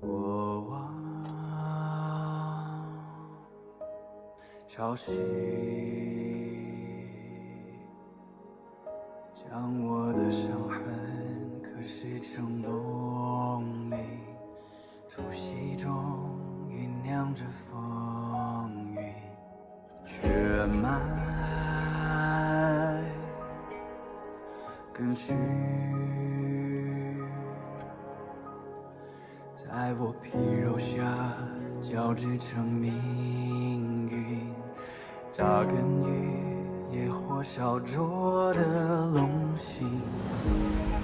过往潮汐将我的伤痕刻蚀成龙鳞，突袭中酝酿着风云，血脉更续，在我皮肉下交织成命运，扎根于烈火烧灼的龙心，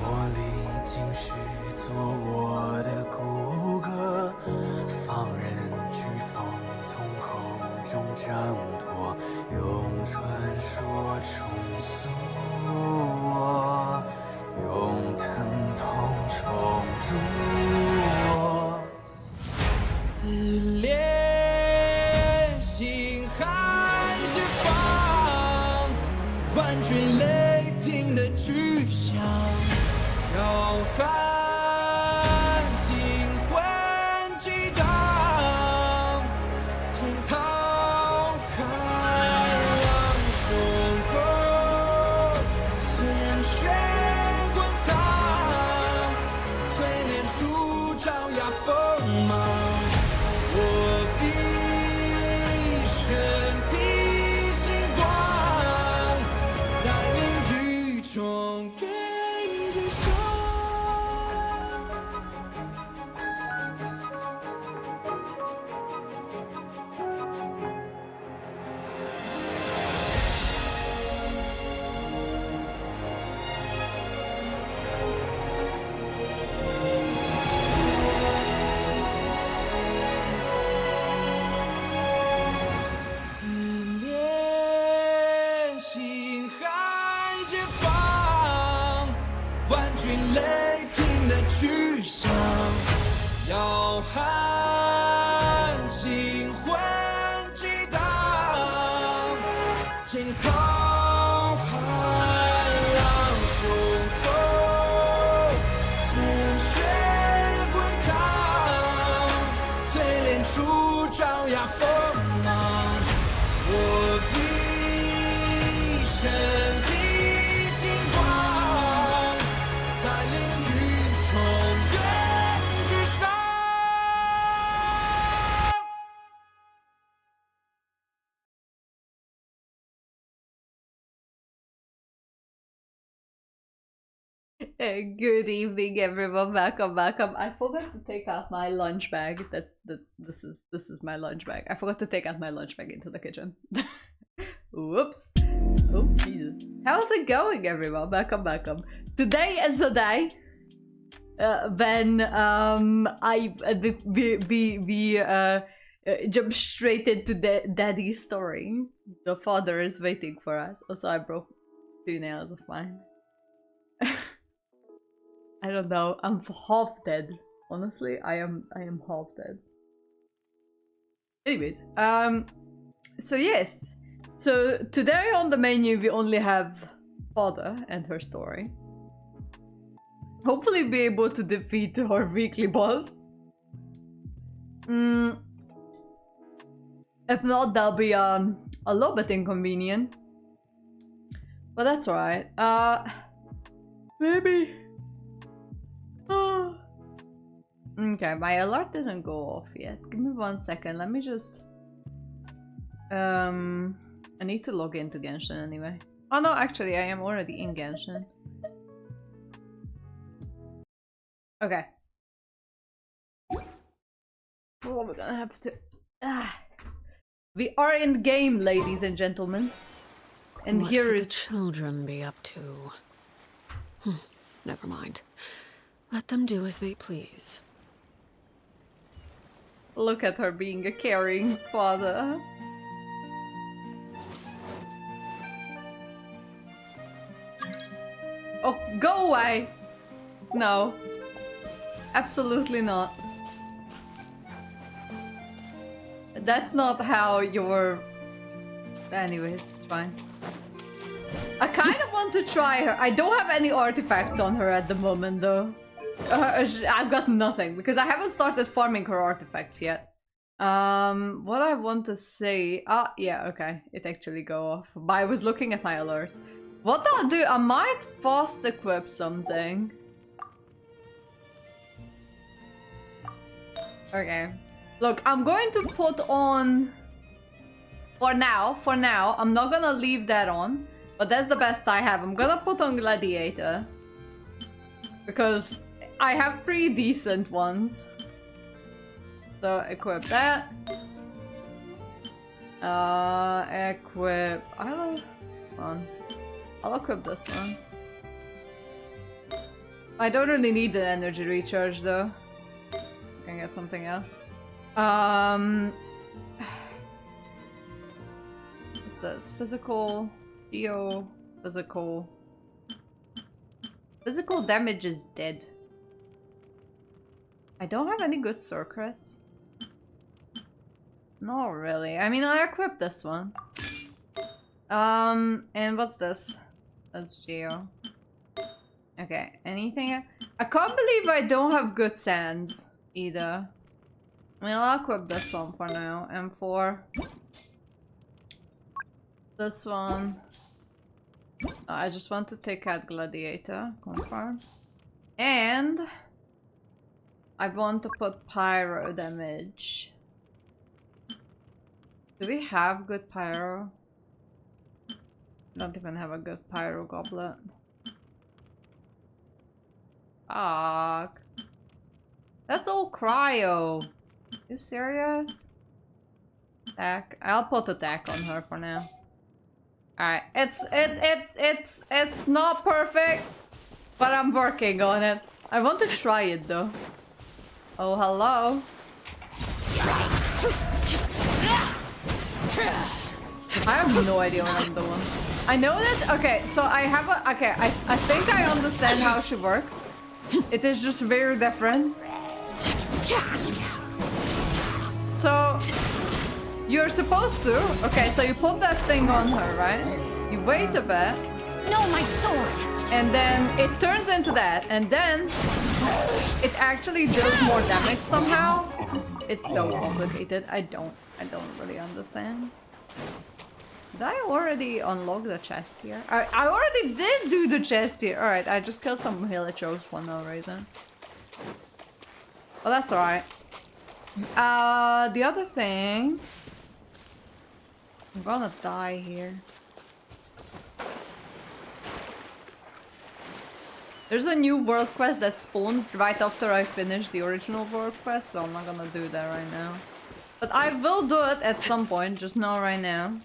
磨砺今世做我的骨骼，放任飓风从口中挣脱，用传说重塑我，用疼痛重铸我，撕裂心海之方，万军雷霆的巨响，浩瀚星魂激荡，惊涛骇浪胸口，鲜血滚烫，淬炼出爪牙锋芒。我必身披星光，在领域中远见响。撕裂心海之方，万军雷霆的巨响，浩瀚星魂激荡，惊涛骇浪胸口，鲜血滚烫，淬炼出爪牙锋芒。我必身披星光，在领域中远至上。Good evening, everyone. Welcome. I forgot to take out my lunch bag. This is my lunch bag. I forgot to take out my lunch bag into the kitchen. Whoops. Oh Jesus. How's it going, everyone? Welcome. Today is the day when we jump straight into Daddy's story. The father is waiting for us. Also, I broke 2 nails of mine. I don't know. I'm half dead. Honestly, I am half dead. Anyways, so yes. So today on the menu we only have father and her story. Hopefully be able to defeat her weekly boss. If not, that'll be a little bit inconvenient. But that's alright. Maybe. Okay, my alert didn't go off yet. Give me 1 second. Let me just... I need to log into Genshin anyway. Oh no, actually I am already in Genshin. Okay. Oh, we're gonna have to... We are in game, ladies and gentlemen. And what here could is... the children be up to? Never mind. Let them do as they please. Look at her being a caring father. Oh, go away! No. Absolutely not. That's not how your... Anyways, it's fine. I kind of want to try her. I don't have any artifacts on her at the moment, though. I've got nothing, because I haven't started farming her artifacts yet. What I want to say... yeah, okay. It actually go off. But I was looking at my alerts. What I'll do, I might fast equip something. Okay. Look, I'm going to put on... For now, I'm not gonna leave that on. But that's the best I have. I'm gonna put on Gladiator. Because I have pretty decent ones. So, equip that. Equip... I'll equip this one. I don't really need the energy recharge though. I can get something else. What's this? Physical, geo, physical. Physical damage is dead. I don't have any good circuits. Not really. I mean, I equipped this one. And what's this? That's geo. Okay, anything? I can't believe I don't have good sands either. I mean, I'll equip this one for now. And for this one, I just want to take out Gladiator. Confirm. And I want to put pyro damage. Do we have good pyro? Don't even have a good pyro goblet. Fuck. That's all cryo. You serious? Attack. I'll put attack on her for now. Alright. It's not perfect, but I'm working on it. I want to try it though. Oh, hello. I have no idea what I'm doing. I know that, okay, so I have a, okay, I think I understand how she works. It is just very different. So, you're supposed to, okay, so you put that thing on her, right? You wait a bit. No, my sword! And then it turns into that, and then it actually deals more damage somehow. It's so complicated. I don't really understand. Did I already unlock the chest here? I already did do the chest here. Alright, I just killed some helichokes for no reason. Well, that's alright. The other thing... I'm gonna die here. There's a new world quest that spawned right after I finished the original world quest, so I'm not gonna do that right now. But I will do it at some point, just not right now.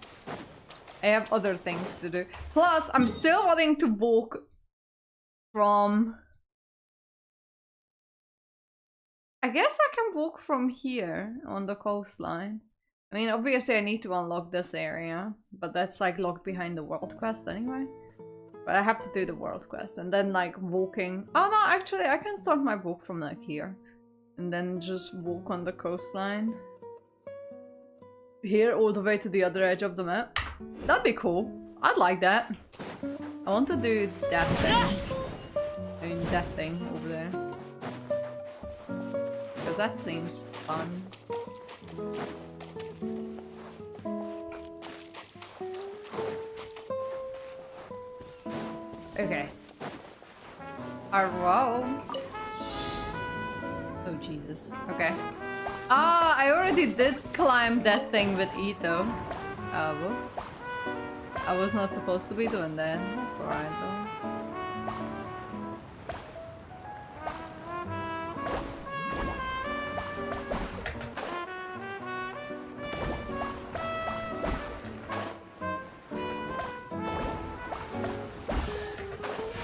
I have other things to do. Plus, I'm still wanting to walk from... I guess I can walk from here on the coastline. I mean, obviously I need to unlock this area, but that's like locked behind the world quest anyway. But I have to do the world quest and then like walking... Oh no, actually I can start my walk from like here. And then just walk on the coastline. Here all the way to the other edge of the map. That'd be cool. I'd like that. I want to do that thing. I mean that thing over there. Because that seems fun. Okay. Arrow. Oh Jesus. Okay. Ah, I already did climb that thing with Ito. Well. I was not supposed to be doing that. That's alright though.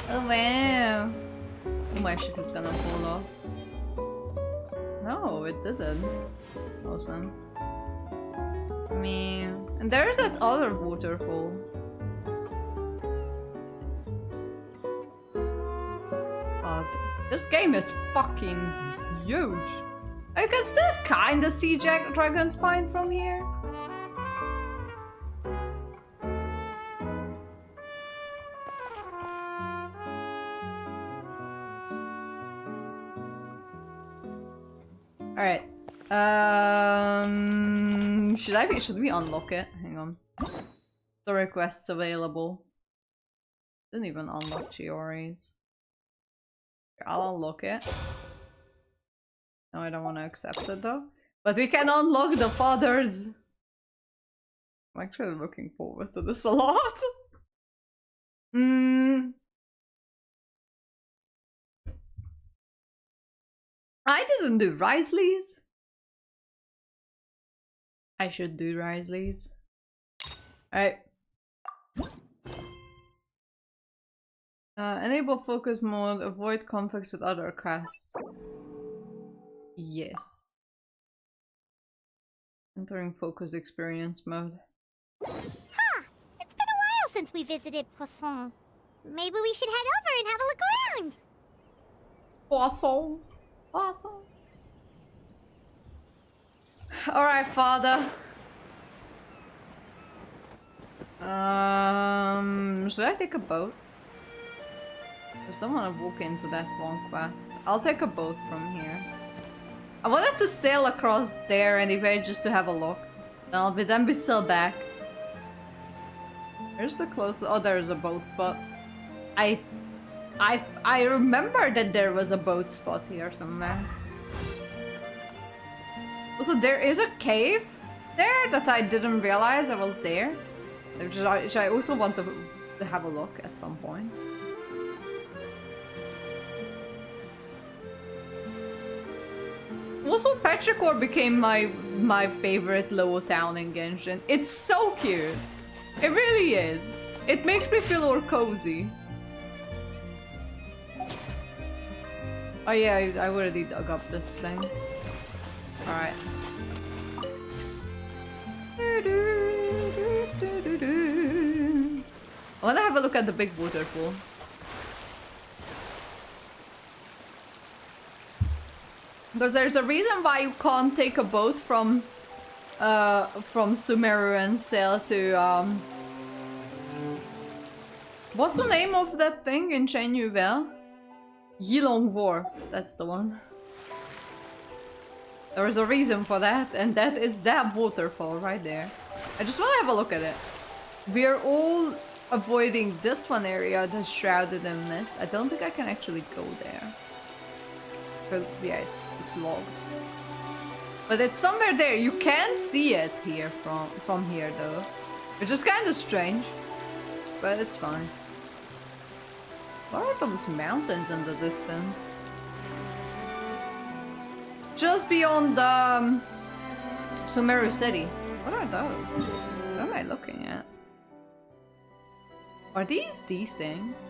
Oh wow! Oh, my shit is gonna fall off. No, it didn't. Awesome. I mean... And there's that other waterfall. God. This game is fucking huge. I can still kinda see Dragon Spine from here. Alright. Should we unlock it? Hang on. Story quests available. Didn't even unlock Chiori's. I'll unlock it. No, I don't want to accept it though. But we can unlock the fathers. I'm actually looking forward to this a lot. I didn't do Risley's. I should do Risley's. Alright. Enable focus mode, avoid conflicts with other quests. Yes. Entering focus experience mode. Huh! It's been a while since we visited Poisson. Maybe we should head over and have a look around. Poisson. Poisson. Alright, father. Should I take a boat? I just don't want to walk into that one quest. I'll take a boat from here. I wanted to sail across there anyway, just to have a look. Then be still back. Where's the closest? Oh, there's a boat spot. I remember that there was a boat spot here somewhere. Also, there is a cave there that I didn't realize I was there. Which I also want to have a look at some point. Also, Petrichor became my favorite little town in Genshin. It's so cute. It really is. It makes me feel all cozy. Oh yeah, I already dug up this thing. Alright. I wanna have a look at the big waterfall. Because there's a reason why you can't take a boat from Sumeru and sail to what's the name of that thing in Chain Nouvelle? Yilong Wharf, that's the one. There is a reason for that, and that is that waterfall right there. I just want to have a look at it. We're all avoiding this one area that's shrouded in mist. I don't think I can actually go there. Because, yeah, it's logged. But it's somewhere there. You can see it here from here, though. Which is kind of strange. But it's fine. What are those mountains in the distance? Just beyond Sumeru City. What are those? What am I looking at? Are these things?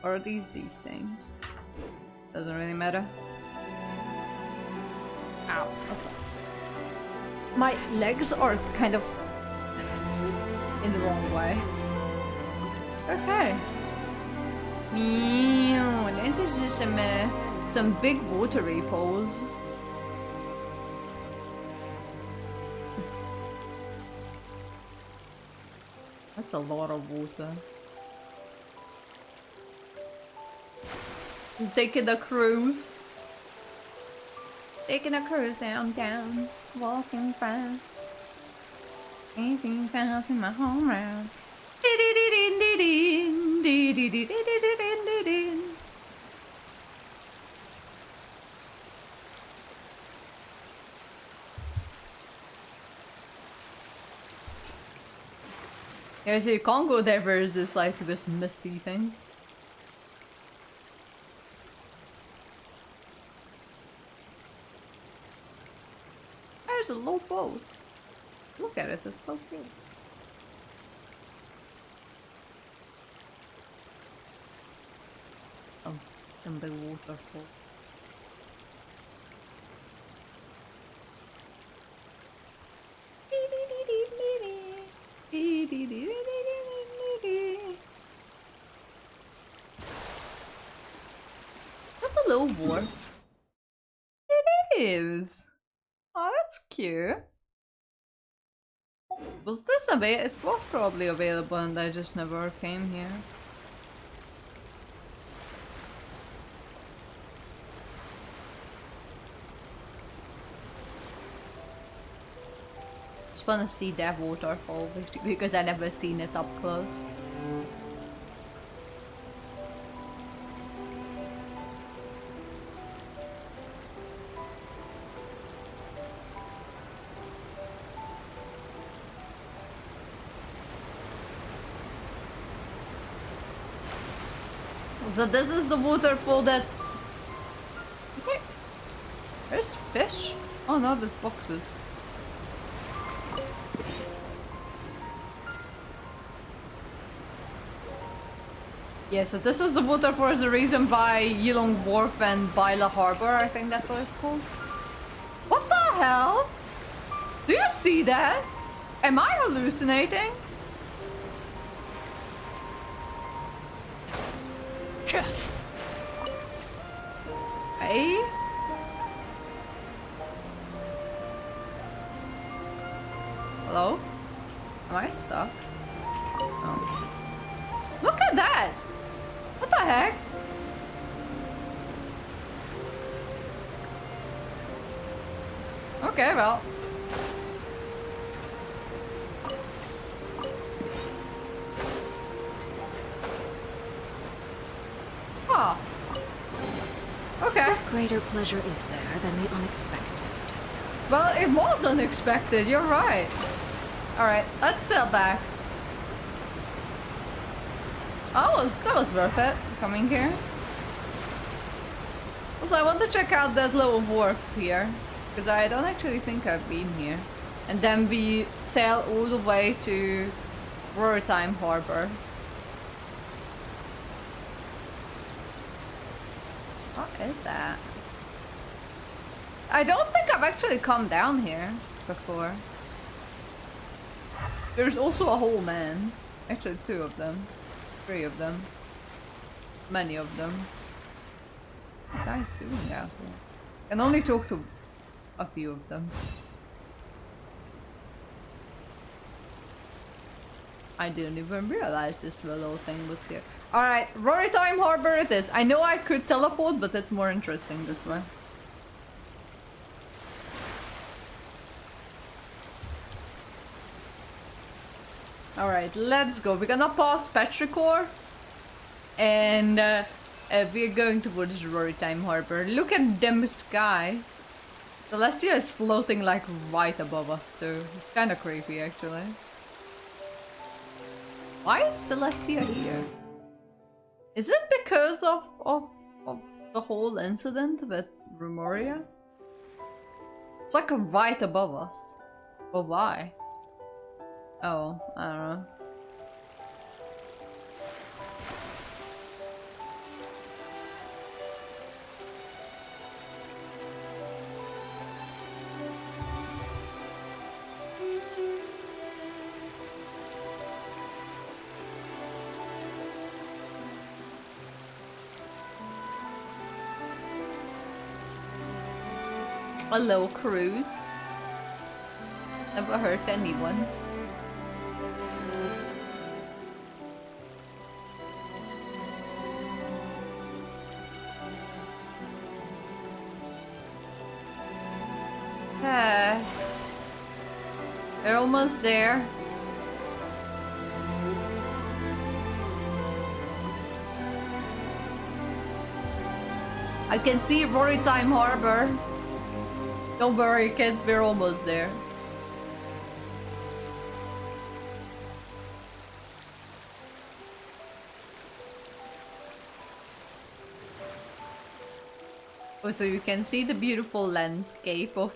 Or are these things? Doesn't really matter. Ow. What's up? My legs are kind of in the wrong way. Okay. Meow. This is just some big watery falls. That's a lot of water. Taking a cruise. Taking a cruise down, walking fast. Easy sounds in my home round. Yeah, so you can't go there where it's just like this misty thing. There's a low boat. Look at it, it's so cute. Oh, some big waterfall. That's a little wharf. It is. you. Was this available? It was probably available and I just never came here. Just wanna see that waterfall because I never seen it up close. So this is the waterfall that's... Okay. There's fish? Oh no, that's boxes. Yeah, so this is the waterfall, the reason by Yilong Wharf and Baila Harbor, I think that's what it's called. What the hell? Do you see that? Am I hallucinating? Hey? Hello? Am I stuck? Oh. Look at that! What the heck? Okay, well. Huh. Okay. What greater pleasure is there than the unexpected? Well, it was unexpected, you're right. Alright, let's sail back. That was worth it, coming here. Also, I want to check out that little wharf here. Because I don't actually think I've been here. And then we sail all the way to Roritime Harbor. What is that? I don't think I've actually come down here before. There's also a whole man. Actually, 2 of them. 3 of them. Many of them. What are you guys doing out here? I can only talk to a few of them. I didn't even realize this little thing was here. Alright, Roritime Harbor it is. I know I could teleport, but it's more interesting this way. Alright, let's go. We're gonna pass Petrichor. And we're going towards Roritime Harbor. Look at them sky. Celestia is floating like right above us too. It's kind of creepy actually. Why is Celestia here? Is it because of the whole incident with Rumoria? It's like right above us. But why? Oh, I don't know. A little cruise. Never hurt anyone. They're almost there. I can see Roritime Harbor. Don't worry, kids, we're almost there. Oh, so you can see the beautiful landscape of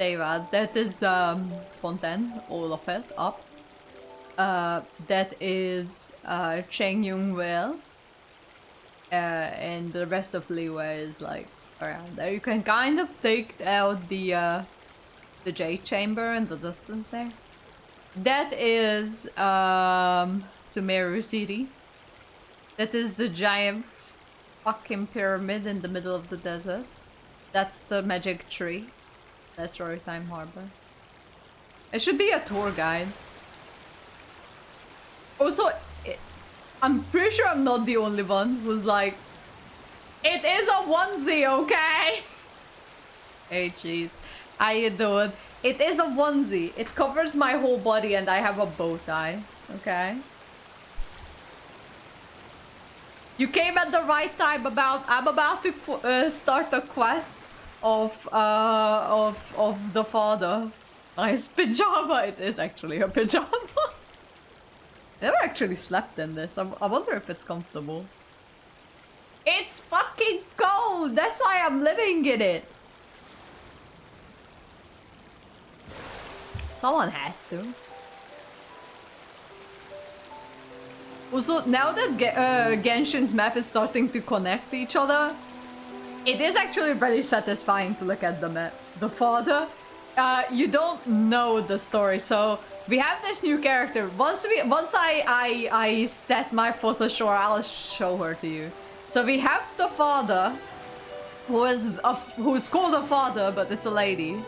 Teyvat. That is Fontaine, all of it, up. That is Chengyung Well. And the rest of Liyue is like around there. You can kind of take out the Jade Chamber in the distance there. That is Sumeru City. That is the giant fucking pyramid in the middle of the desert. That's the magic tree. That's Storytime Harbor. It should be a tour guide. Also, I'm pretty sure I'm not the only one who's like, it is a onesie, okay? Hey, jeez. How you doing? It is a onesie. It covers my whole body and I have a bow tie, okay? You came at the right time. I'm about to start a quest of the father. Nice pajama. It is actually a pajama. I never actually slept in this. I wonder if it's comfortable. It's fucking cold. That's why I'm living in it. Someone has to. Also, now that Genshin's map is starting to connect to each other, it is actually very satisfying to look at the map. The father, you don't know the story, so we have this new character. Once I set my photo, sure, I'll show her to you. So we have the father, who's called a father, but it's a lady.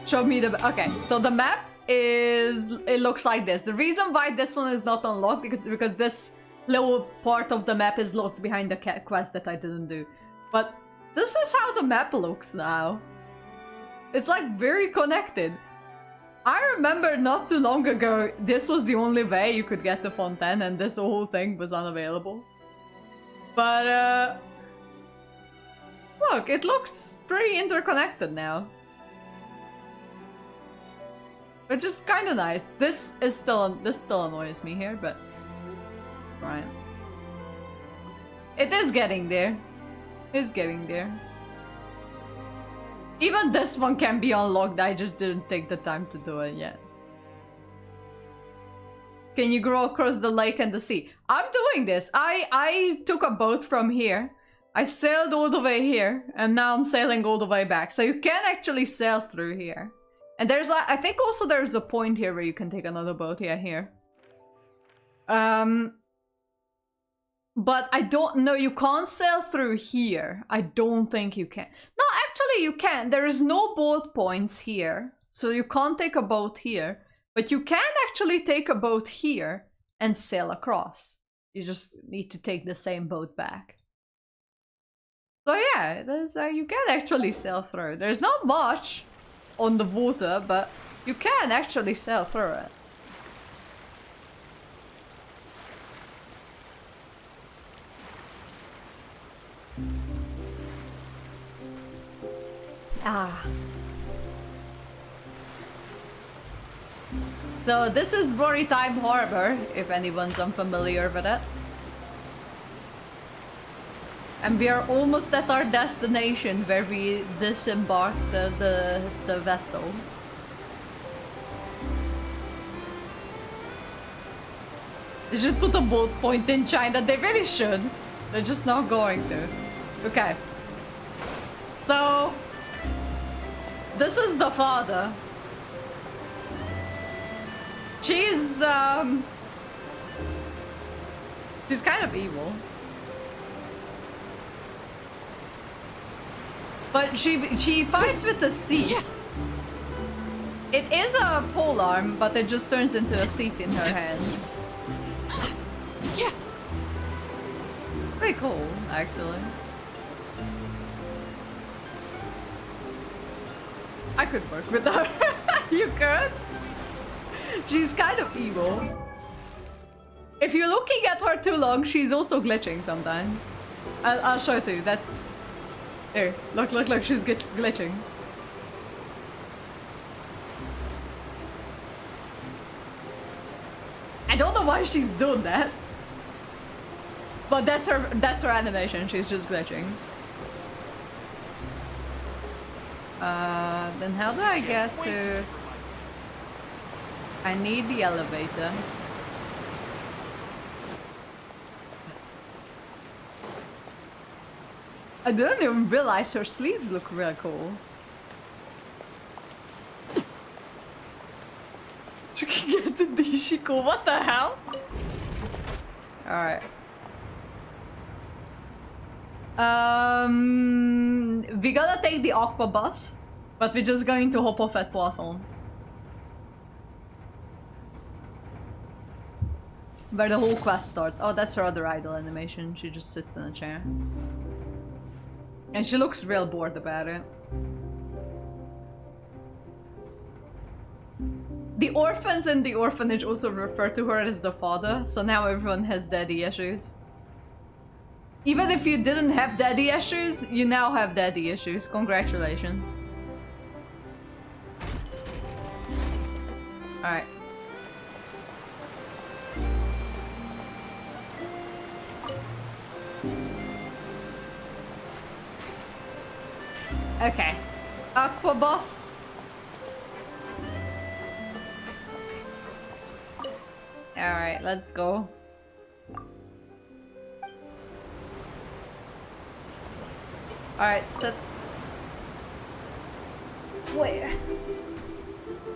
Show me the... Okay, so the map it looks like this. The reason why this one is not unlocked is because this little part of the map is locked behind the quest that I didn't do. But this is how the map looks now. It's like very connected. I remember not too long ago, this was the only way you could get to Fontaine and this whole thing was unavailable. But look, it looks pretty interconnected now. Which is kind of nice. This still annoys me here, but right. It is getting there. It's getting there. Even this one can be unlocked. I just didn't take the time to do it yet. Can you go across the lake and the sea? I'm doing this. I took a boat from here. I sailed all the way here, and now I'm sailing all the way back. So you can actually sail through here. And there's like, I think also there's a point here where you can take another boat. Yeah, here. But I don't know, you can't sail through here. I don't think you can. No, actually you can. There is no boat points here. So you can't take a boat here. But you can actually take a boat here and sail across. You just need to take the same boat back. So yeah, you can actually sail through. There's not much on the water, but you can actually sail through it. Ah. So this is Storytime Harbor, if anyone's unfamiliar with it. And we are almost at our destination where we disembark the vessel. They should put a boat point in China. They really should. They're just not going to. Okay. So this is the father. She's kind of evil. But she fights with the sea. It is a polearm, but it just turns into a seat in her hand. Pretty cool, actually. I could work with her. You could? She's kind of evil. If you're looking at her too long, she's also glitching sometimes. I'll show it to you. That's... There. Look, she's glitching. I don't know why she's doing that. But that's her animation. She's just glitching. Then how do I get to... I need the elevator. I didn't even realize her sleeves look really cool. She can get to Dishiko. What the hell? Alright. We gotta take the aqua bus. But we're just going to hop off at Poisson. Where the whole quest starts. Oh, that's her other idol animation. She just sits in a chair. And she looks real bored about it. The orphans in the orphanage also refer to her as the father, so now everyone has daddy issues. Even if you didn't have daddy issues, you now have daddy issues. Congratulations. Alright. Okay. Aqua boss. Alright, let's go. Alright, set. Wait.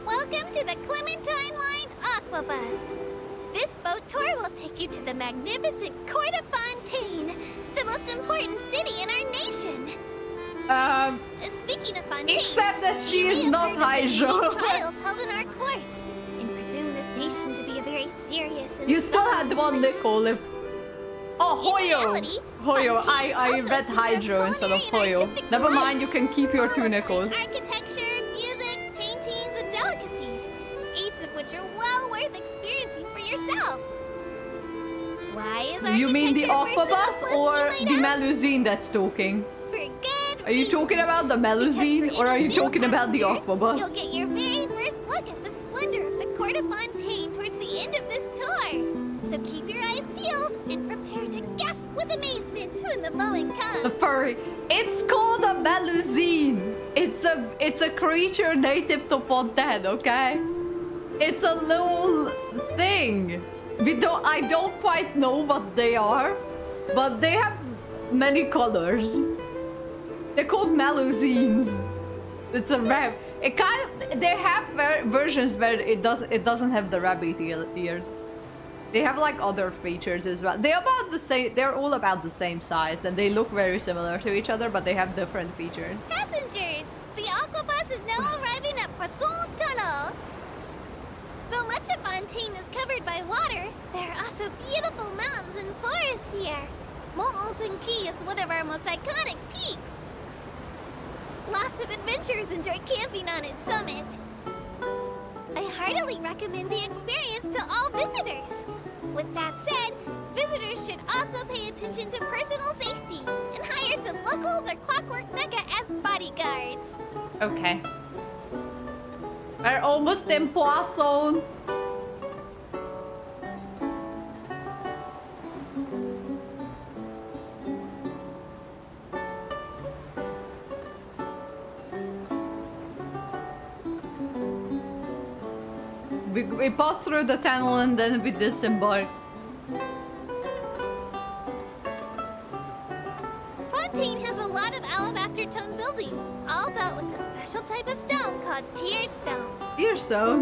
Welcome to the Clementine Line Aquabus. This boat tour will take you to the magnificent Court of Fontaine, the most important city in our nation. Speaking of Fontaine, Except that she you may is have not heard of the Hydro. unique trials held in our courts, and presume this nation to be a very serious and You still had solemn one place. Nicole if... Oh, In Hoyo! reality, Hoyo, Fontaine is I also a read center of Hydro instead of culinary and Hoyo. artistic Never mind, you delights. can keep your Full two of Nichols. great architecture, music, paintings, and delicacies, each of which are well worth experiencing for yourself. Why is You mean the architecture first Aquabus on or this list, the you might ask? Melusine that's talking? For good Are you reason. talking about the Because Melusine for or are any you new talking about the passengers, You'll Aquabus? get your very first look at the splendor of the Court of Fontaine towards the end of this tour. So keep your eyes peeled and prepare to gasp with amazement when the moment comes. The furry. It's called a Melusine. It's a creature native to Fontaine, okay? It's a little thing. I don't quite know what they are, but they have many colors. They're called Melusines. It's a rap. It kind of, they have versions where it doesn't have the rabbit ears. They have like other features as well. They're about the same. They're all about the same size, and they look very similar to each other, but they have different features. Passengers, the Aquabus is now arriving at Poisson Tunnel. Though much of Fontaine is covered by water, there are also beautiful mountains and forests here. Mont Alton Key is one of our most iconic peaks. Lots of adventurers enjoy camping on its summit. I heartily recommend the experience to all visitors. With that said, visitors should also pay attention to personal safety and hire some locals or Clockwork Mecca as bodyguards. Okay. We're almost in Poisson. We pass through the tunnel and then we disembark. Fontaine has a lot of alabaster tone buildings, all built with a special type of stone called tier stone. Here, so.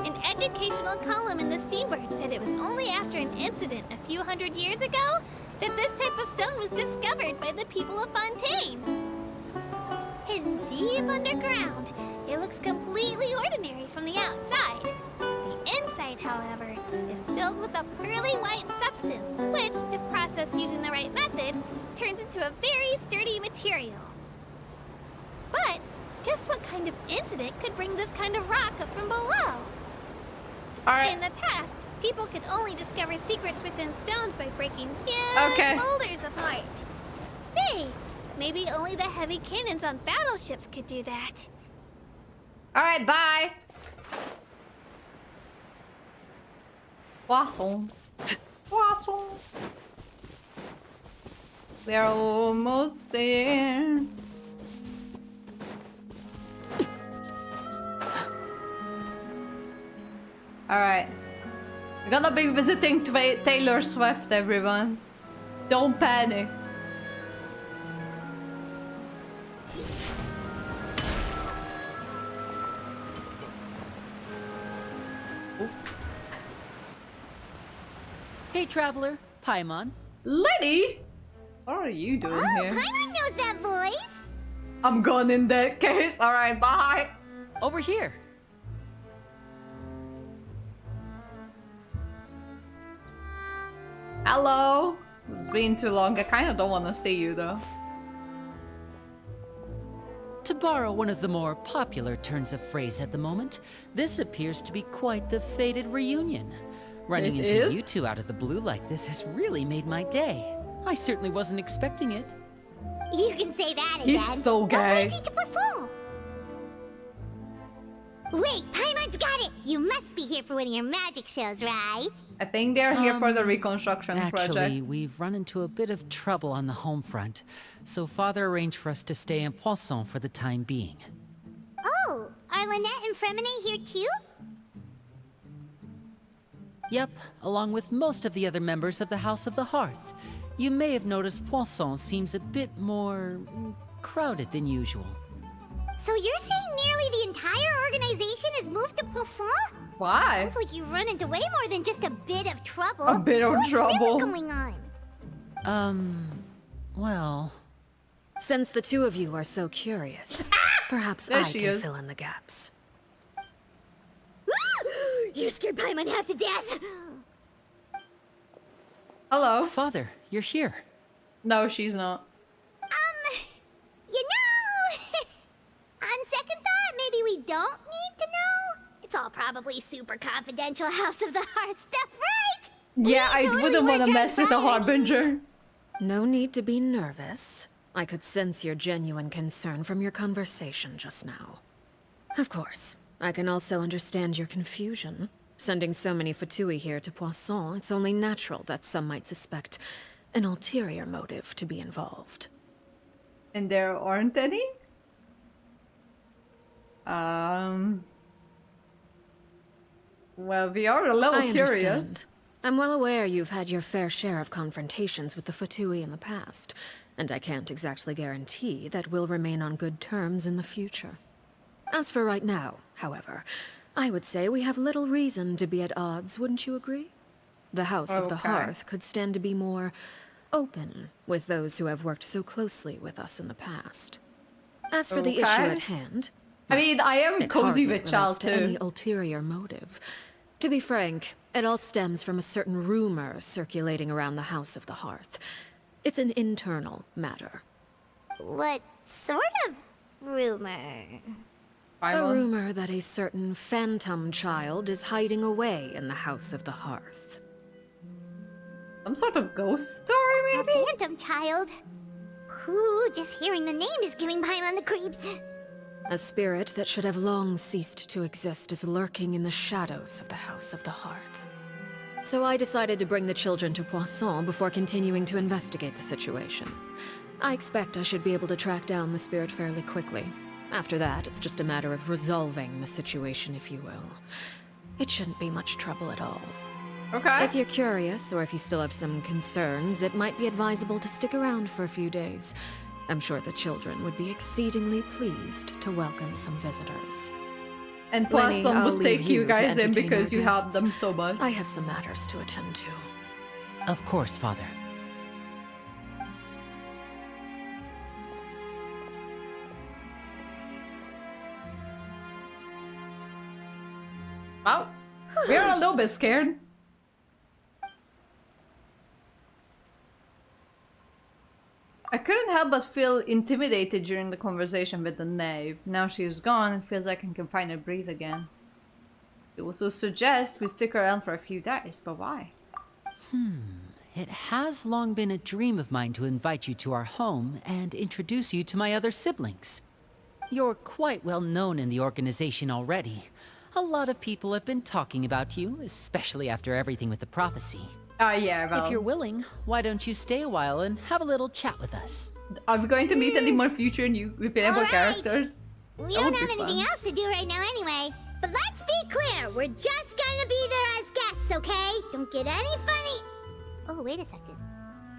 An educational column in the Steambird said it was only after an incident a few hundred years ago that this type of stone was discovered by the people of Fontaine. Hidden deep underground, it looks completely ordinary from the outside. The inside, however, is filled with a pearly white substance, which, if processed using the right method, turns into a very sturdy material. But just what kind of incident could bring this kind of rock up from below? Alright. In the past, people could only discover secrets within stones by breaking huge boulders apart. Say, maybe only the heavy cannons on battleships could do that. Alright, bye. Poisson. Poisson. We're almost there. Alright. We're gonna be visiting Taylor Swift, everyone. Don't panic. Hey, traveler. Paimon. Liddy? What are you doing Oh, here? Paimon knows that voice. I'm gone in that case. Alright, bye. Over here. Hello. It's been too long. I kind of don't want to see you though. To borrow one of the more popular turns of phrase at the moment, this appears to be quite the fated reunion. Running It into is? you two out of the blue like this has really made my day. I certainly wasn't expecting it. You can say that He's again. so gay. Apprenti de poisson. Wait, Paimon's got it! You must be here for one of your magic shows, right? I think they're here for the reconstruction Actually, project. we've run into a bit of trouble on the home front, so Father arranged for us to stay in Poisson for the time being. Oh, are Lynette and Fremine here too? Yep, along with most of the other members of the House of the Hearth. You may have noticed Poisson seems a bit more crowded than usual. So you're saying nearly the entire organization has moved to Poisson? Why? Sounds like you've run into way more than just a bit of trouble. A bit of What's trouble. really going on? Well... Since the two of you are so curious, perhaps There I she can is. fill in the gaps. You scared Paimon half to death. Hello. Father, you're here. No, she's not. You know, on second thought, maybe we don't need to know. It's all probably super confidential House of the Heart stuff, right? Yeah, I totally wouldn't want to work mess with the outside. Harbinger. No need to be nervous. I could sense your genuine concern from your conversation just now. Of course, I can also understand your confusion. Sending so many Fatui here to Poisson, it's only natural that some might suspect an ulterior motive to be involved. And there aren't any? Well, we are a little I curious. understand. I'm well aware you've had your fair share of confrontations with the Fatui in the past, and I can't exactly guarantee that we'll remain on good terms in the future. As for right now, however, I would say we have little reason to be at odds, wouldn't you agree? The House of the Okay. Hearth could stand to be more open with those who have worked so closely with us in the past. As for the issue Okay. at hand, I mean, I am it cozy hardly with Child relates to any too. ulterior motive. To be frank, it all stems from a certain rumor circulating around the House of the Hearth. It's an internal matter. What sort of rumor? A Paimon. rumor that a certain phantom child is hiding away in the House of the Hearth. Some sort of ghost story, A maybe? phantom child? Ooh, just hearing the name is giving Paimon the creeps. A spirit that should have long ceased to exist is lurking in the shadows of the House of the Hearth. So I decided to bring the children to Poisson before continuing to investigate the situation. I expect I should be able to track down the spirit fairly quickly. After that, it's just a matter of resolving the situation, if you will. It shouldn't be much trouble at all. Okay. If you're curious, or if you still have some concerns, it might be advisable to stick around for a few days. I'm sure the children would be exceedingly pleased to welcome some visitors. And plus, Lenny, some I'll would take leave you you to guys in entertain because our you help guests. them so much. I have some matters to attend to. Of course, Father. Wow. We're a little bit scared. I couldn't help but feel intimidated during the conversation with the knave. Now she's gone, it feels like I can finally breathe again. It also suggests we stick around for a few days, but why? It has long been a dream of mine to invite you to our home and introduce you to my other siblings. You're quite well known in the organization already. A lot of people have been talking about you, especially after everything with the prophecy. Yeah, well, If you're willing, why don't you stay a while and have a little chat with us? are we going to meet any more future new replayable Alright. characters? We That don't would have be anything fun. else to do right now anyway. But let's be clear, we're just gonna be there as guests, okay? Don't get any funny. Oh, wait a second.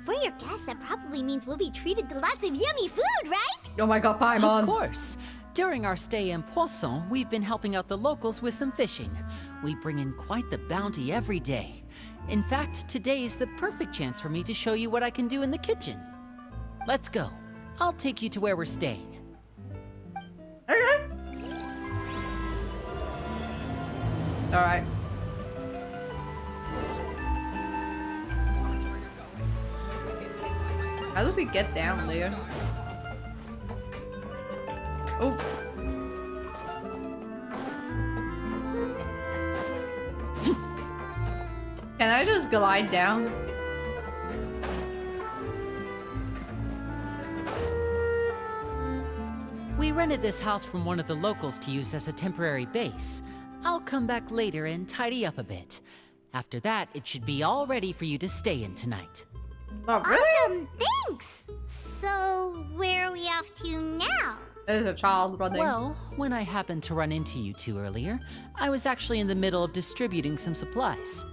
For your guests, that probably means we'll be treated to lots of yummy food, right? Oh my god, Paimon. Of course. During our stay in Poisson, we've been helping out the locals with some fishing. We bring in quite the bounty every day. In fact, today's the perfect chance for me to show you what I can do in the kitchen. Let's go. I'll take you to where we're staying. Okay. Alright. How do we get down there? Oh. Can I just glide down? We rented this house from one of the locals to use as a temporary base. I'll come back later and tidy up a bit. After that, it should be all ready for you to stay in tonight. Oh, really? Awesome, thanks! So, where are we off to now? There's a child running. Well, when I happened to run into you two earlier, I was actually in the middle of distributing some supplies.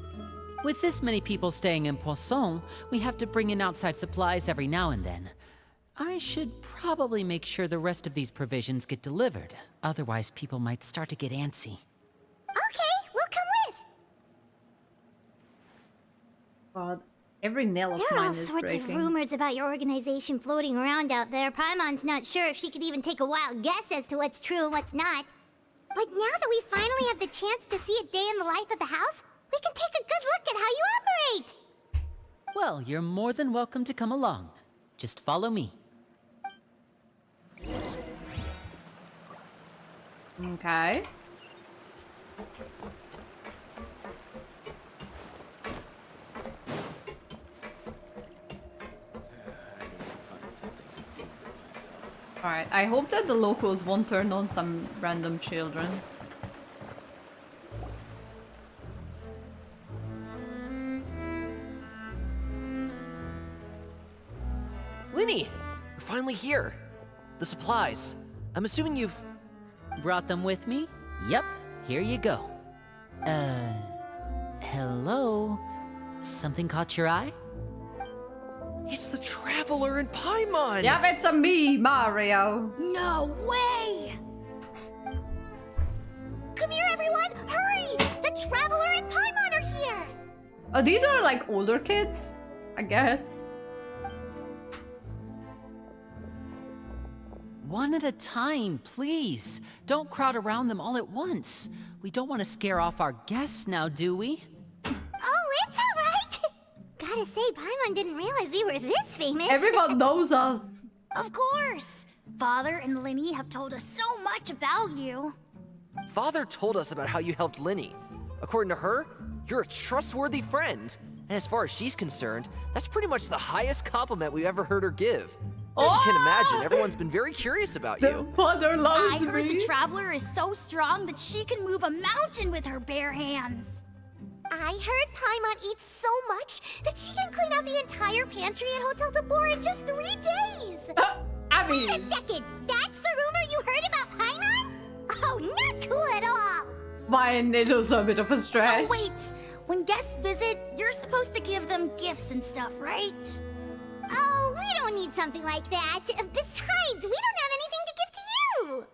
With this many people staying in Poisson, we have to bring in outside supplies every now and then. I should probably make sure the rest of these provisions get delivered. Otherwise, people might start to get antsy. Okay, we'll come with! God, every nail of There are mine all is sorts breaking. of rumors about your organization floating around out there. Paimon's not sure if she could even take a wild guess as to what's true and what's not. But now that we finally have the chance to see a day in the life of the house, we can take a good look at how you operate! Well, you're more than welcome to come along. Just follow me. Okay. Alright, I hope that the locals won't turn on some random children. Linny! You're finally here! The supplies. I'm assuming you've... Brought them with me? Yep, here you go. Hello? Something caught your eye? It's the Traveler in Paimon! Yep, it's a me, Mario. No way! Come here, everyone! Hurry! The Traveler and Paimon are here! Oh, these are like older kids, I guess. One at a time, please. Don't crowd around them all at once. We don't want to scare off our guests now, do we? Oh, it's alright! Gotta say, Paimon didn't realize we were this famous. Everyone knows us. Of course! Father and Linny have told us so much about you. Father told us about how you helped Linny. According to her, you're a trustworthy friend. And as far as she's concerned, that's pretty much the highest compliment we've ever heard her give. As you can imagine, everyone's been very curious about The you. father loves I heard me. the Traveler is so strong that she can move a mountain with her bare hands. I heard Paimon eats so much that she can clean out the entire pantry at Hotel de Boer in just 3 days! I Wait mean, a second! That's the rumor you heard about Paimon? Oh, not cool at all! mine is also a bit of a stretch. Oh, wait! When guests visit, you're supposed to give them gifts and stuff, right? Oh, we don't need something like that. Besides, we don't have anything to give to you!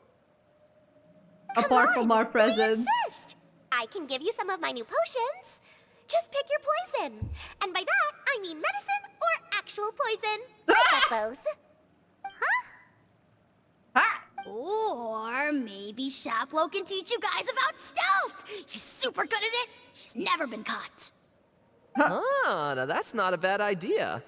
Apart Come from on, our we presents. insist. I can give you some of my new potions. Just pick your poison. And by that, I mean medicine or actual poison. I got both. Ah! Or maybe Shaplo can teach you guys about stealth! He's super good at it! He's never been caught! Ah, now that's not a bad idea.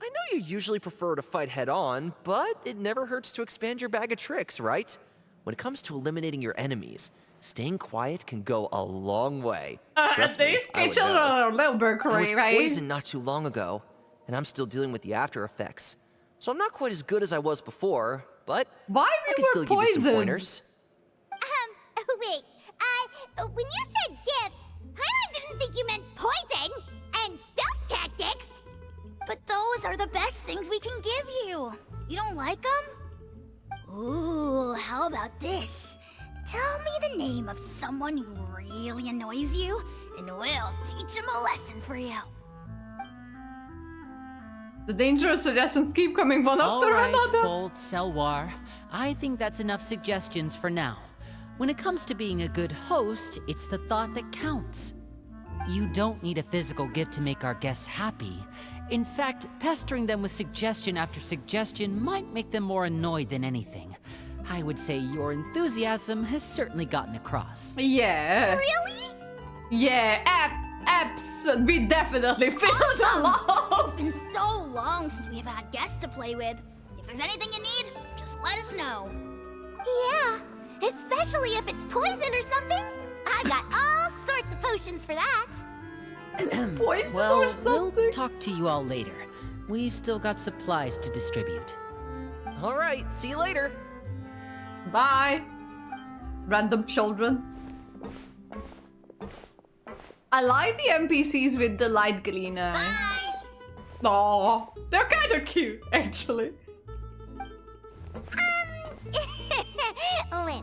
I know you usually prefer to fight head-on, but it never hurts to expand your bag of tricks, right? When it comes to eliminating your enemies, staying quiet can go a long way. Trust me, These I would children know. are a little bit I was crazy, right? poisoned not too long ago, and I'm still dealing with the after effects. So I'm not quite as good as I was before, but Why I we can were still give you some poisoned? pointers. Wait. When you said gifts, Paimon didn't think you meant poison and stealth tactics. But those are the best things we can give you! You don't like them? Ooh, how about this? Tell me the name of someone who really annoys you, and we'll teach him a lesson for you. The dangerous suggestions keep coming one All after right, another. Fold Selwar. I think that's enough suggestions for now. When it comes to being a good host, it's the thought that counts. You don't need a physical gift to make our guests happy. In fact, pestering them with suggestion after suggestion might make them more annoyed than anything. I would say your enthusiasm has certainly gotten across. Yeah. Really? Yeah, we definitely feel Awesome. along. It's been so long since we've had guests to play with. If there's anything you need, just let us know. Yeah, especially if it's poison or something. I got all sorts of potions for that. Poison Well, or something. we'll talk to you all later. We've still got supplies to distribute. All right, see you later. Bye. Random children. I like the NPCs with the light green eyes. Bye! Aw, they're kind of cute, actually. Lenny,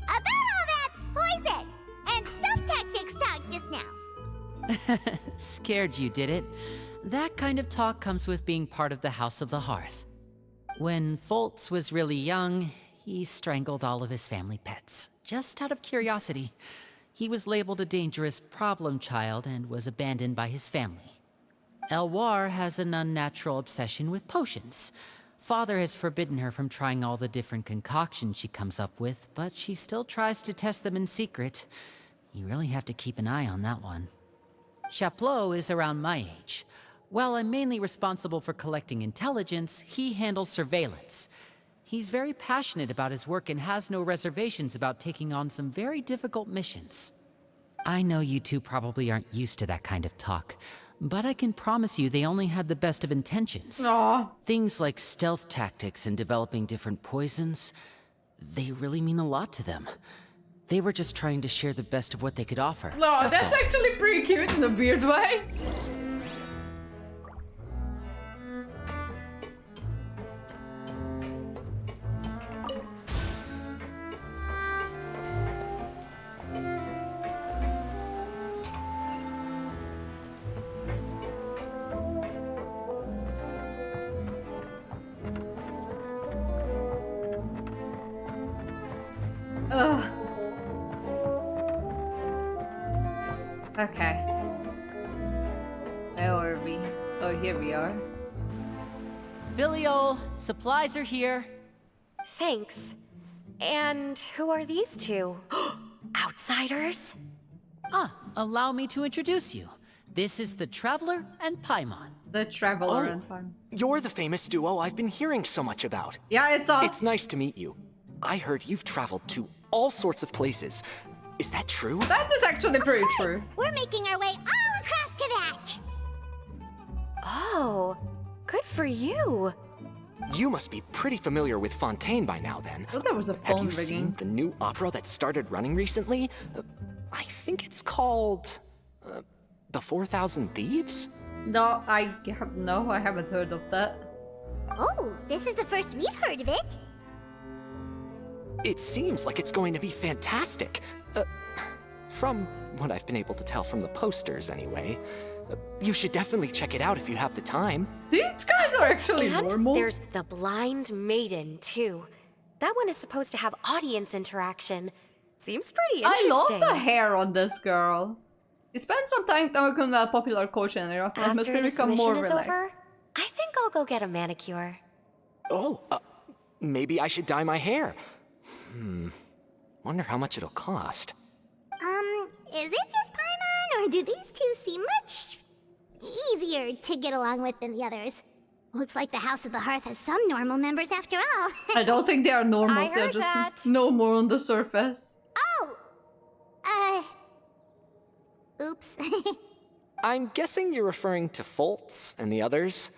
about all that poison and stealth tactics talk just now. Scared you, did it? That kind of talk comes with being part of the House of the Hearth. When Foltz was really young, he strangled all of his family pets, just out of curiosity. He was labeled a dangerous problem child and was abandoned by his family. Elwar has an unnatural obsession with potions. Father has forbidden her from trying all the different concoctions she comes up with, but she still tries to test them in secret. You really have to keep an eye on that one. Chaplot is around my age. While I'm mainly responsible for collecting intelligence, he handles surveillance. He's very passionate about his work and has no reservations about taking on some very difficult missions. I know you two probably aren't used to that kind of talk, but I can promise you they only had the best of intentions. Aw. Things like stealth tactics and developing different poisons, they really mean a lot to them. They were just trying to share the best of what they could offer. No, that's all. actually pretty cute in a weird way. Ugh. Okay. Where are we? Oh, here we are. Filial, supplies are here. Thanks. And who are these two? Outsiders? Allow me to introduce you. This is the Traveler and Paimon. The traveler Oh. and fun. You're the famous duo I've been hearing so much about. Yeah, it's us. It's nice to meet you. I heard you've traveled to all sorts of places. Is that true? That is actually pretty true. We're making our way all across to that. Oh, good for you. You must be pretty familiar with Fontaine by now, then. I thought there was a Have phone you seen ringing. the new opera that started running recently? I think it's called... The 4,000 Thieves? No, I haven't heard of that. Oh, this is the first we've heard of it. It seems like it's going to be fantastic. From what I've been able to tell from the posters, anyway. You should definitely check it out if you have the time. These guys are actually And normal. there's the Blind Maiden, too. That one is supposed to have audience interaction. Seems pretty I interesting. love the hair on this girl. He spends some time talking about popular culture and it must After this become mission more is relaxed. over, I think I'll go get a manicure. Oh, maybe I should dye my hair. Wonder how much it'll cost. Is it just Paimon, or do these two seem much easier to get along with than the others? Looks like the House of the Hearth has some normal members after all. I don't think they are normal. I They're heard just that. no more on the surface. Oops. I'm guessing you're referring to Foltz and the others?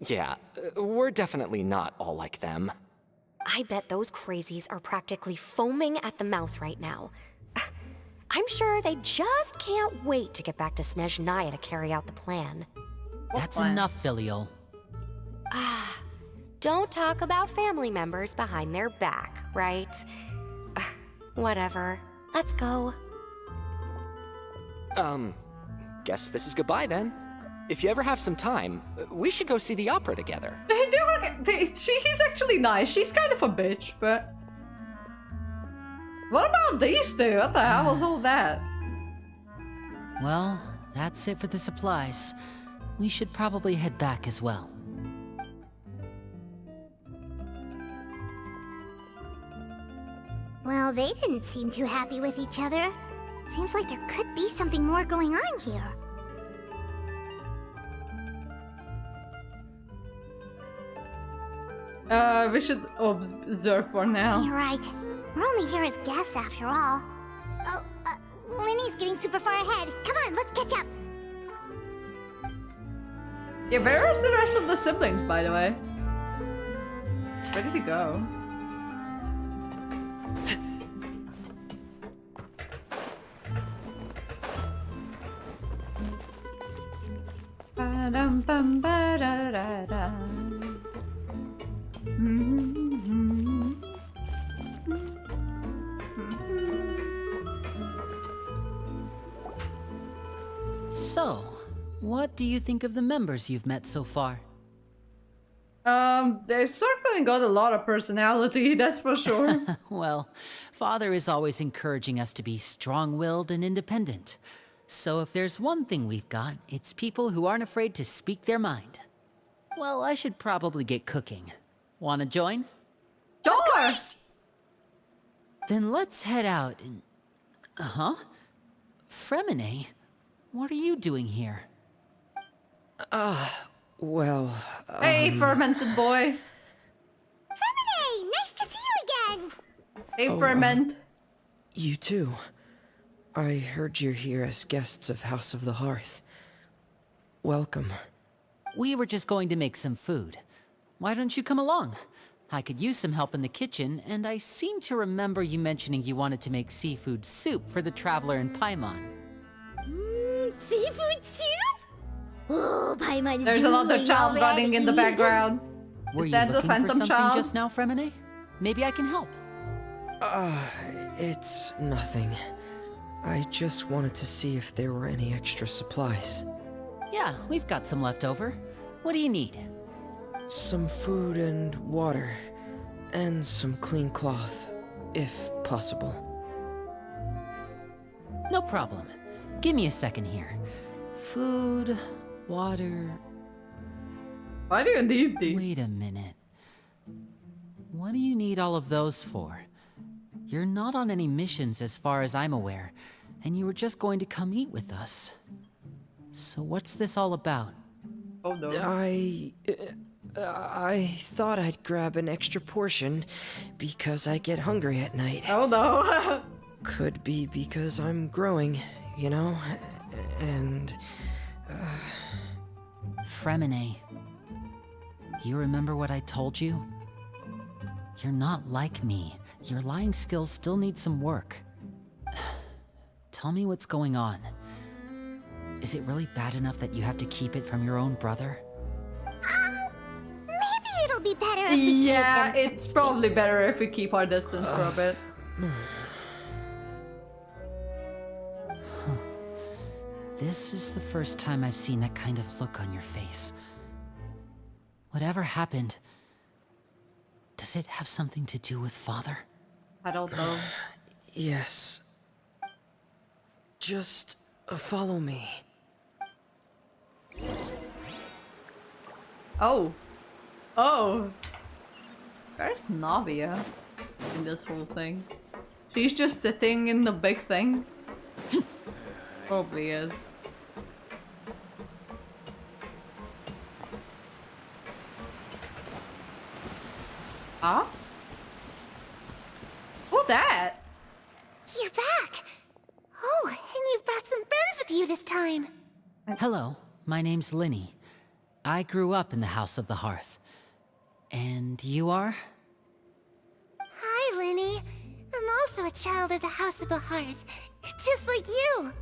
Yeah, we're definitely not all like them. I bet those crazies are practically foaming at the mouth right now. I'm sure they just can't wait to get back to Snezhnaya to carry out the plan. That's plan? enough, Filial. Don't talk about family members behind their back, right? Whatever. Let's go. Guess this is goodbye then. If you ever have some time, we should go see the opera together. He's actually nice. She's kind of a bitch, but... What about these two? What the hell was all that? Well, that's it for the supplies. We should probably head back as well. Well, they didn't seem too happy with each other. Seems like there could be something more going on here. We should observe for now. You're right. We're only here as guests after all. Oh, Linny's getting super far ahead. Come on, let's catch up. Yeah, where is the rest of the siblings, by the way? Where did he go? So, what do you think of the members you've met so far? They've certainly got a lot of personality, that's for sure. Well, Father is always encouraging us to be strong-willed and independent. So if there's one thing we've got, it's people who aren't afraid to speak their mind. Well, I should probably get cooking. Wanna join? Sure! Then let's head out and... Huh? Fremine, what are you doing here? Well... Hey, fermented boy. Hey, nice to see you again. Hey, ferment. You too. I heard you're here as guests of House of the Hearth. Welcome. We were just going to make some food. Why don't you come along? I could use some help in the kitchen, and I seem to remember you mentioning you wanted to make seafood soup for the traveler in Paimon. Seafood soup? Oh, Paimon's There's another child running in the background. Were Is you that the looking for phantom something child? just now, Fremine? Maybe I can help. It's nothing. I just wanted to see if there were any extra supplies. Yeah, we've got some left over. What do you need? Some food and water. And some clean cloth, if possible. No problem. Give me a second here. Food, water... Why do you need these? Wait a minute. What do you need all of those for? You're not on any missions as far as I'm aware, and you were just going to come eat with us. So what's this all about? Oh no. I thought I'd grab an extra portion because I get hungry at night. Oh no. Could be because I'm growing, you know? And... Fremine, you remember what I told you? You're not like me. Your lying skills still need some work. Tell me what's going on. Is it really bad enough that you have to keep it from your own brother? Maybe it'll be better if we Yeah, give them it's some probably space. better if we keep our distance for a bit. This is the first time I've seen that kind of look on your face. Whatever happened, does it have something to do with Father? I don't know. yes. Just follow me. Oh. Oh. Where's Navia in this whole thing? She's just sitting in the big thing. Probably is. Huh? Who that? You're back. Oh, and you've brought some friends with you this time. Hello, my name's Linny. I grew up in the House of the Hearth. And you are? Hi, Linny. I'm also a child of the House of the Hearth, just like you.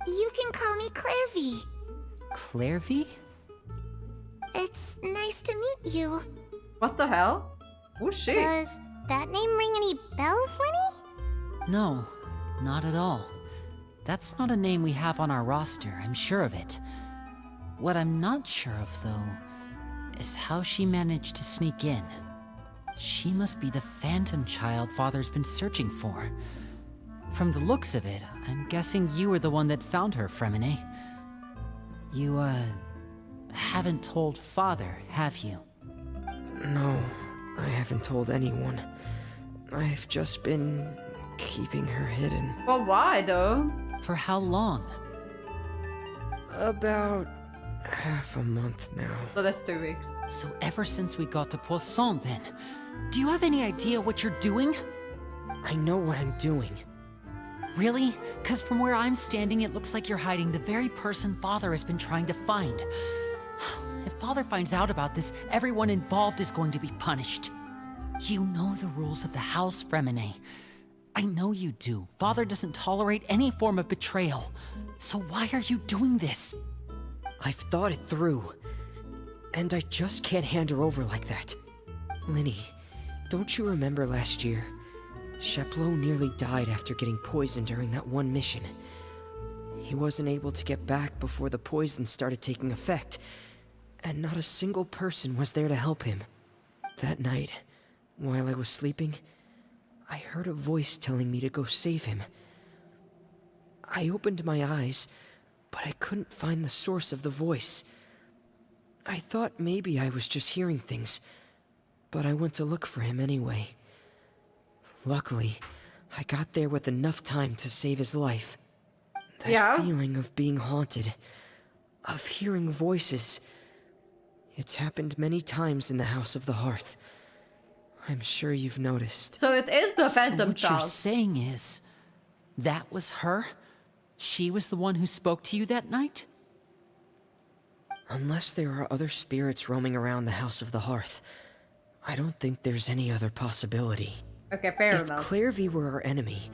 You can call me Clairvy. Clairvy? It's nice to meet you. What the hell? Who's she? Does that name ring any bells, Linny? No, not at all. That's not a name we have on our roster, I'm sure of it. What I'm not sure of, though, is how she managed to sneak in. She must be the phantom child Father's been searching for. From the looks of it, I'm guessing you were the one that found her, Fremine. You, haven't told Father, have you? No, I haven't told anyone. I've just been keeping her hidden. Well, why though? For how long? About half a month now. So that's 2 weeks. So ever since we got to Poisson then, do you have any idea what you're doing? I know what I'm doing. Really? Because from where I'm standing, it looks like you're hiding the very person Father has been trying to find. If Father finds out about this, everyone involved is going to be punished. You know the rules of the house, Fremine. I know you do. Father doesn't tolerate any form of betrayal. So why are you doing this? I've thought it through. And I just can't hand her over like that. Linny, don't you remember last year? Sheplo nearly died after getting poisoned during that one mission. He wasn't able to get back before the poison started taking effect, and not a single person was there to help him. That night, while I was sleeping, I heard a voice telling me to go save him. I opened my eyes, but I couldn't find the source of the voice. I thought maybe I was just hearing things, but I went to look for him anyway. Luckily, I got there with enough time to save his life. That feeling of being haunted, of hearing voices, it's happened many times in the House of the Hearth. I'm sure you've noticed. So it is the Phantom So what Child. you're saying is, that was her? She was the one who spoke to you that night? Unless there are other spirits roaming around the House of the Hearth, I don't think there's any other possibility. Okay, fair If enough. Clairvy were our enemy,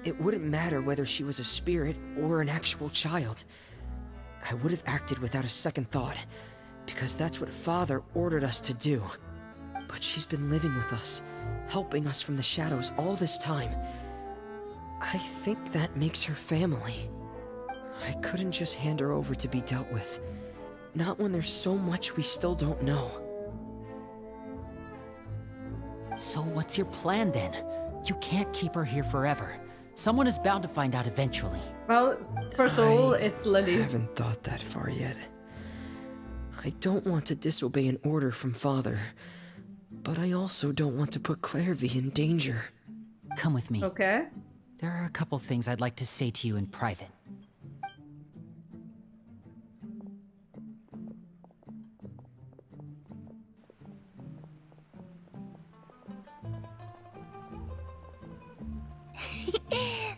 it wouldn't matter whether she was a spirit or an actual child. I would have acted without a second thought, because that's what Father ordered us to do. But she's been living with us, helping us from the shadows all this time. I think that makes her family. I couldn't just hand her over to be dealt with. Not when there's so much we still don't know. So what's your plan then? You can't keep her here forever. Someone is bound to find out eventually. Well, first of all, it's I Lily. haven't thought that far yet. I don't want to disobey an order from Father, but I also don't want to put Clairvy in danger. Come with me. Okay. There are a couple things I'd like to say to you in private.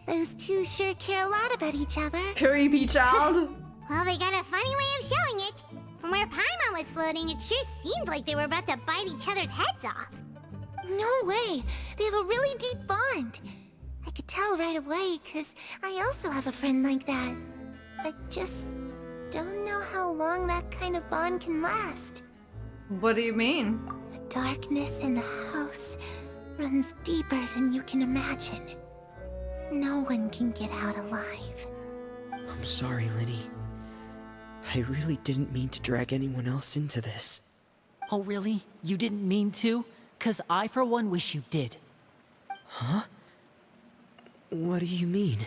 Those two sure care a lot about each other. Creepy child. Well, they got a funny way of showing it. From where Paimon was floating, it sure seemed like they were about to bite each other's heads off. No way. They have a really deep bond. I could tell right away, because I also have a friend like that. I just don't know how long that kind of bond can last. What do you mean? The darkness in the house runs deeper than you can imagine. No one can get out alive. I'm sorry, Linny. I really didn't mean to drag anyone else into this. Oh really? You didn't mean to? 'Cause I for one wish you did. Huh? What do you mean?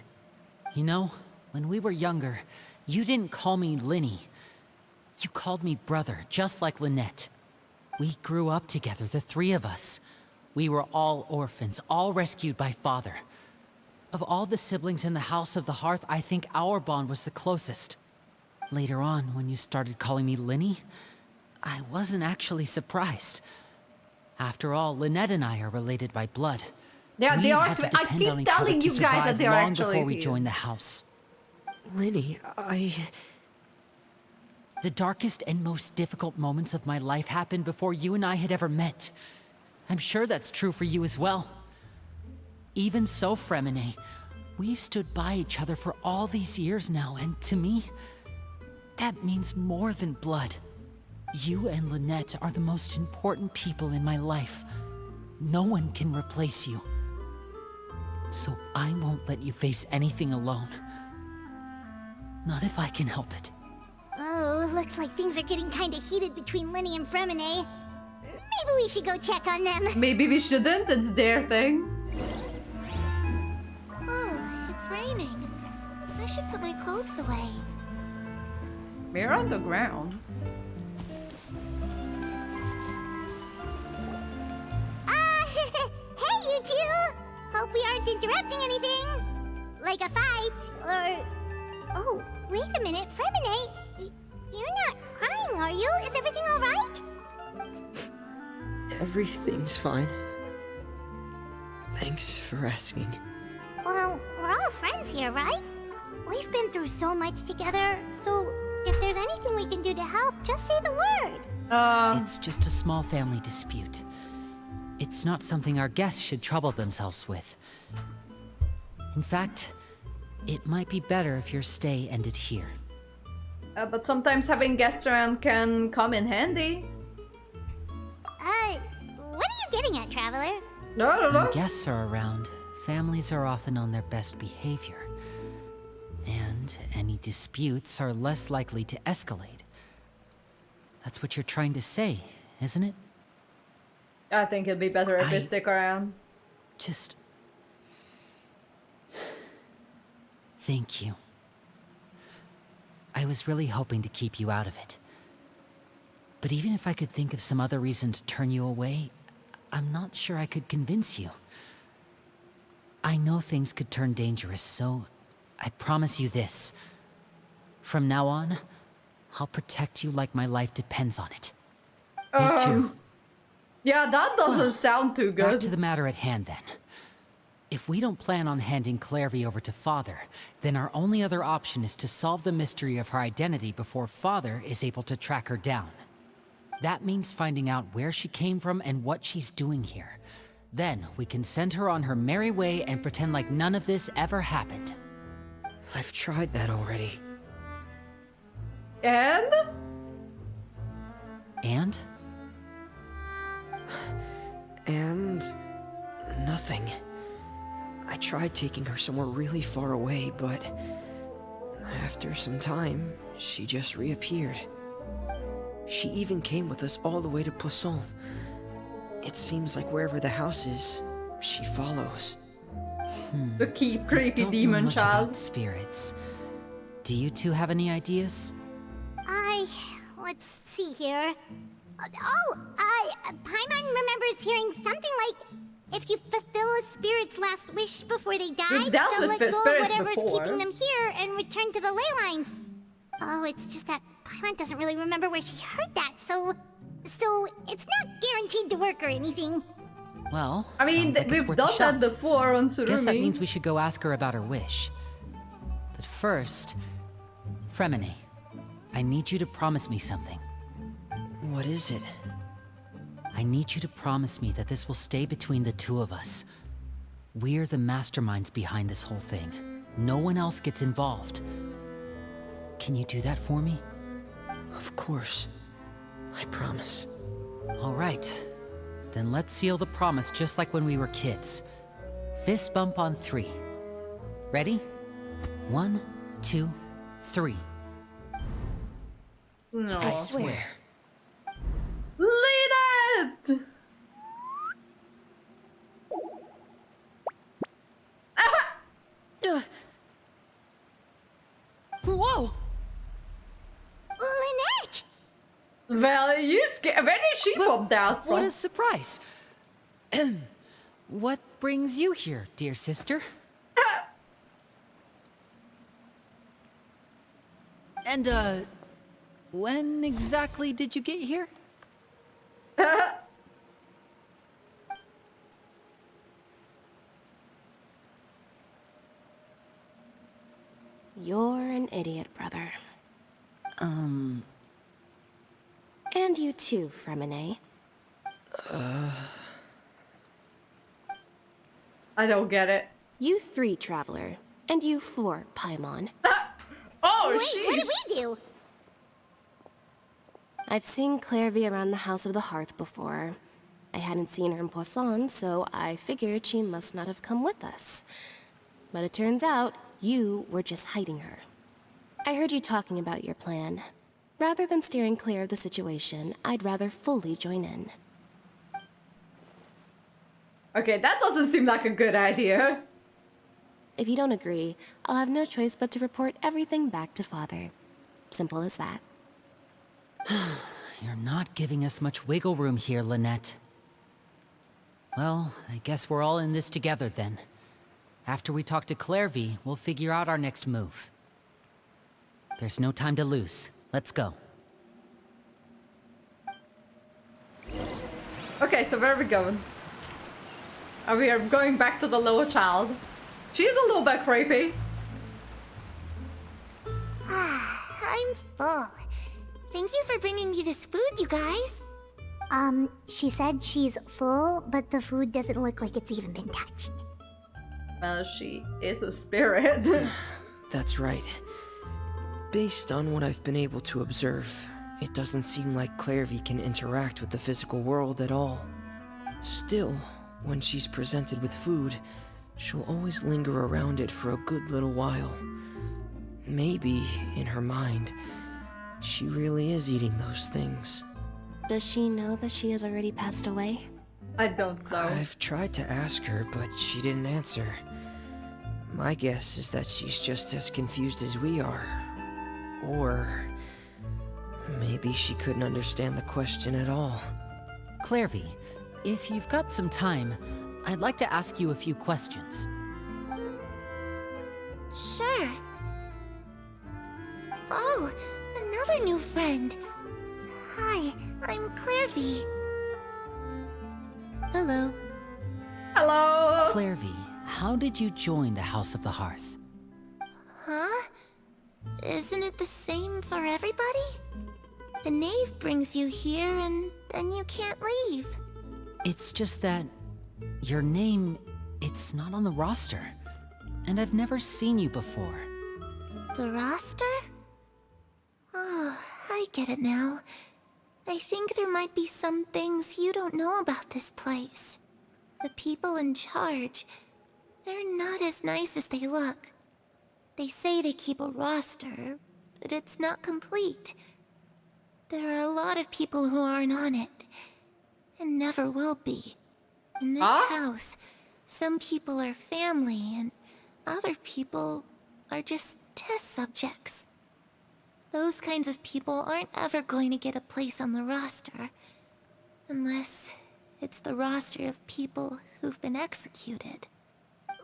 You know, when we were younger, you didn't call me Linny. You called me brother, just like Lynette. We grew up together, the three of us. We were all orphans, all rescued by Father. Of all the siblings in the House of the Hearth, I think our bond was the closest. Later on, when you started calling me Linny, I wasn't actually surprised. After all, Lynette and I are related by blood. Yeah, they We've are. had to I depend keep on each telling other to you guys that survive they are long actually before we here. joined the house. Linny, The darkest and most difficult moments of my life happened before you and I had ever met. I'm sure that's true for you as well. Even so, Fremine, we've stood by each other for all these years now, and to me, that means more than blood. You and Lynette are the most important people in my life. No one can replace you. So I won't let you face anything alone. Not if I can help it. Oh, looks like things are getting kinda heated between Linny and Fremine. Maybe we should go check on them. Maybe we shouldn't. It's their thing. Oh, it's raining. I should put my clothes away. We're on the ground. Hey, you two! hope we aren't interrupting anything. Like a fight, or... Oh, wait a minute, Fremine. You're not crying, are you? Is everything alright? Everything's fine. Thanks for asking. Well, we're all friends here, right? We've been through so much together, so if there's anything we can do to help, just say the word. It's just a small family dispute. It's not something our guests should trouble themselves with. In fact, it might be better if your stay ended here. But sometimes having guests around can come in handy. What are you getting at, Traveler? No. When guests are around, families are often on their best behavior. And any disputes are less likely to escalate. That's what you're trying to say, isn't it? I think it'd be better if they stick around. Just... Thank you. I was really hoping to keep you out of it. But even if I could think of some other reason to turn you away, I'm not sure I could convince you. I know things could turn dangerous, so I promise you this. From now on, I'll protect you like my life depends on it. You too. Yeah, that doesn't sound too good. Back to the matter at hand, then. If we don't plan on handing Clairvy over to Father, then our only other option is to solve the mystery of her identity before Father is able to track her down. That means finding out where she came from and what she's doing here. Then we can send her on her merry way and pretend like none of this ever happened. I've tried that already. And? And? And... nothing. I tried taking her somewhere really far away, but... after some time, she just reappeared. She even came with us all the way to Poisson. It seems like wherever the house is, she follows. The creepy demon child. About spirits. Do you two have any ideas? Let's see here. Paimon remembers hearing something like, if you fulfill a spirit's last wish before they die, We've dealt they'll with let go of spirits whatever's before. keeping them here and return to the ley lines. Oh, it's just that Paimon doesn't really remember where she heard that, so it's not guaranteed to work or anything. Well, I mean, sounds like it's we've worth a done shot. that before on Surumi. Guess that means we should go ask her about her wish. But first, Fremine, I need you to promise me something. What is it? I need you to promise me that this will stay between the two of us. We're the masterminds behind this whole thing. No one else gets involved. Can you do that for me? Of course. I promise. All right. Then let's seal the promise just like when we were kids. Fist bump on 3. Ready? 1, 2, 3. No. I swear. Lead it! Whoa! Lynette! Well, you scared. Where did she pop that from? What a surprise! What brings you here, dear sister? And, when exactly did you get here? You're an idiot, brother. And you too, Fremine. I don't get it. You 3, Traveler. And you 4, Paimon. Oh, Wait, sheesh. what did we do? I've seen Clairvy around the House of the Hearth before. I hadn't seen her in Poisson, so I figured she must not have come with us. But it turns out, you were just hiding her. I heard you talking about your plan. Rather than steering clear of the situation, I'd rather fully join in. Okay, that doesn't seem like a good idea. If you don't agree, I'll have no choice but to report everything back to Father. Simple as that. You're not giving us much wiggle room here, Lynette. Well, I guess we're all in this together then. After we talk to Clairvy, we'll figure out our next move. There's no time to lose. Let's go. Okay, so where are we going? We are going back to the lower child. She's a little bit creepy. I'm full. Thank you for bringing me this food, you guys. She said she's full, but the food doesn't look like it's even been touched. Well, she is a spirit. That's right. Based on what I've been able to observe, it doesn't seem like Clairvy can interact with the physical world at all. Still, when she's presented with food, she'll always linger around it for a good little while. Maybe, in her mind, she really is eating those things. Does she know that she has already passed away? I don't know. I've tried to ask her, but she didn't answer. My guess is that she's just as confused as we are. Or maybe she couldn't understand the question at all. Clairvy, if you've got some time, I'd like to ask you a few questions. Sure. Oh, another new friend. Hi, I'm Clairvy. Hello. Hello! Clairvy, how did you join the House of the Hearth? Huh? Isn't it the same for everybody? The knave brings you here and then you can't leave. It's just that your name, it's not on the roster. And I've never seen you before. The roster? Oh, I get it now. I think there might be some things you don't know about this place. The people in charge, they're not as nice as they look. They say they keep a roster, but it's not complete. There are a lot of people who aren't on it, and never will be. In this house, some people are family, and other people are just test subjects. Those kinds of people aren't ever going to get a place on the roster, unless it's the roster of people who've been executed.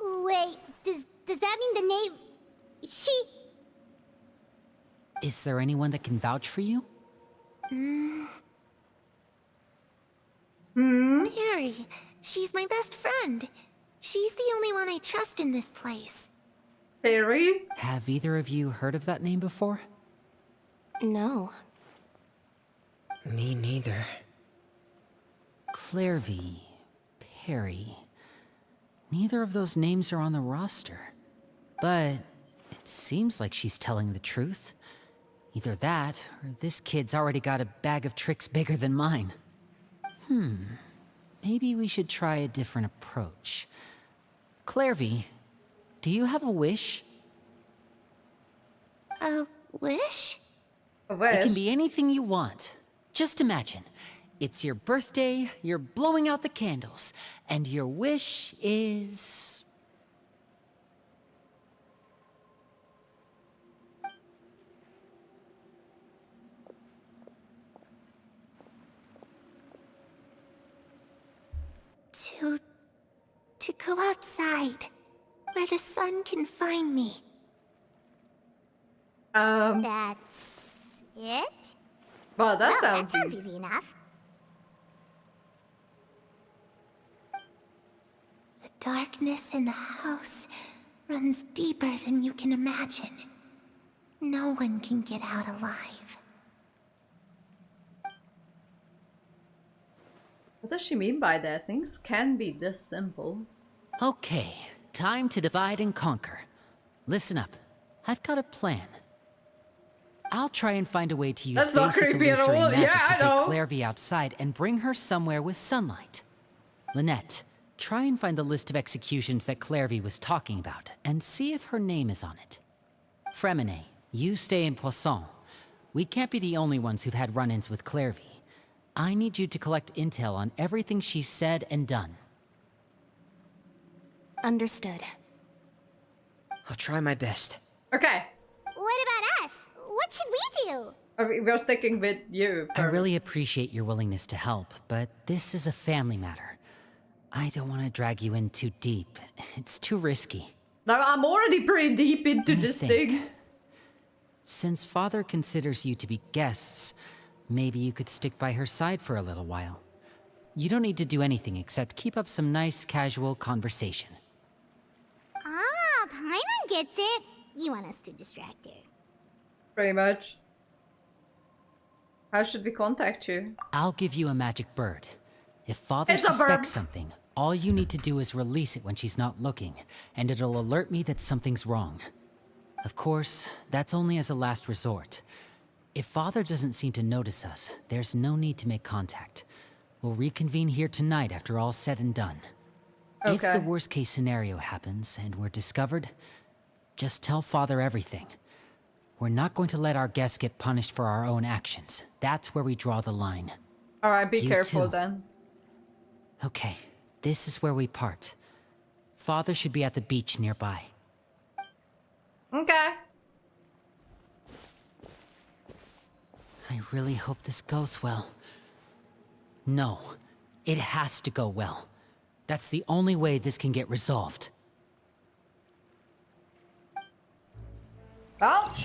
Wait, does that mean the knave... She... Is there anyone that can vouch for you? Mary, she's my best friend. She's the only one I trust in this place. Perry? Have either of you heard of that name before? No. Me neither. Clairvy, Perry. Neither of those names are on the roster. But it seems like she's telling the truth. Either that, or this kid's already got a bag of tricks bigger than mine. Maybe we should try a different approach. Clairvy, do you have a wish? A wish? A wish? It can be anything you want. Just imagine. It's your birthday, you're blowing out the candles, and your wish is... To go outside, where the sun can find me. That's... it? Well, that Well, sounds that sounds easy. easy enough. The darkness in the house runs deeper than you can imagine. No one can get out alive. What does she mean by that? Things can be this simple. Okay, time to divide and conquer. Listen up. I've got a plan. I'll try and find a way to use That's not basic creepy at illusory all. magic Yeah, I to know. take Clairvy outside and bring her somewhere with sunlight. Lynette, try and find the list of executions that Clairvy was talking about, and see if her name is on it. Fremine, you stay in Poisson. We can't be the only ones who've had run-ins with Clairvy. I need you to collect intel on everything she's said and done. Understood. I'll try my best. What Okay. about us? What should we do? We're sticking with you. I really appreciate your willingness to help, but this is a family matter. I don't want to drag you in too deep. It's too risky. Now, I'm already pretty deep into Let me this think. thing. Since Father considers you to be guests, maybe you could stick by her side for a little while. You don't need to do anything except keep up some nice, casual conversation. Ah, Paimon gets it. You want us to distract her. Pretty much. How should we contact you? I'll give you a magic bird. If Father It's a bird. suspects something, all you need to do is release it when she's not looking, and it'll alert me that something's wrong. Of course, that's only as a last resort. If Father doesn't seem to notice us, there's no need to make contact. We'll reconvene here tonight after all's said and done. If Okay. the worst case scenario happens and we're discovered, just tell Father everything. We're not going to let our guests get punished for our own actions. That's where we draw the line. Alright, be You careful too. then. Okay, this is where we part. Father should be at the beach nearby. Okay. I really hope this goes well. No, it has to go well. That's the only way this can get resolved. Well,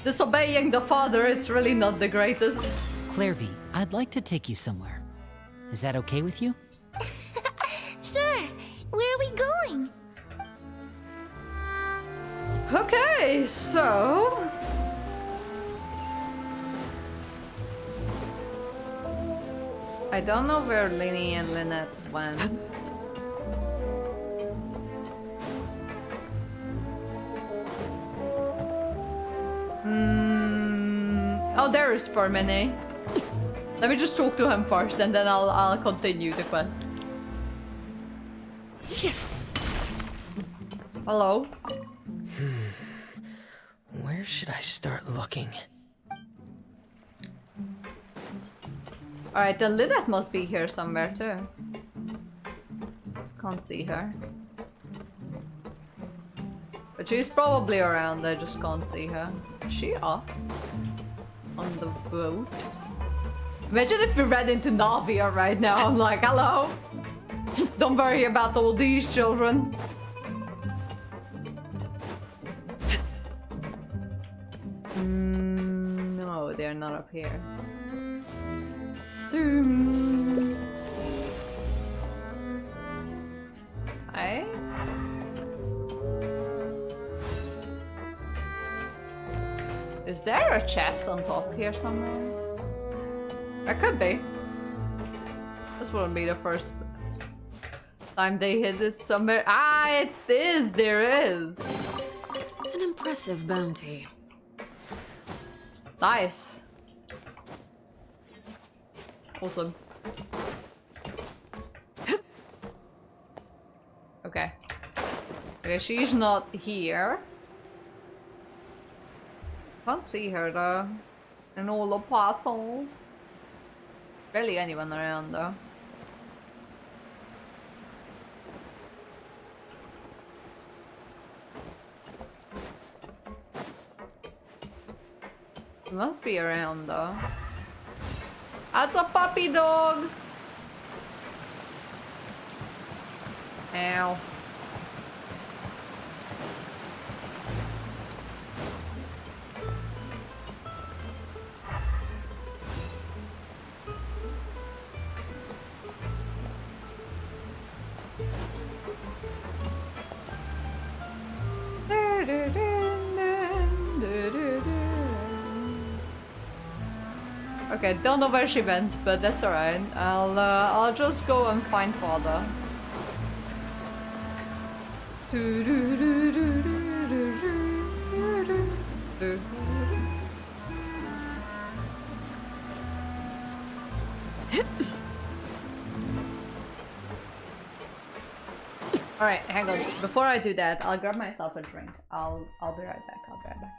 disobeying the father, it's really not the greatest. Clairvy, I'd like to take you somewhere. Is that okay with you? Sure. Where are we going? Okay, so... I don't know where Linny and Lynette went. Oh, there is Fermene. Let me just talk to him first, and then I'll continue the quest. Hello. Where should I start looking? Alright, then Lynette must be here somewhere too. Can't see her. But she's probably around, I just can't see her. Is she off? On the boat? Imagine if we ran into Navia right now. I'm like, hello? Don't worry about all these children. No, they're not up here. Hi. Is there a chest on top here somewhere? There could be. This wouldn't be the first time they hid it somewhere. Ah, it's this! There is! An impressive bounty. Nice. Awesome. Okay. Okay, she's not here. Can't see her though. And all the poisson. Barely anyone around though. She must be around though. That's a puppy dog! Ow. Okay, don't know where she went, but that's alright. I'll just go and find Father. Alright, hang on. Before I do that, I'll grab myself a drink. I'll be right back. I'll be right back.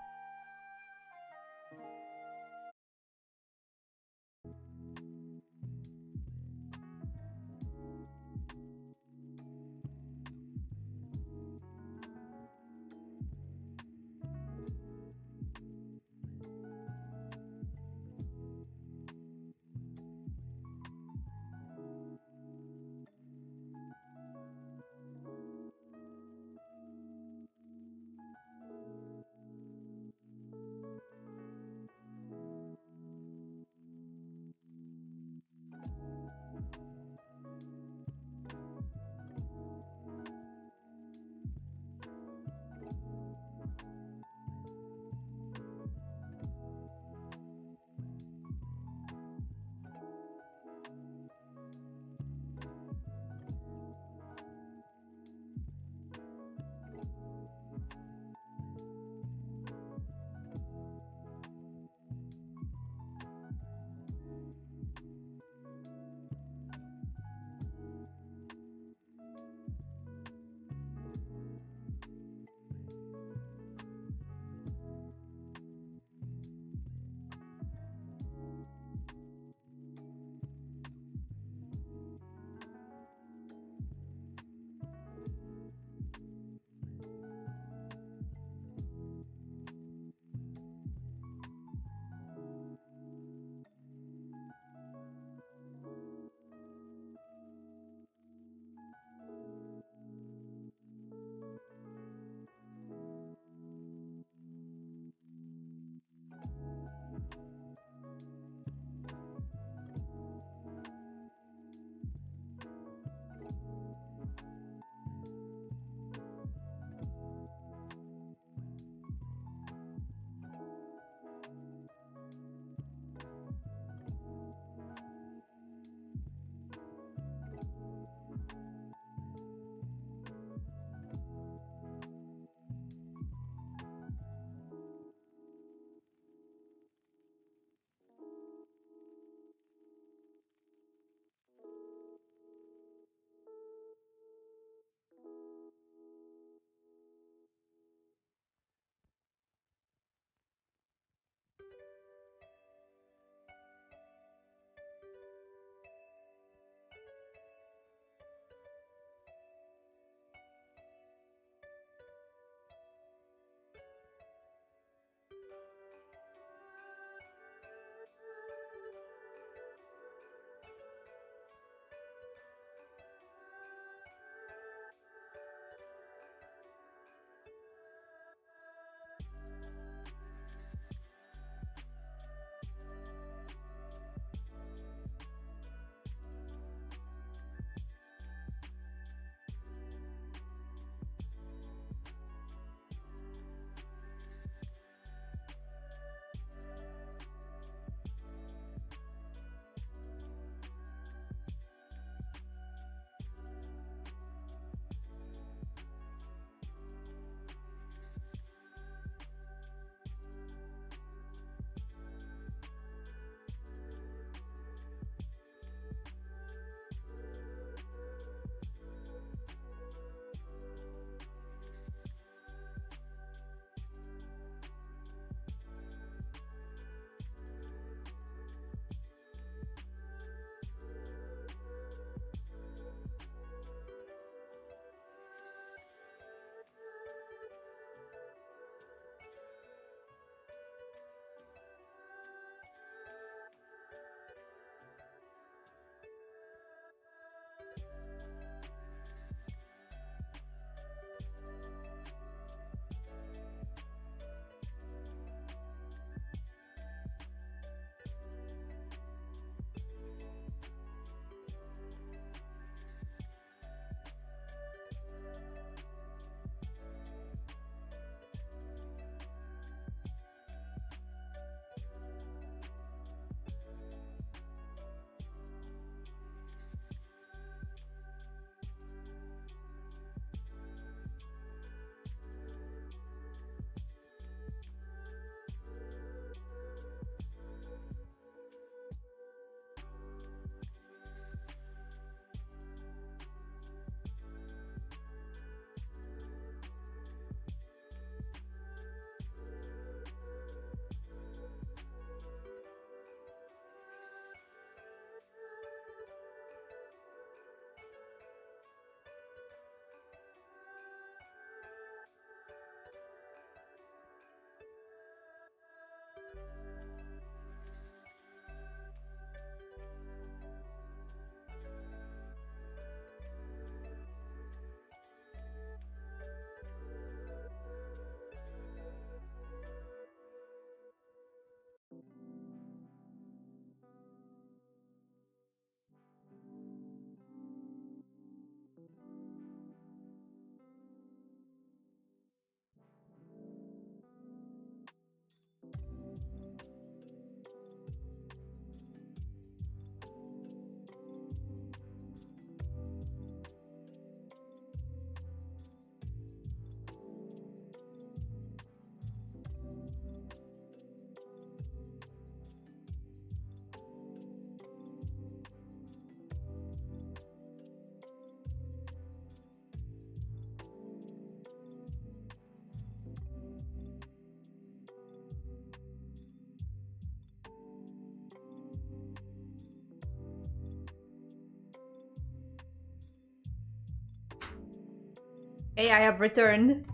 Hey, I have returned.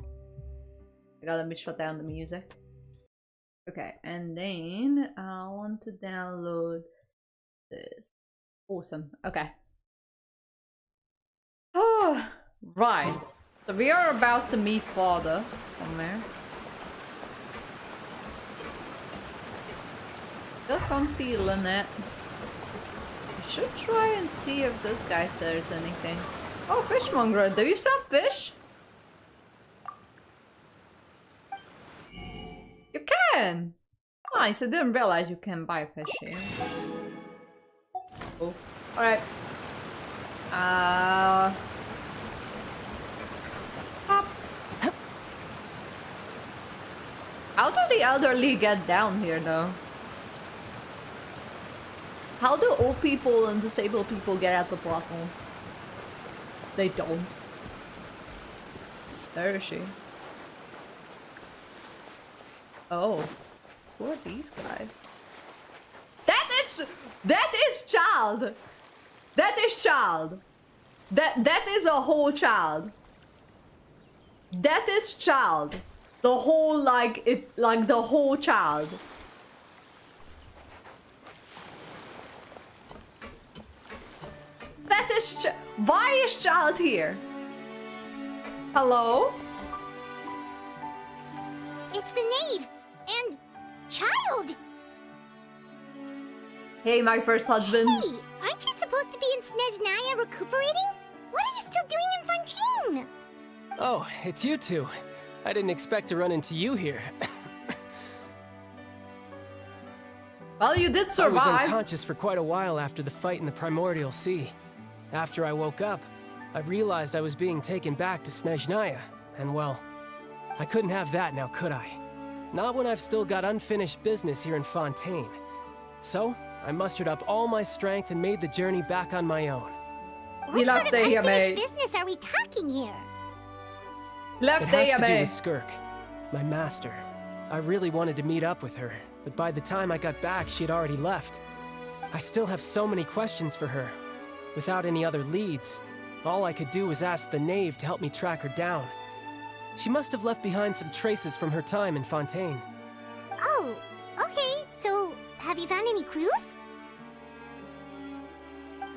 I gotta let me shut down the music. Okay, and then I want to download this. Awesome. Okay. Oh, right. So we are about to meet Father somewhere. Still can't see Lynette. I should try and see if this guy says anything. Oh, fishmonger, do you sell fish? You can! Nice, I didn't realize you can buy fish here. Oh, alright. Hop. How do the elderly get down here, though? How do old people and disabled people get out the Poisson? They don't. There is she. Oh. Who are these guys? That is child! That is child! That is a whole child. That is child. The whole like the whole child. That is why is child here? Hello? It's the knave and child. Hey, my first husband. Hey, aren't you supposed to be in Snezhnaya recuperating? What are you still doing in Fontaine? Oh, it's you two. I didn't expect to run into you here. Well, you did survive. I was unconscious for quite a while after the fight in the Primordial Sea. After I woke up, I realized I was being taken back to Snezhnaya, and well, I couldn't have that now, could I? Not when I've still got unfinished business here in Fontaine. So, I mustered up all my strength and made the journey back on my own. What sort of unfinished business are we talking here? It has to do with Skirk, my master. I really wanted to meet up with her, but by the time I got back, she had already left. I still have so many questions for her. Without any other leads, all I could do was ask the knave to help me track her down. She must have left behind some traces from her time in Fontaine. Oh, okay, so have you found any clues?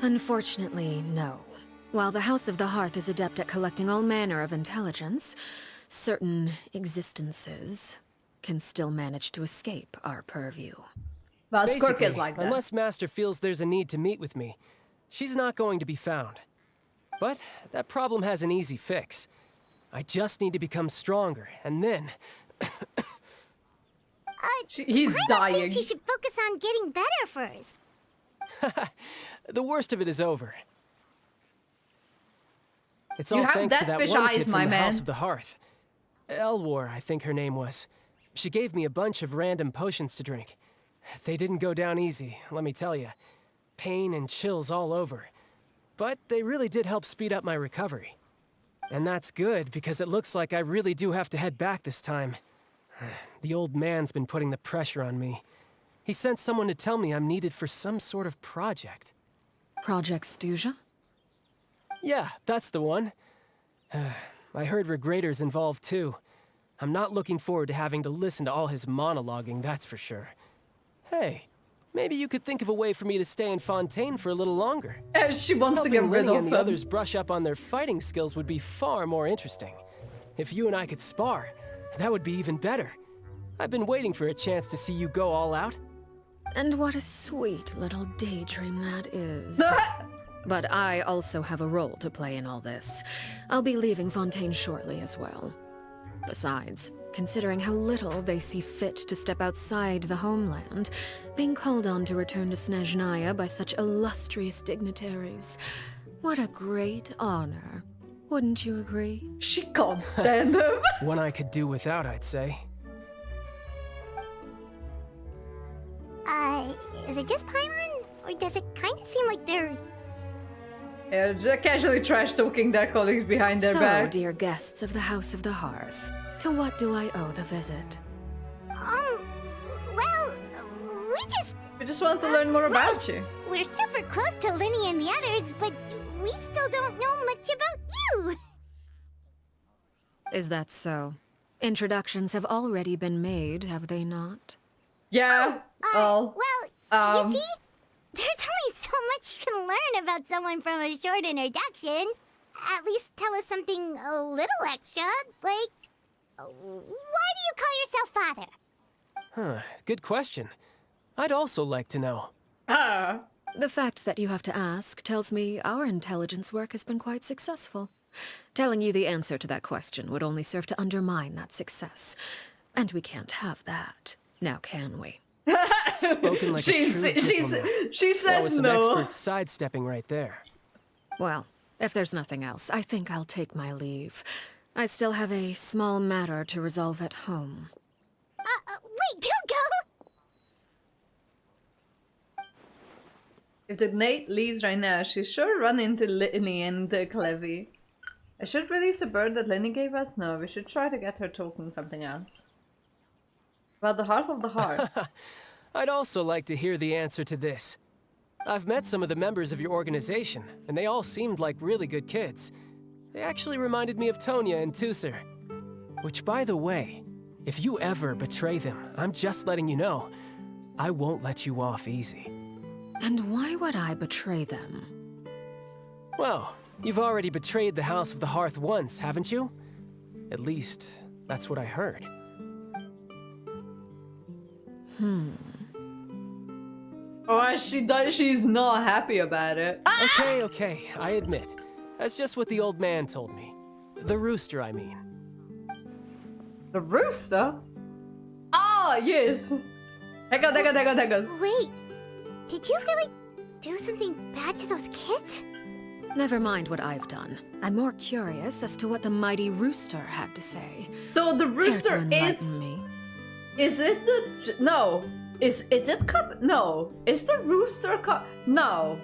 Unfortunately, no. While the House of the Hearth is adept at collecting all manner of intelligence, certain existences can still manage to escape our purview. Well, Skirk is like that. Unless Master feels there's a need to meet with me, she's not going to be found. But that problem has an easy fix. I just need to become stronger, and then... He's dying. I think you should focus on getting better first. The worst of it is over. It's all You have thanks to that that fish one eyes, kid my from the man. House of the Hearth. Elwar, I think her name was. She gave me a bunch of random potions to drink. They didn't go down easy, let me tell you. Pain and chills all over. But they really did help speed up my recovery. And that's good, because it looks like I really do have to head back this time. The old man's been putting the pressure on me. He sent someone to tell me I'm needed for some sort of project. Project Stuja? Yeah, that's the one. I heard Regrader's involved too. I'm not looking forward to having to listen to all his monologuing, that's for sure. Hey, maybe you could think of a way for me to stay in Fontaine for a little longer. She wants to get rid Lenny of and the him. others brush up on their fighting skills would be far more interesting. If you and I could spar, that would be even better. I've been waiting for a chance to see you go all out. And what a sweet little daydream that is. But I also have a role to play in all this. I'll be leaving Fontaine shortly as well. Besides, considering how little they see fit to step outside the homeland, being called on to return to Snezhnaya by such illustrious dignitaries, what a great honor. Wouldn't you agree? She can't stand him. One I could do without, I'd say. Is it just Paimon? Or does it kind of seem like they're... Yeah, just casually trash-talking their colleagues behind their So, back. dear guests of the House of the Hearth, to what do I owe the visit? Well, We just want to learn more about you. We're super close to Linny and the others, but we still don't know much about you. Is that so? Introductions have already been made, have they not? Yeah. Well, you see, there's only so much you can learn about someone from a short introduction. At least tell us something a little extra, like, why do you call yourself father? Huh, good question. I'd also like to know. The fact that you have to ask tells me our intelligence work has been quite successful. Telling you the answer to that question would only serve to undermine that success. And we can't have that, now can we? Spoken like a true diplomat. She That says was some no. expert sidestepping right there. Well, if there's nothing else, I think I'll take my leave. I still have a small matter to resolve at home. Wait, don't go! If the Nate leaves right now, she sure run into Linny and Clevy. I should release a bird that Linny gave us? No, we should try to get her talking something else. About the heart of the heart. I'd also like to hear the answer to this. I've met some of the members of your organization, and they all seemed like really good kids. They actually reminded me of Tonya and Tusser. Which, by the way, if you ever betray them, I'm just letting you know, I won't let you off easy. And why would I betray them? Well, you've already betrayed the House of the Hearth once, haven't you? At least, that's what I heard. Oh, she's not happy about it. Okay, I admit. That's just what the old man told me. The rooster, I mean. The rooster? Ah, yes. Hang on. Wait, did you really do something bad to those kids? Never mind what I've done. I'm more curious as to what the mighty rooster had to say. So the rooster Care to is... enlighten me? Is it the... No. Is it No. Is the rooster No.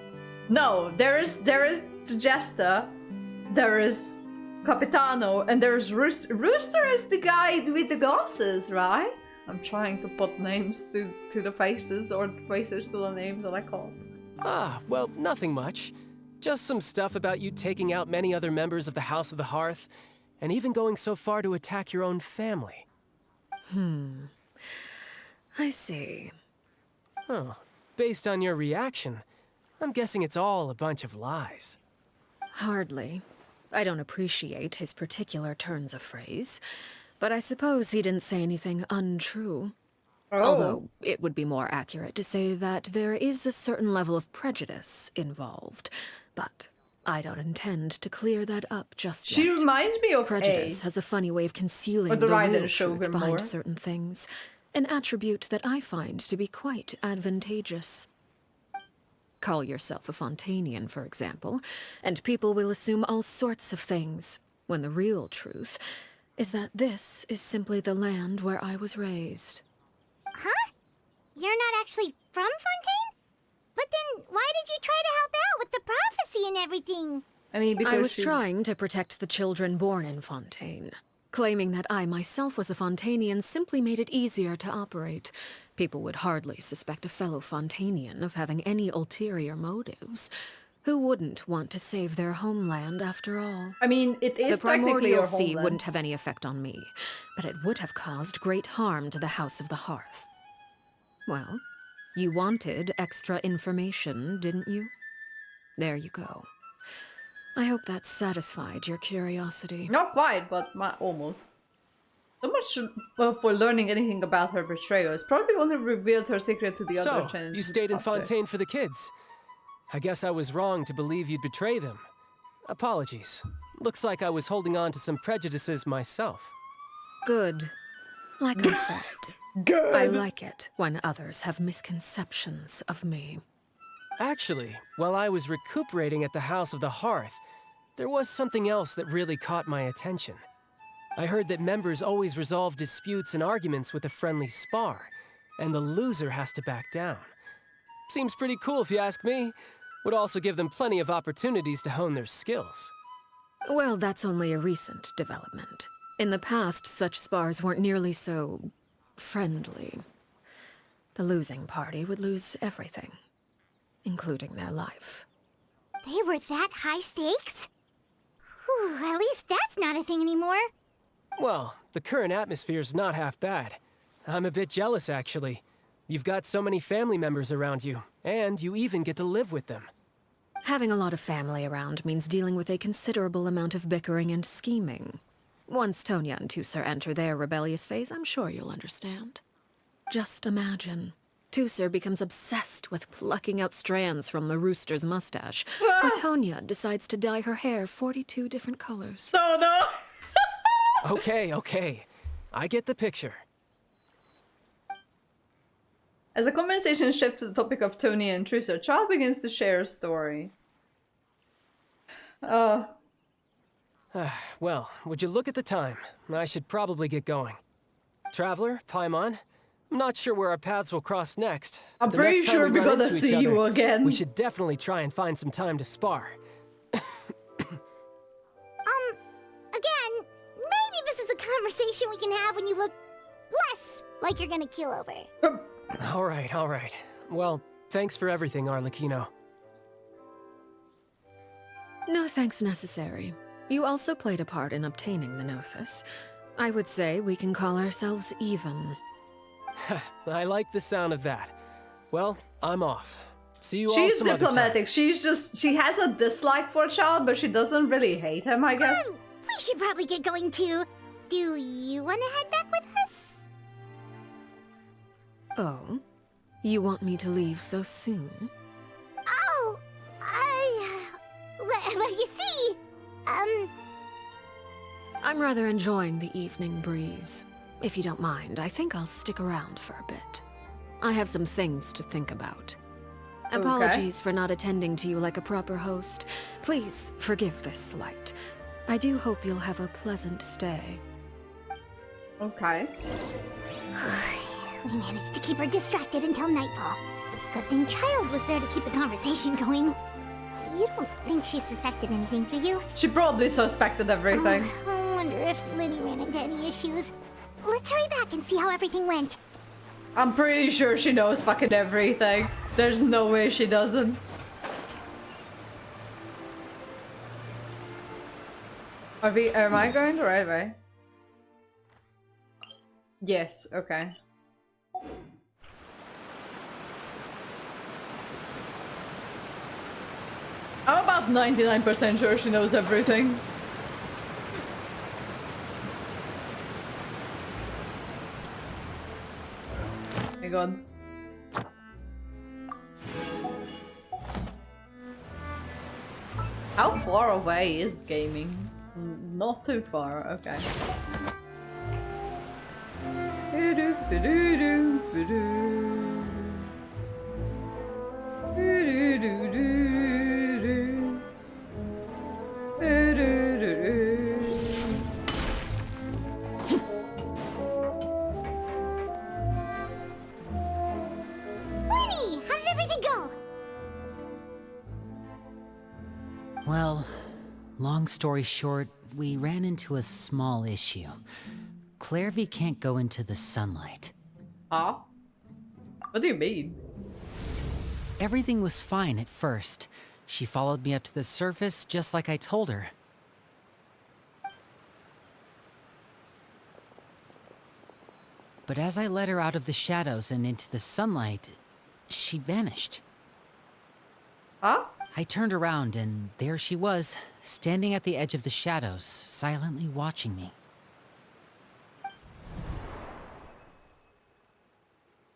No. There is the Jester. There is Capitano. And there's Rooster. Rooster is the guy with the glasses, right? I'm trying to put names to the faces, or faces to the names that I call. Ah, well, nothing much. Just some stuff about you taking out many other members of the House of the Hearth, and even going so far to attack your own family. I see. Oh, based on your reaction, I'm guessing it's all a bunch of lies. Hardly. I don't appreciate his particular turns of phrase, but I suppose he didn't say anything untrue. Oh. Although it would be more accurate to say that there is a certain level of prejudice involved, but I don't intend to clear that up just yet. She reminds me of Prejudice has a funny way of concealing Or the the Raiden real Shogun truth behind more. certain things, an attribute that I find to be quite advantageous. Call yourself a Fontanian, for example, and people will assume all sorts of things, when the real truth is that this is simply the land where I was raised. Huh? You're not actually from Fontaine? But then why did you try to help out with the prophecy and everything? I mean, because I was trying to protect the children born in Fontaine. Claiming that I myself was a Fontanian simply made it easier to operate. People would hardly suspect a fellow Fontanian of having any ulterior motives. Who wouldn't want to save their homeland, after all? I mean, it is The technically your primordial sea homeland. wouldn't have any effect on me, but it would have caused great harm to the House of the Hearth. Well, you wanted extra information, didn't you? There you go. I hope that satisfied your curiosity. Not quite, but almost. So much for learning anything about her betrayal. It's probably only revealed her secret to the other So, channels. you stayed in Fontaine for the kids. I guess I was wrong to believe you'd betray them. Apologies. Looks like I was holding on to some prejudices myself. Good. Like I said, Good. I like it when others have misconceptions of me. Actually, while I was recuperating at the House of the Hearth, there was something else that really caught my attention. I heard that members always resolve disputes and arguments with a friendly spar, and the loser has to back down. Seems pretty cool if you ask me. Would also give them plenty of opportunities to hone their skills. Well, that's only a recent development. In the past, such spars weren't nearly so friendly. The losing party would lose everything, including their life. They were that high stakes? Whew, at least that's not a thing anymore. Well, the current atmosphere's not half bad. I'm a bit jealous, actually. You've got so many family members around you, and you even get to live with them. Having a lot of family around means dealing with a considerable amount of bickering and scheming. Once Tonya and Tusser enter their rebellious phase, I'm sure you'll understand. Just imagine. Tusser becomes obsessed with plucking out strands from the rooster's mustache, or Tonya decides to dye her hair 42 different colors. No. Okay. I get the picture. As the conversation shifts to the topic of Tony and Tusser, Child begins to share a story. Well, would you look at the time? I should probably get going. Traveler, Paimon, I'm not sure where our paths will cross next. I'm The pretty next time sure we we're run gonna into see each you other, again. We should definitely try and find some time to spar. Again, maybe this is a conversation we can have when you look less like you're gonna keel over. All right. Well, thanks for everything, Arlecchino. No thanks necessary. You also played a part in obtaining the Gnosis. I would say we can call ourselves even. I like the sound of that. Well, I'm off. See you all She's some other time. diplomatic. She has a dislike for Child, but she doesn't really hate him, I guess. We should probably get going too. Do you want to head back with us? Oh? You want me to leave so soon? Oh, well, you see, I'm rather enjoying the evening breeze. If you don't mind, I think I'll stick around for a bit. I have some things to think about. Apologies for not attending to you like a proper host. Please forgive this slight. I do hope you'll have a pleasant stay. Okay. we managed to keep her distracted until nightfall. Good thing Child was there to keep the conversation going. You don't think she suspected anything, do you? She probably suspected everything. I wonder if Liddy ran into any issues. Let's hurry back and see how everything went. I'm pretty sure she knows fucking everything. There's no way she doesn't. Am I going the right way? Yes, okay. I'm about 99% sure she knows everything. Oh my god. How far away is gaming? Not too far, okay. Lenny, how did everything go? Well, long story short, we ran into a small issue. Clairvy can't go into the sunlight. Huh? What do you mean? Everything was fine at first. She followed me up to the surface just like I told her. But as I led her out of the shadows and into the sunlight, she vanished. Huh? I turned around and there she was, standing at the edge of the shadows, silently watching me.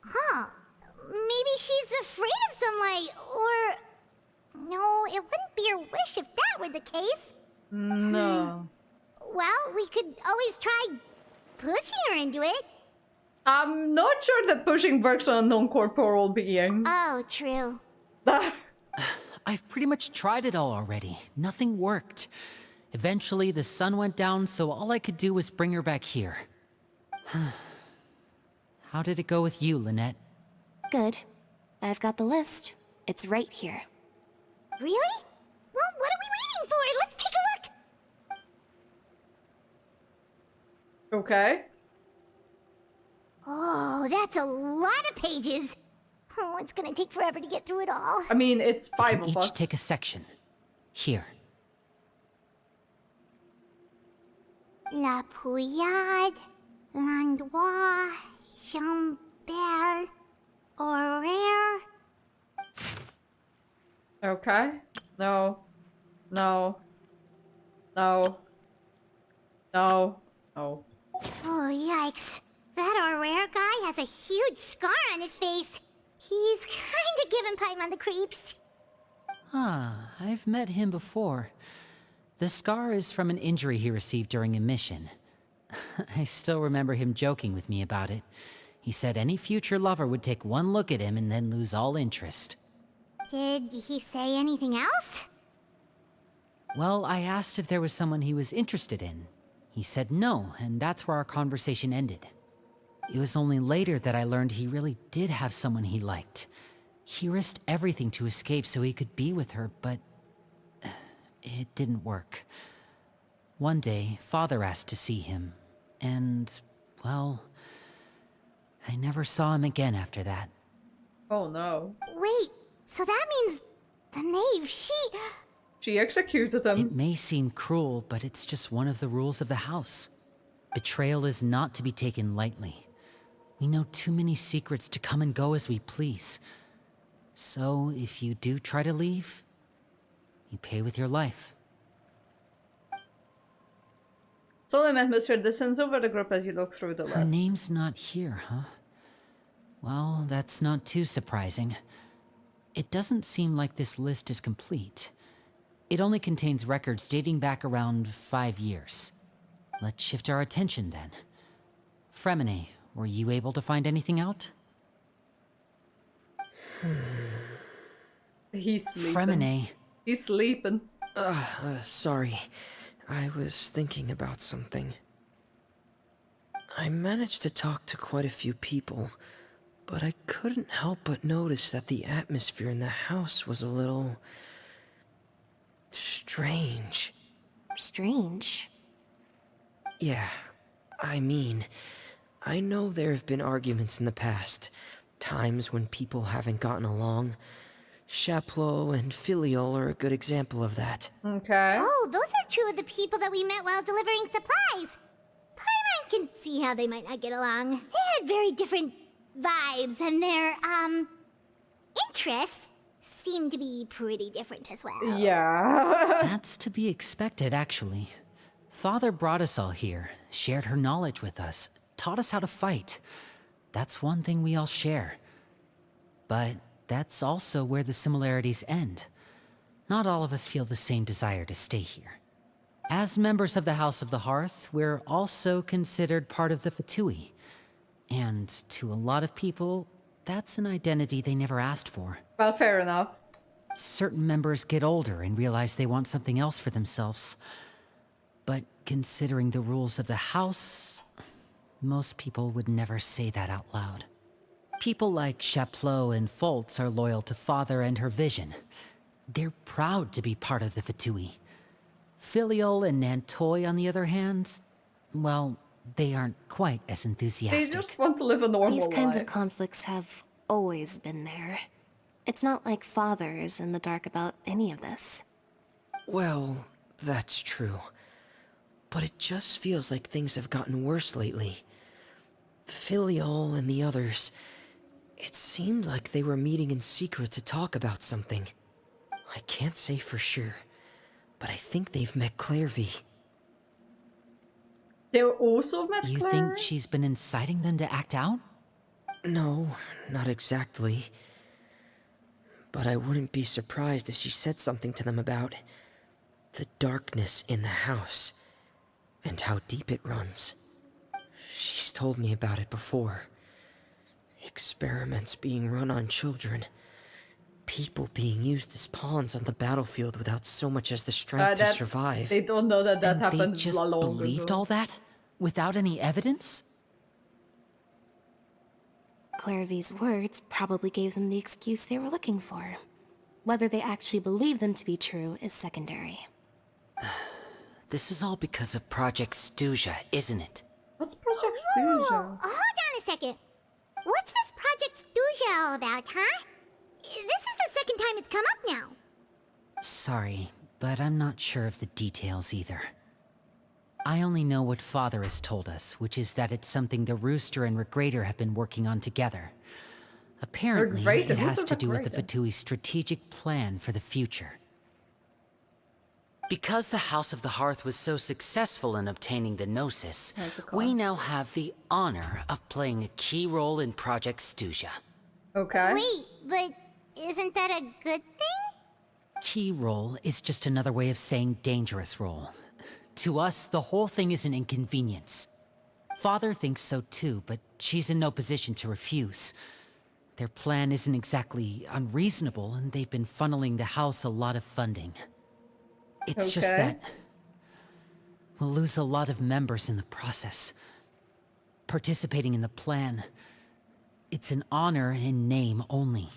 Huh. Maybe she's afraid of sunlight, or... No, it wouldn't be her wish if that were the case. No. Well, we could always try pushing her into it. I'm not sure that pushing works on a non-corporeal being. Oh, true. I've pretty much tried it all already. Nothing worked. Eventually, the sun went down, so all I could do was bring her back here. How did it go with you, Lynette? Good. I've got the list. It's right here. Really? Well, what are we waiting for? Let's take a look. Okay. Oh, that's a lot of pages. Oh, it's gonna take forever to get through it all. I mean, it's five of Each us. take a section. Here. La Pouillade, Landois, Chambel, Aurere. Okay. No. No. No. No. No. Oh, yikes. That Aurere guy has a huge scar on his face. He's kinda giving Paimon the creeps. Ah, I've met him before. The scar is from an injury he received during a mission. I still remember him joking with me about it. He said any future lover would take one look at him and then lose all interest. Did he say anything else? Well, I asked if there was someone he was interested in. He said no, and that's where our conversation ended. It was only later that I learned he really did have someone he liked. He risked everything to escape so he could be with her, but it didn't work. One day, Father asked to see him, and, well, I never saw him again after that. Oh no. Wait, so that means the knave, She executed him. It may seem cruel, but it's just one of the rules of the house. Betrayal is not to be taken lightly. We know too many secrets to come and go as we please. So, if you do try to leave, you pay with your life. Solemn Mister descends over the group as you look through the list. Her name's not here, huh? Well, that's not too surprising. It doesn't seem like this list is complete. It only contains records dating back around 5 years. Let's shift our attention then. Fremine, were you able to find anything out? He's sleeping. Fremine. He's sleeping. Sorry. I was thinking about something. I managed to talk to quite a few people, but I couldn't help but notice that the atmosphere in the house was a little... strange. Strange. Yeah, I mean, I know there have been arguments in the past, times when people haven't gotten along. Chaplot and Filiol are a good example of that. Okay. Oh, those are two of the people that we met while delivering supplies. Paimon can see how they might not get along. They had very different vibes, and their, interests seem to be pretty different as well. Yeah. That's to be expected, actually. Father brought us all here, shared her knowledge with us, taught us how to fight. That's one thing we all share. But that's also where the similarities end. Not all of us feel the same desire to stay here. As members of the House of the Hearth, we're also considered part of the Fatui. And to a lot of people, that's an identity they never asked for. Well, fair enough. Certain members get older and realize they want something else for themselves. But considering the rules of the house, most people would never say that out loud. People like Chaplot and Foltz are loyal to Father and her vision. They're proud to be part of the Fatui. Filiol and Nantoy, on the other hand, well, they aren't quite as enthusiastic. They just want to live a normal life. These kinds of conflicts have always been there. It's not like Father is in the dark about any of this. Well, that's true. But it just feels like things have gotten worse lately. Filiol and the others... it seemed like they were meeting in secret to talk about something. I can't say for sure, but I think they've met Clairvy. They were also met You Claire? think she's been inciting them to act out? No, not exactly. But I wouldn't be surprised if she said something to them about the darkness in the house and how deep it runs. She's told me about it before. Experiments being run on children. People being used as pawns on the battlefield without so much as the strength to survive. They don't know that And happened they just long believed ago. all that? Without any evidence? Clairvy's words probably gave them the excuse they were looking for. Whether they actually believe them to be true is secondary. This is all because of Project Stuja, isn't it? What's Project Whoa, Stuja? hold on a second. What's this Project Stuja all about, huh? This is the second time it's come up now. Sorry, but I'm not sure of the details either. I only know what Father has told us, which is that it's something the Rooster and Regrader have been working on together. Apparently, Regrader? it Who's has a to do with the Regrader? Fatui's strategic plan for the future. Because the House of the Hearth was so successful in obtaining the Gnosis, we now have the honor of playing a key role in Project Stuja. Okay. Wait, but isn't that a good thing? Key role is just another way of saying dangerous role. To us, the whole thing is an inconvenience. Father thinks so too, but she's in no position to refuse. Their plan isn't exactly unreasonable, and they've been funneling the house a lot of funding. It's just that we'll lose a lot of members in the process. Participating in the plan, it's an honor in name only.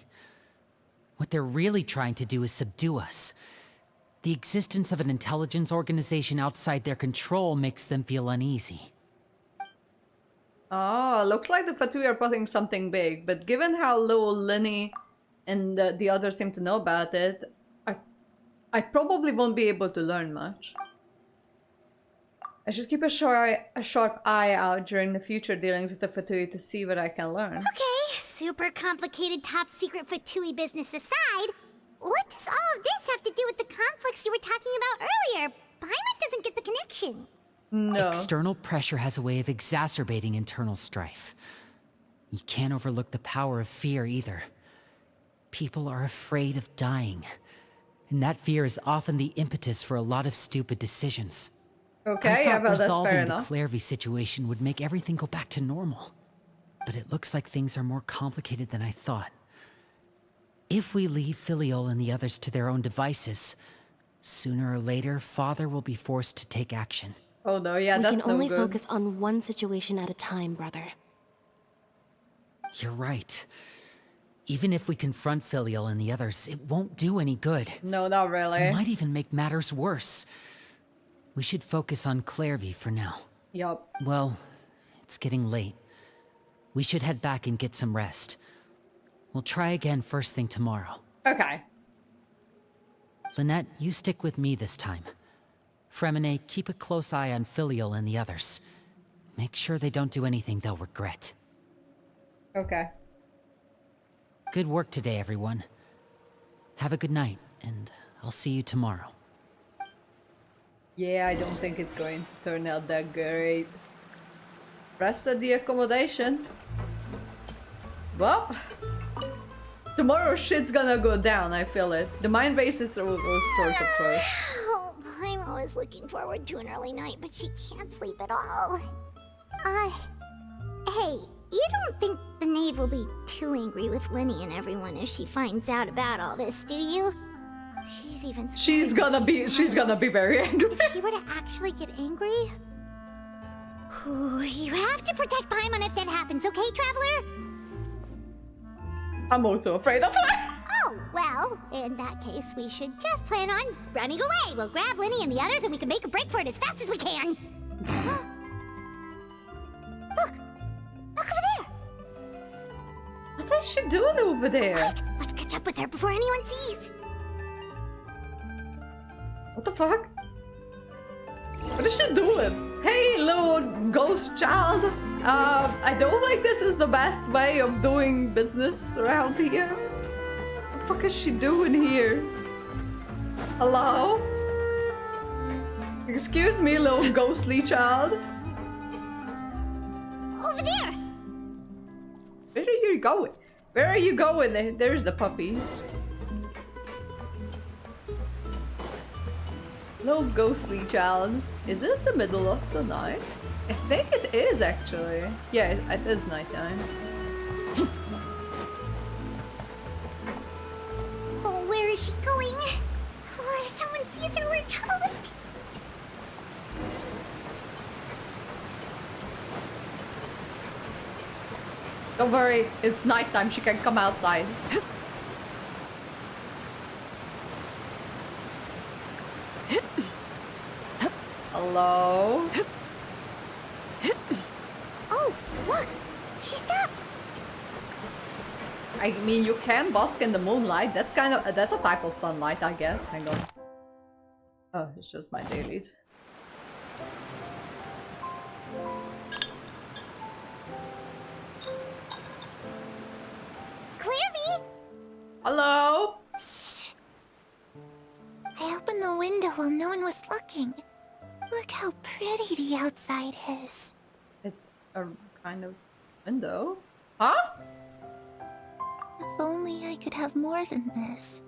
What they're really trying to do is subdue us. The existence of an intelligence organization outside their control makes them feel uneasy. Oh, looks like the Fatui are plotting something big, but given how little Lenny and the others seem to know about it, I probably won't be able to learn much. I should keep a sharp eye out during the future dealings with the Fatui to see what I can learn. Okay, super complicated top secret Fatui business aside, what does all of this have to do with the conflicts you were talking about earlier? Paimon doesn't get the connection. No. External pressure has a way of exacerbating internal strife. You can't overlook the power of fear either. People are afraid of dying. And that fear is often the impetus for a lot of stupid decisions. Okay, I yeah, thought well, that's fair resolving the enough. Clairvy situation would make everything go back to normal. But it looks like things are more complicated than I thought. If we leave Filiol and the others to their own devices, sooner or later, Father will be forced to take action. Oh no, yeah, We that's can no only good. focus on one situation at a time, brother. You're right. Even if we confront Filiol and the others, it won't do any good. No, not really. It might even make matters worse. We should focus on Clairvy for now. Yup. Well, it's getting late. We should head back and get some rest. We'll try again first thing tomorrow. Okay. Lynette, you stick with me this time. Fremine, keep a close eye on Filiol and the others. Make sure they don't do anything they'll regret. Okay. Good work today, everyone. Have a good night, and I'll see you tomorrow. Yeah, I don't think it's going to turn out that great. Rest at the accommodation. Well, tomorrow shit's gonna go down, I feel it. The mind base is those sorts of first. Oh, I'm always looking forward to an early night, but she can't sleep at all. Hey, you don't think the knave will be too angry with Lenny and everyone if she finds out about all this, do you? She's gonna be very angry. If she were to actually get angry... Ooh, you have to protect Paimon if that happens, okay, Traveler? I'm also afraid of her. Oh, well, in that case, we should just plan on running away. We'll grab Lenny and the others and we can make a break for it as fast as we can. Look! Look over there! What is she doing over there? Quick, let's catch up with her before anyone sees. What the fuck? What is she doing? Hey, little ghost child. I don't think this is the best way of doing business around here. What the fuck is she doing here? Hello? Excuse me, little ghostly child. Over there! Where are you going? Where are you going? There's the puppy. Little ghostly child. Is it the middle of the night? I think it is actually. Yeah, it is nighttime. Oh, where is she going? Oh, if someone sees her, we're toast. Don't worry, it's nighttime. She can come outside. Hello? Oh, look! She stopped! I mean, you can bask in the moonlight. That's a type of sunlight, I guess. Hang on. Oh, it's just my dailies. Hello? Shh. I opened the window while no one was looking. Look how pretty the outside is. It's a kind of window. Huh? If only I could have more than this.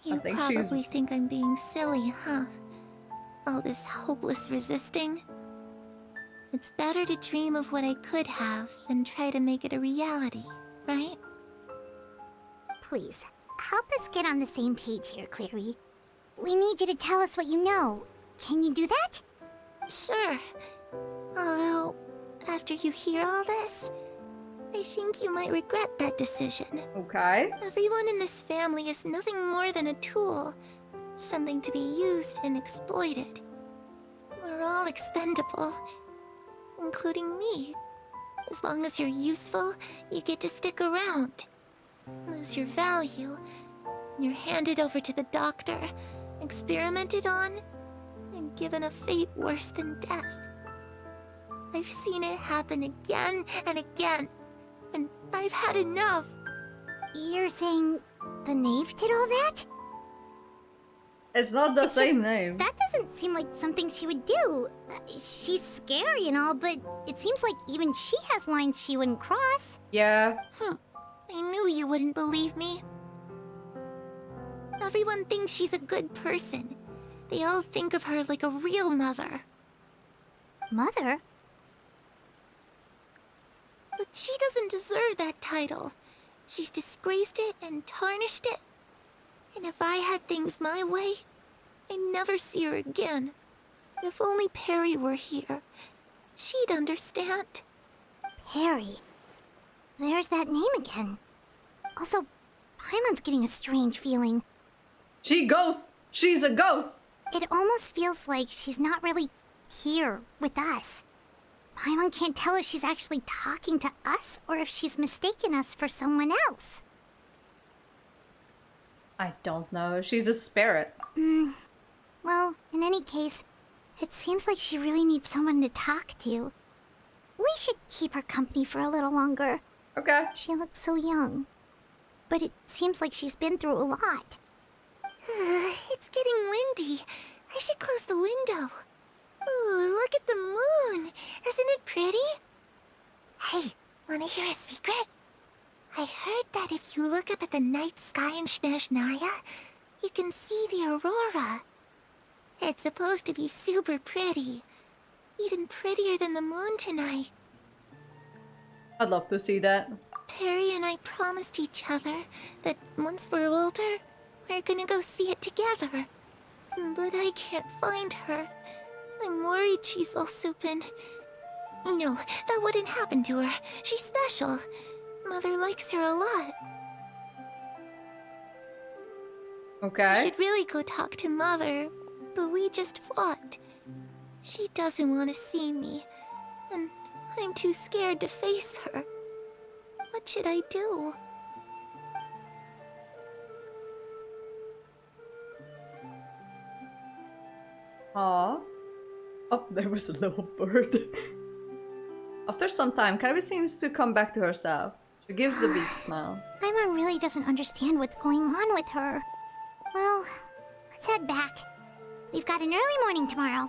You think probably she's- think I'm being silly, huh? All this hopeless resisting. It's better to dream of what I could have than try to make it a reality, right? Please, help us get on the same page here, Clary. We need you to tell us what you know. Can you do that? Sure. Although, after you hear all this, I think you might regret that decision. Okay. Everyone in this family is nothing more than a tool. Something to be used and exploited. We're all expendable. Including me. As long as you're useful, you get to stick around. Lose your value, and you're handed over to the doctor, experimented on, and given a fate worse than death. I've seen it happen again and again, and I've had enough. You're saying the knave did all that? It's not the It's same just- name. That doesn't seem like something she would do. She's scary and all, but it seems like even she has lines she wouldn't cross. Yeah. I knew you wouldn't believe me. Everyone thinks she's a good person. They all think of her like a real mother. Mother? But she doesn't deserve that title. She's disgraced it and tarnished it. And if I had things my way, I'd never see her again. If only Perry were here, she'd understand. Perry. There's that name again. Also, Paimon's getting a strange feeling. She ghost. She's a ghost. It almost feels like she's not really here with us. Paimon can't tell if she's actually talking to us or if she's mistaken us for someone else. I don't know. She's a spirit. Well, in any case, it seems like she really needs someone to talk to. We should keep her company for a little longer. Okay. She looks so young. But it seems like she's been through a lot. It's getting windy. I should close the window. Ooh, look at the moon. Isn't it pretty? Hey, wanna hear a secret? I heard that if you look up at the night sky in Snezhnaya, you can see the aurora. It's supposed to be super pretty. Even prettier than the moon tonight. I'd love to see that. Perry and I promised each other that once we're older, we're gonna go see it together. But I can't find her. I'm worried she's also been... No, that wouldn't happen to her. She's special. Mother likes her a lot. I Okay. should really go talk to Mother, but we just fought. She doesn't want to see me, and I'm too scared to face her. What should I do? Aw. Oh, there was a little bird. After some time, Kairi seems to come back to herself. She gives the big smile. Paimon really doesn't understand what's going on with her. Well, let's head back. We've got an early morning tomorrow.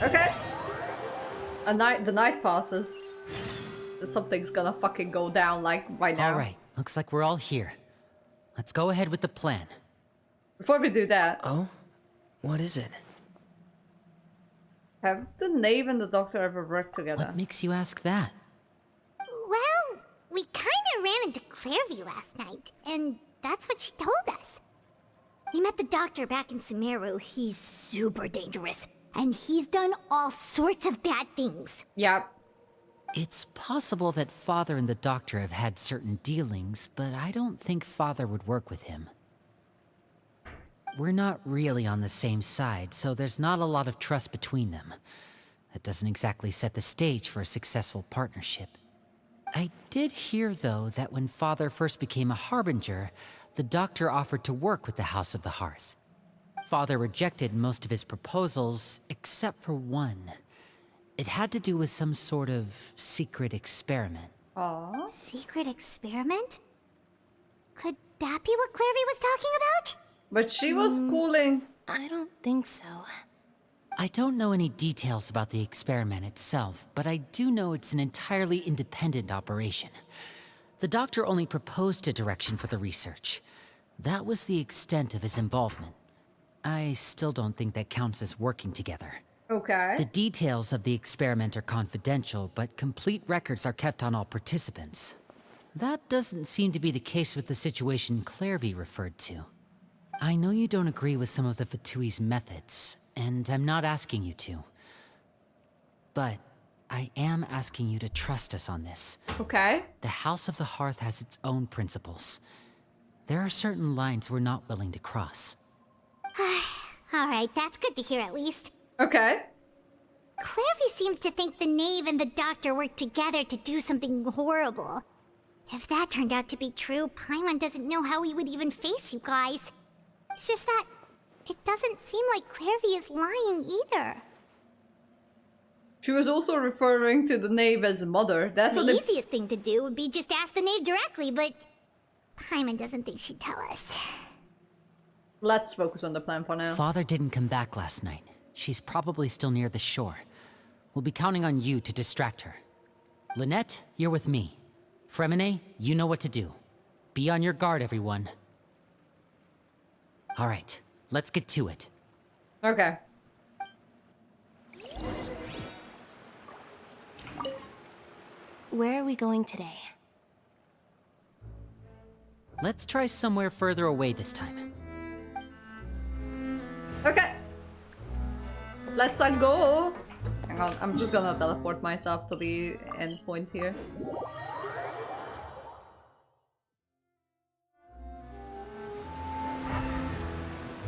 Okay. The night passes. Something's gonna fucking go down like right now. All right, looks like we're all here. Let's go ahead with the plan. Before we do that, Oh? What is it? have the knave and the doctor ever worked together? What makes you ask that? Well, we kinda ran into Clairview last night, and that's what she told us. We met the doctor back in Sumeru. He's super dangerous, and he's done all sorts of bad things. Yeah. It's possible that Father and the Doctor have had certain dealings, but I don't think Father would work with him. We're not really on the same side, so there's not a lot of trust between them. That doesn't exactly set the stage for a successful partnership. I did hear, though, that when Father first became a Harbinger, the Doctor offered to work with the House of the Hearth. Father rejected most of his proposals, except for one. It had to do with some sort of secret experiment. Aw. Secret experiment? Could that be what Clairvy was talking about? But she was schooling. I don't think so. I don't know any details about the experiment itself, but I do know it's an entirely independent operation. The doctor only proposed a direction for the research. That was the extent of his involvement. I still don't think that counts as working together. Okay. The details of the experiment are confidential, but complete records are kept on all participants. That doesn't seem to be the case with the situation Clairvy referred to. I know you don't agree with some of the Fatui's methods, and I'm not asking you to. But I am asking you to trust us on this. Okay. The House of the Hearth has its own principles. There are certain lines we're not willing to cross. Alright, that's good to hear at least. Okay. Clairvy seems to think the knave and the doctor worked together to do something horrible. If that turned out to be true, Paimon doesn't know how he would even face you guys. It's just that it doesn't seem like Clairvy is lying either. She was also referring to the knave as a mother. That's The what easiest thing to do would be just ask the knave directly, but Paimon doesn't think she'd tell us. Let's focus on the plan for now. Father didn't come back last night. She's probably still near the shore. We'll be counting on you to distract her. Lynette, you're with me. Fremine, you know what to do. Be on your guard, everyone. All right, let's get to it. Okay. Where are we going today? Let's try somewhere further away this time. Okay. Let's go. Hang on, I'm just gonna teleport myself to the end point here.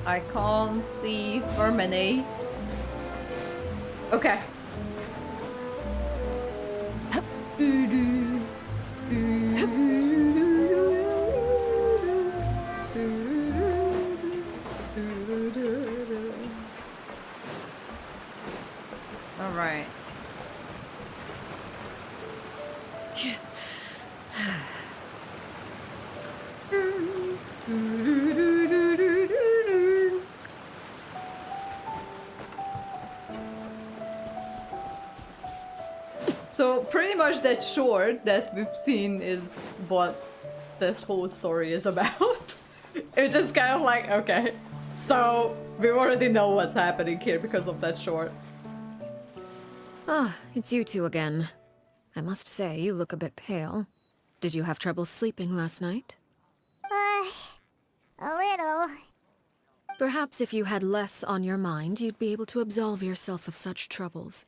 I can't see Vermine. Okay. All right. So pretty much that short that we've seen is what this whole story is about. It's just kind of like, okay, so we already know what's happening here because of that short. Ah, it's you two again. I must say, you look a bit pale. Did you have trouble sleeping last night? A little. Perhaps if you had less on your mind, you'd be able to absolve yourself of such troubles.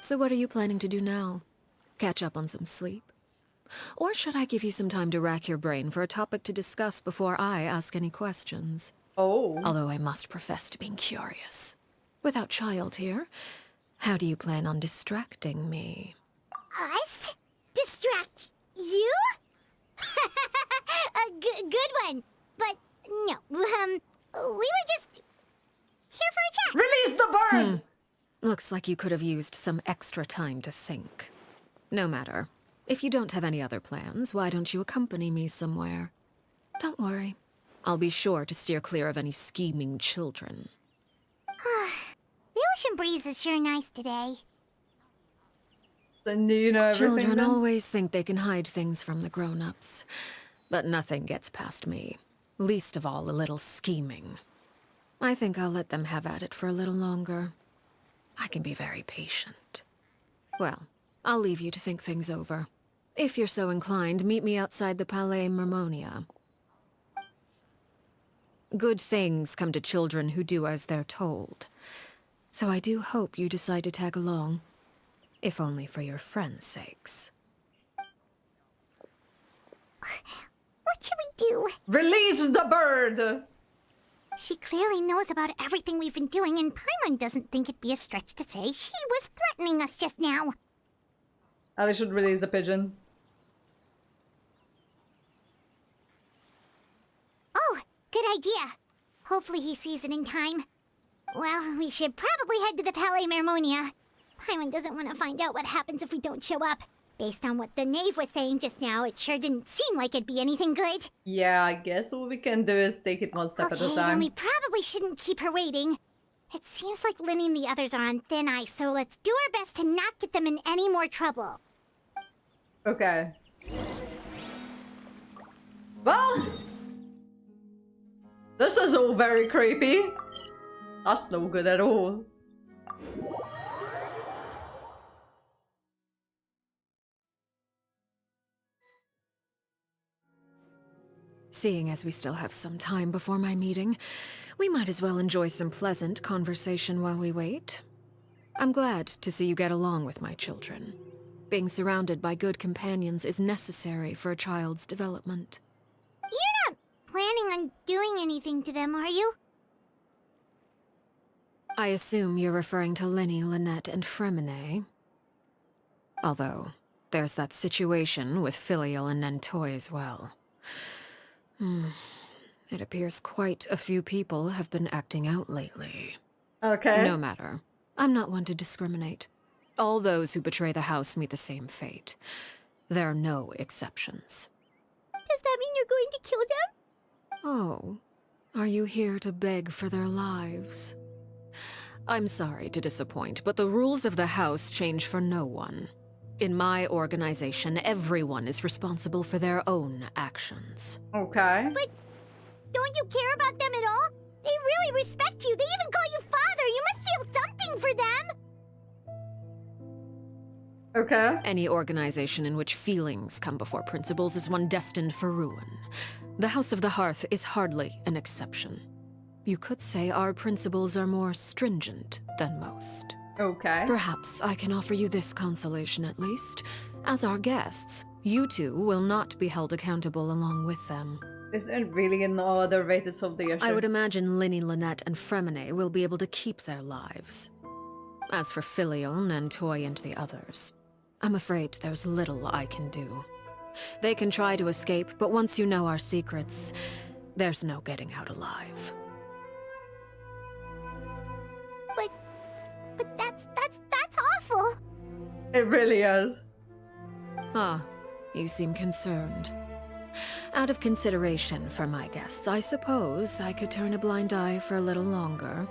So what are you planning to do now? Catch up on some sleep? Or should I give you some time to rack your brain for a topic to discuss before I ask any questions? Oh. Although I must profess to being curious. Without child here, how do you plan on distracting me? Us? Distract you? Good one. But no, we were just here for a chat. Release the bird! Looks like you could have used some extra time to think. No matter. If you don't have any other plans, why don't you accompany me somewhere? Don't worry. I'll be sure to steer clear of any scheming children. The ocean breeze is sure nice today. Then do you know everything Children then? always think they can hide things from the grown-ups. But nothing gets past me. Least of all a little scheming. I think I'll let them have at it for a little longer. I can be very patient. Well, I'll leave you to think things over. If you're so inclined, meet me outside the Palais Mermonia. Good things come to children who do as they're told. So I do hope you decide to tag along. If only for your friends' sakes. What should we do? Release the bird! She clearly knows about everything we've been doing, and Paimon doesn't think it'd be a stretch to say she was threatening us just now. I should release the pigeon. Oh, good idea. Hopefully he sees it in time. Well, we should probably head to the Palais Mermonia. Paimon doesn't want to find out what happens if we don't show up. Based on what the knave was saying just now, it sure didn't seem like it'd be anything good. Yeah, I guess what we can do is take it one step at a Okay, time. then we probably shouldn't keep her waiting. It seems like Linny and the others are on thin ice, so let's do our best to not get them in any more trouble. Okay. Well, this is all very creepy. That's no good at all. Seeing as we still have some time before my meeting, we might as well enjoy some pleasant conversation while we wait. I'm glad to see you get along with my children. Being surrounded by good companions is necessary for a child's development. You're not planning on doing anything to them, are you? I assume you're referring to Linny, Lynette, and Fremine. Although, there's that situation with Filial and Nentoy as well. It appears quite a few people have been acting out lately. Okay. No matter. I'm not one to discriminate. All those who betray the house meet the same fate. There are no exceptions. Does that mean you're going to kill them? Oh, are you here to beg for their lives? I'm sorry to disappoint, but the rules of the house change for no one. In my organization, everyone is responsible for their own actions. Okay. But don't you care about them at all? They really respect you. They even call you father. You must feel something for them. Okay. Any organization in which feelings come before principles is one destined for ruin. The House of the Hearth is hardly an exception. You could say our principles are more stringent than most. Okay. Perhaps I can offer you this consolation at least. As our guests, you two will not be held accountable along with them. Is there really no other way to solve the issue? I would imagine Linny, Lynette, and Fremine will be able to keep their lives. As for Filial, Nentoy, and the others, I'm afraid there's little I can do. They can try to escape, but once you know our secrets, there's no getting out alive. But that's awful. It really is. Ah, you seem concerned. Out of consideration for my guests, I suppose I could turn a blind eye for a little longer.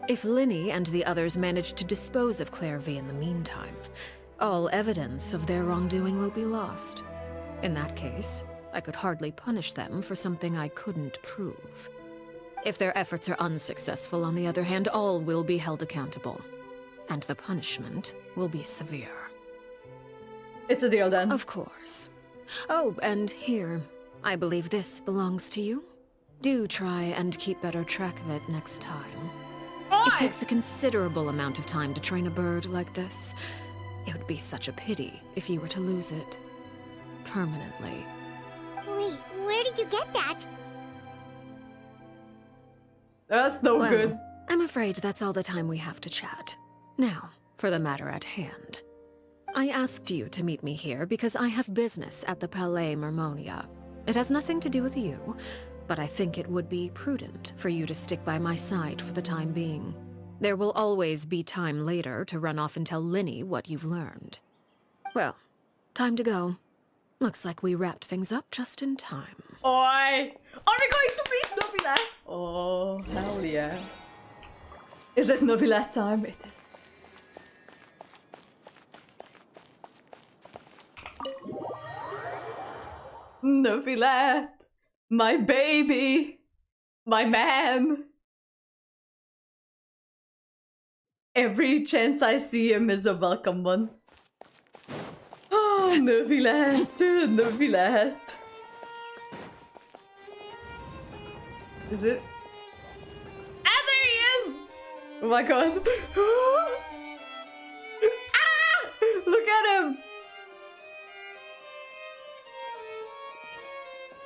If Linny and the others manage to dispose of Clairvy in the meantime, all evidence of their wrongdoing will be lost. In that case, I could hardly punish them for something I couldn't prove. If their efforts are unsuccessful, on the other hand, all will be held accountable. And the punishment will be severe. It's a deal then. Of course. Oh, and here, I believe this belongs to you. Do try and keep better track of it next time. It takes a considerable amount of time to train a bird like this. It would be such a pity if you were to lose it. Permanently. Wait, where did you get that? That's no Well, good. I'm afraid that's all the time we have to chat. Now, for the matter at hand. I asked you to meet me here because I have business at the Palais Mermonia. It has nothing to do with you, but I think it would be prudent for you to stick by my side for the time being. There will always be time later to run off and tell Linny what you've learned. Well, time to go. Looks like we wrapped things up just in time. Oi! Are we going to meet Novilette? Oh, hell yeah. Is it Novilette time? It is. Novilette! My baby! My man! Every chance I see him is a welcome one. Oh, Novilette! Novilette! Is it? Ah, there he is! Oh my god! Ah! Look at him!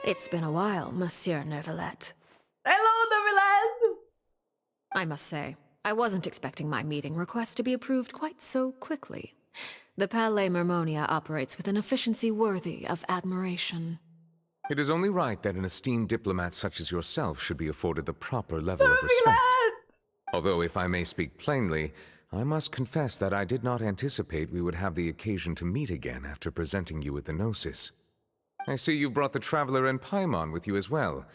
It's been a while, Monsieur Neuvillette. Hello, Novilette! I must say, I wasn't expecting my meeting request to be approved quite so quickly. The Palais Mermonia operates with an efficiency worthy of admiration. It is only right that an esteemed diplomat such as yourself should be afforded the proper level of respect. Although, if I may speak plainly, I must confess that I did not anticipate we would have the occasion to meet again after presenting you with the Gnosis. I see you've brought the Traveler and Paimon with you as well.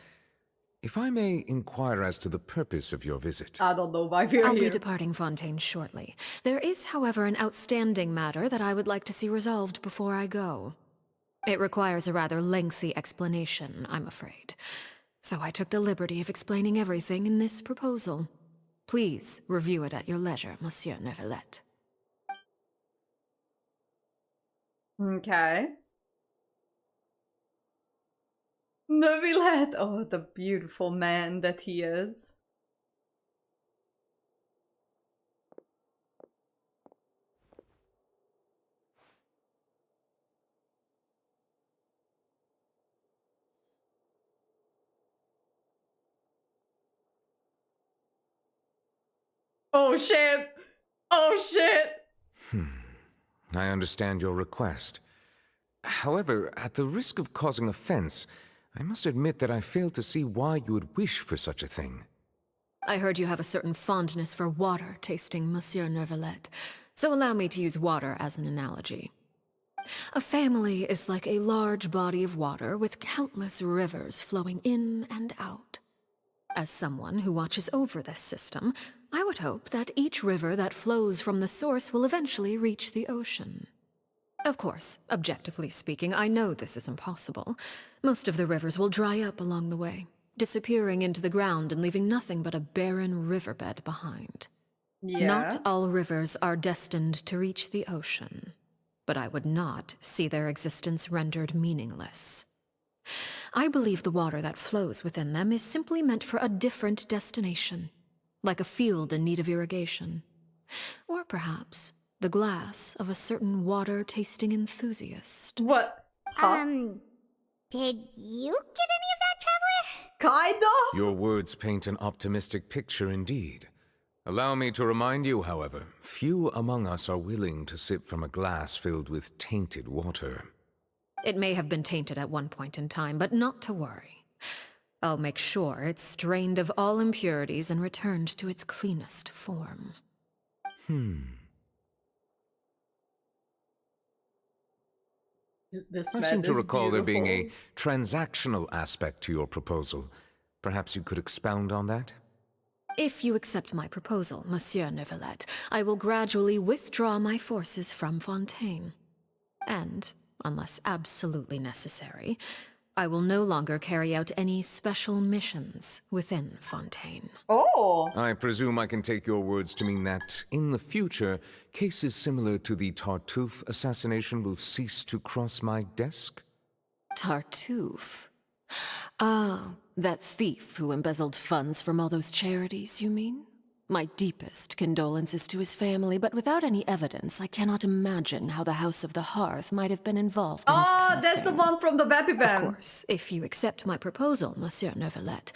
If I may inquire as to the purpose of your visit. I don't know why we're I'll here. be departing Fontaine shortly. There is, however, an outstanding matter that I would like to see resolved before I go. It requires a rather lengthy explanation, I'm afraid. So I took the liberty of explaining everything in this proposal. Please review it at your leisure, Monsieur Neuvillette. Okay. Neuvillette! Oh, the beautiful man that he is. Oh shit! Oh shit! I understand your request. However, at the risk of causing offense, I must admit that I fail to see why you would wish for such a thing. I heard you have a certain fondness for water tasting, Monsieur Neuvillette, so allow me to use water as an analogy. A family is like a large body of water with countless rivers flowing in and out. As someone who watches over this system, I would hope that each river that flows from the source will eventually reach the ocean. Of course, objectively speaking, I know this is impossible. Most of the rivers will dry up along the way, disappearing into the ground and leaving nothing but a barren riverbed behind. Yeah. Not all rivers are destined to reach the ocean, but I would not see their existence rendered meaningless. I believe the water that flows within them is simply meant for a different destination, like a field in need of irrigation. Or perhaps the glass of a certain water-tasting enthusiast. What? Huh? Did you get any of that, Traveler? Kind of? Your words paint an optimistic picture indeed. Allow me to remind you, however, few among us are willing to sip from a glass filled with tainted water. It may have been tainted at one point in time, but not to worry. I'll make sure it's strained of all impurities and returned to its cleanest form. This I man seem to is recall there being a beautiful. transactional aspect to your proposal. Perhaps you could expound on that? If you accept my proposal, Monsieur Neuvillette, I will gradually withdraw my forces from Fontaine. And, unless absolutely necessary, I will no longer carry out any special missions within Fontaine. Oh! I presume I can take your words to mean that, in the future, cases similar to the Tartuffe assassination will cease to cross my desk? Tartuffe? Ah, that thief who embezzled funds from all those charities, you mean? My deepest condolences to his family, but without any evidence, I cannot imagine how the House of the Hearth might have been involved in his Oh, that's the passing. one from the Bappy Of Van. course, if you accept my proposal, Monsieur Neuvillette,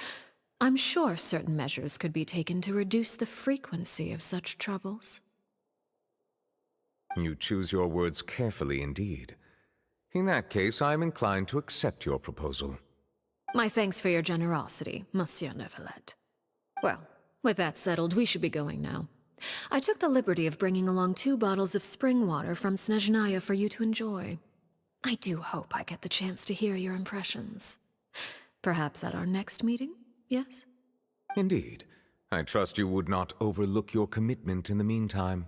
I'm sure certain measures could be taken to reduce the frequency of such troubles. You choose your words carefully indeed. In that case, I am inclined to accept your proposal. My thanks for your generosity, Monsieur Neuvillette. Well, with that settled, we should be going now. I took the liberty of bringing along 2 bottles of spring water from Snezhnaya for you to enjoy. I do hope I get the chance to hear your impressions. Perhaps at our next meeting, yes? Indeed. I trust you would not overlook your commitment in the meantime.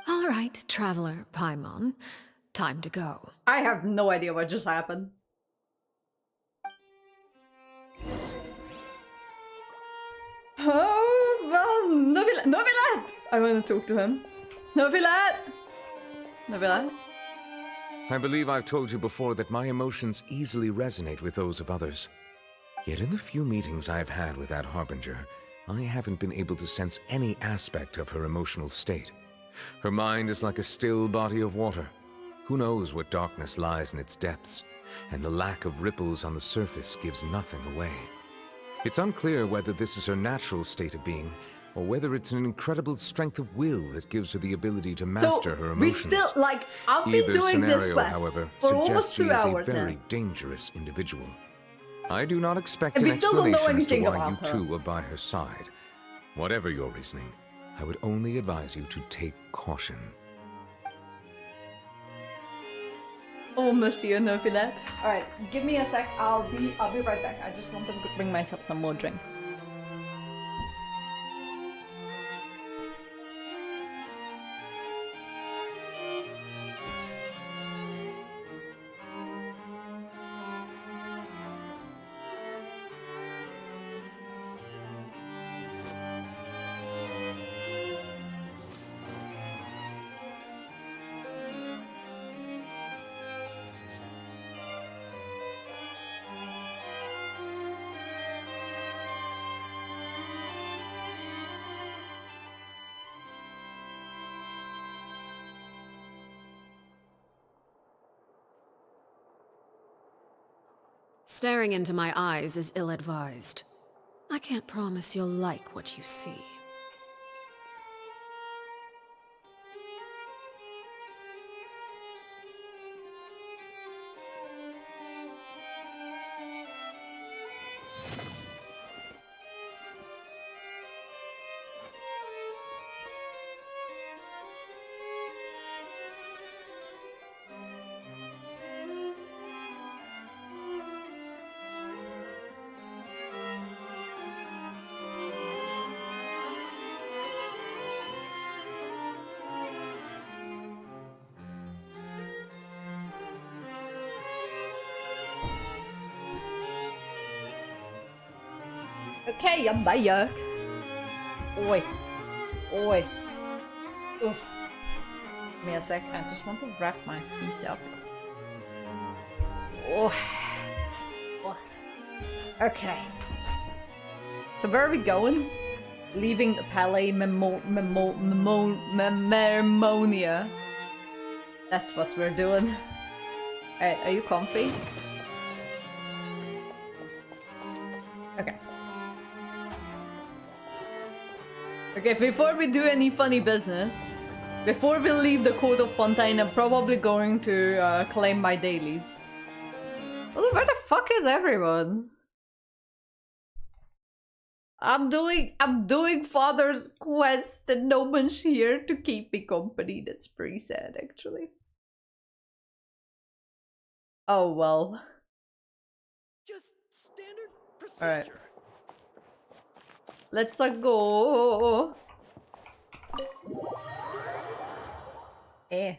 All right, Traveler Paimon. Time to go. I have no idea what just happened. Oh, well, Neuvillette! I want to talk to him. Neuvillette! Neuvillette? I believe I've told you before that my emotions easily resonate with those of others. Yet in the few meetings I've had with that Harbinger, I haven't been able to sense any aspect of her emotional state. Her mind is like a still body of water. Who knows what darkness lies in its depths, and the lack of ripples on the surface gives nothing away. It's unclear whether this is her natural state of being, or whether it's an incredible strength of will that gives her the ability to master her emotions. We still, like, I've been Either doing this scenario, quest however, for almost suggests she 2 is a hours very now. dangerous individual. I do not expect And an we still don't know explanation as to anything why you about her. two are by her side. Whatever your reasoning, I would only advise you to take caution. Oh, Monsieur Novilet. Alright, give me a sec. I'll be right back. I just want to bring myself some more drink. Staring into my eyes is ill-advised. I can't promise you'll like what you see. Okay, I'm back. Oi. Oi. Oof. Give me a sec. I just want to wrap my feet up. Oh. Oh. Okay. So where are we going? Leaving the Palais Mermonia. That's what we're doing. Alright, are you comfy? Okay. Okay, before we do any funny business, before we leave the Court of Fontaine, I'm probably going to claim my dailies. So where the fuck is everyone? I'm doing Father's quest and no one's here to keep me company. That's pretty sad, actually. Oh well. Just standard procedure. Alright. Let's go. Eh.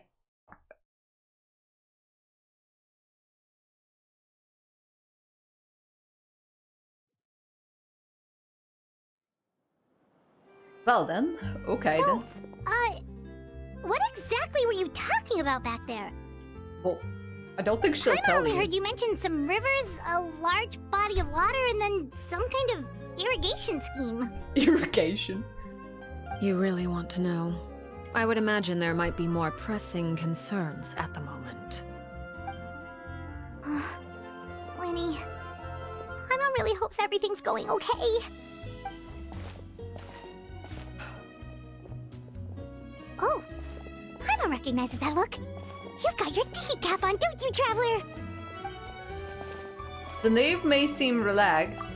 Well then, okay then. What exactly were you talking about back there? Well, I don't think she'll I tell only you. heard you mention some rivers, a large body of water, and then some kind of irrigation scheme. Irrigation. You really want to know? I would imagine there might be more pressing concerns at the moment. Winnie, Paimon really hopes everything's going okay. Oh, Paimon recognizes that look. You've got your thinking cap on, don't you, Traveler? The knave may seem relaxed,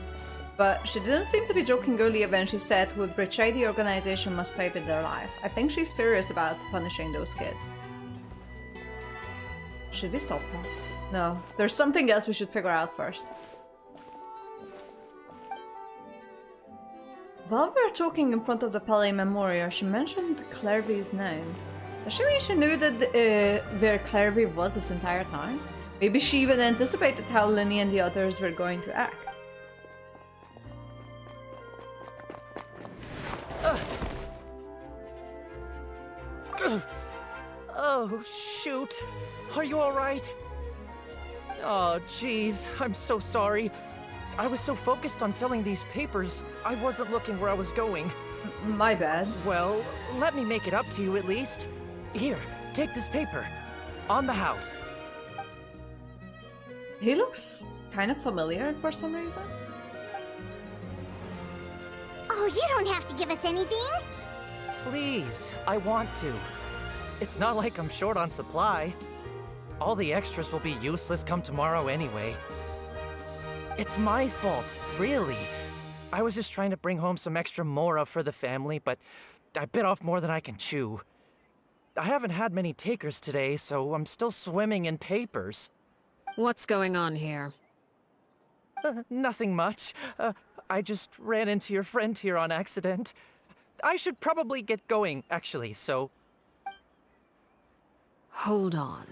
but she didn't seem to be joking earlier when she said who would betray the organization must pay with their life. I think she's serious about punishing those kids. Should we stop her? No, there's something else we should figure out first. While we were talking in front of the Palais Memorial, she mentioned Clairvy's name. Does she mean she knew that where Clairvy was this entire time? Maybe she even anticipated how Linny and the others were going to act. Oh, shoot. Are you alright? Oh, jeez. I'm so sorry. I was so focused on selling these papers, I wasn't looking where I was going. My bad. Well, let me make it up to you at least. Here, take this paper. On the house. He looks kind of familiar for some reason. Oh, you don't have to give us anything. Please, I want to. It's not like I'm short on supply. All the extras will be useless come tomorrow anyway. It's my fault, really. I was just trying to bring home some extra mora for the family, but I bit off more than I can chew. I haven't had many takers today, so I'm still swimming in papers. What's going on here? Nothing much. I just ran into your friend here on accident. I should probably get going, actually, so... Hold on.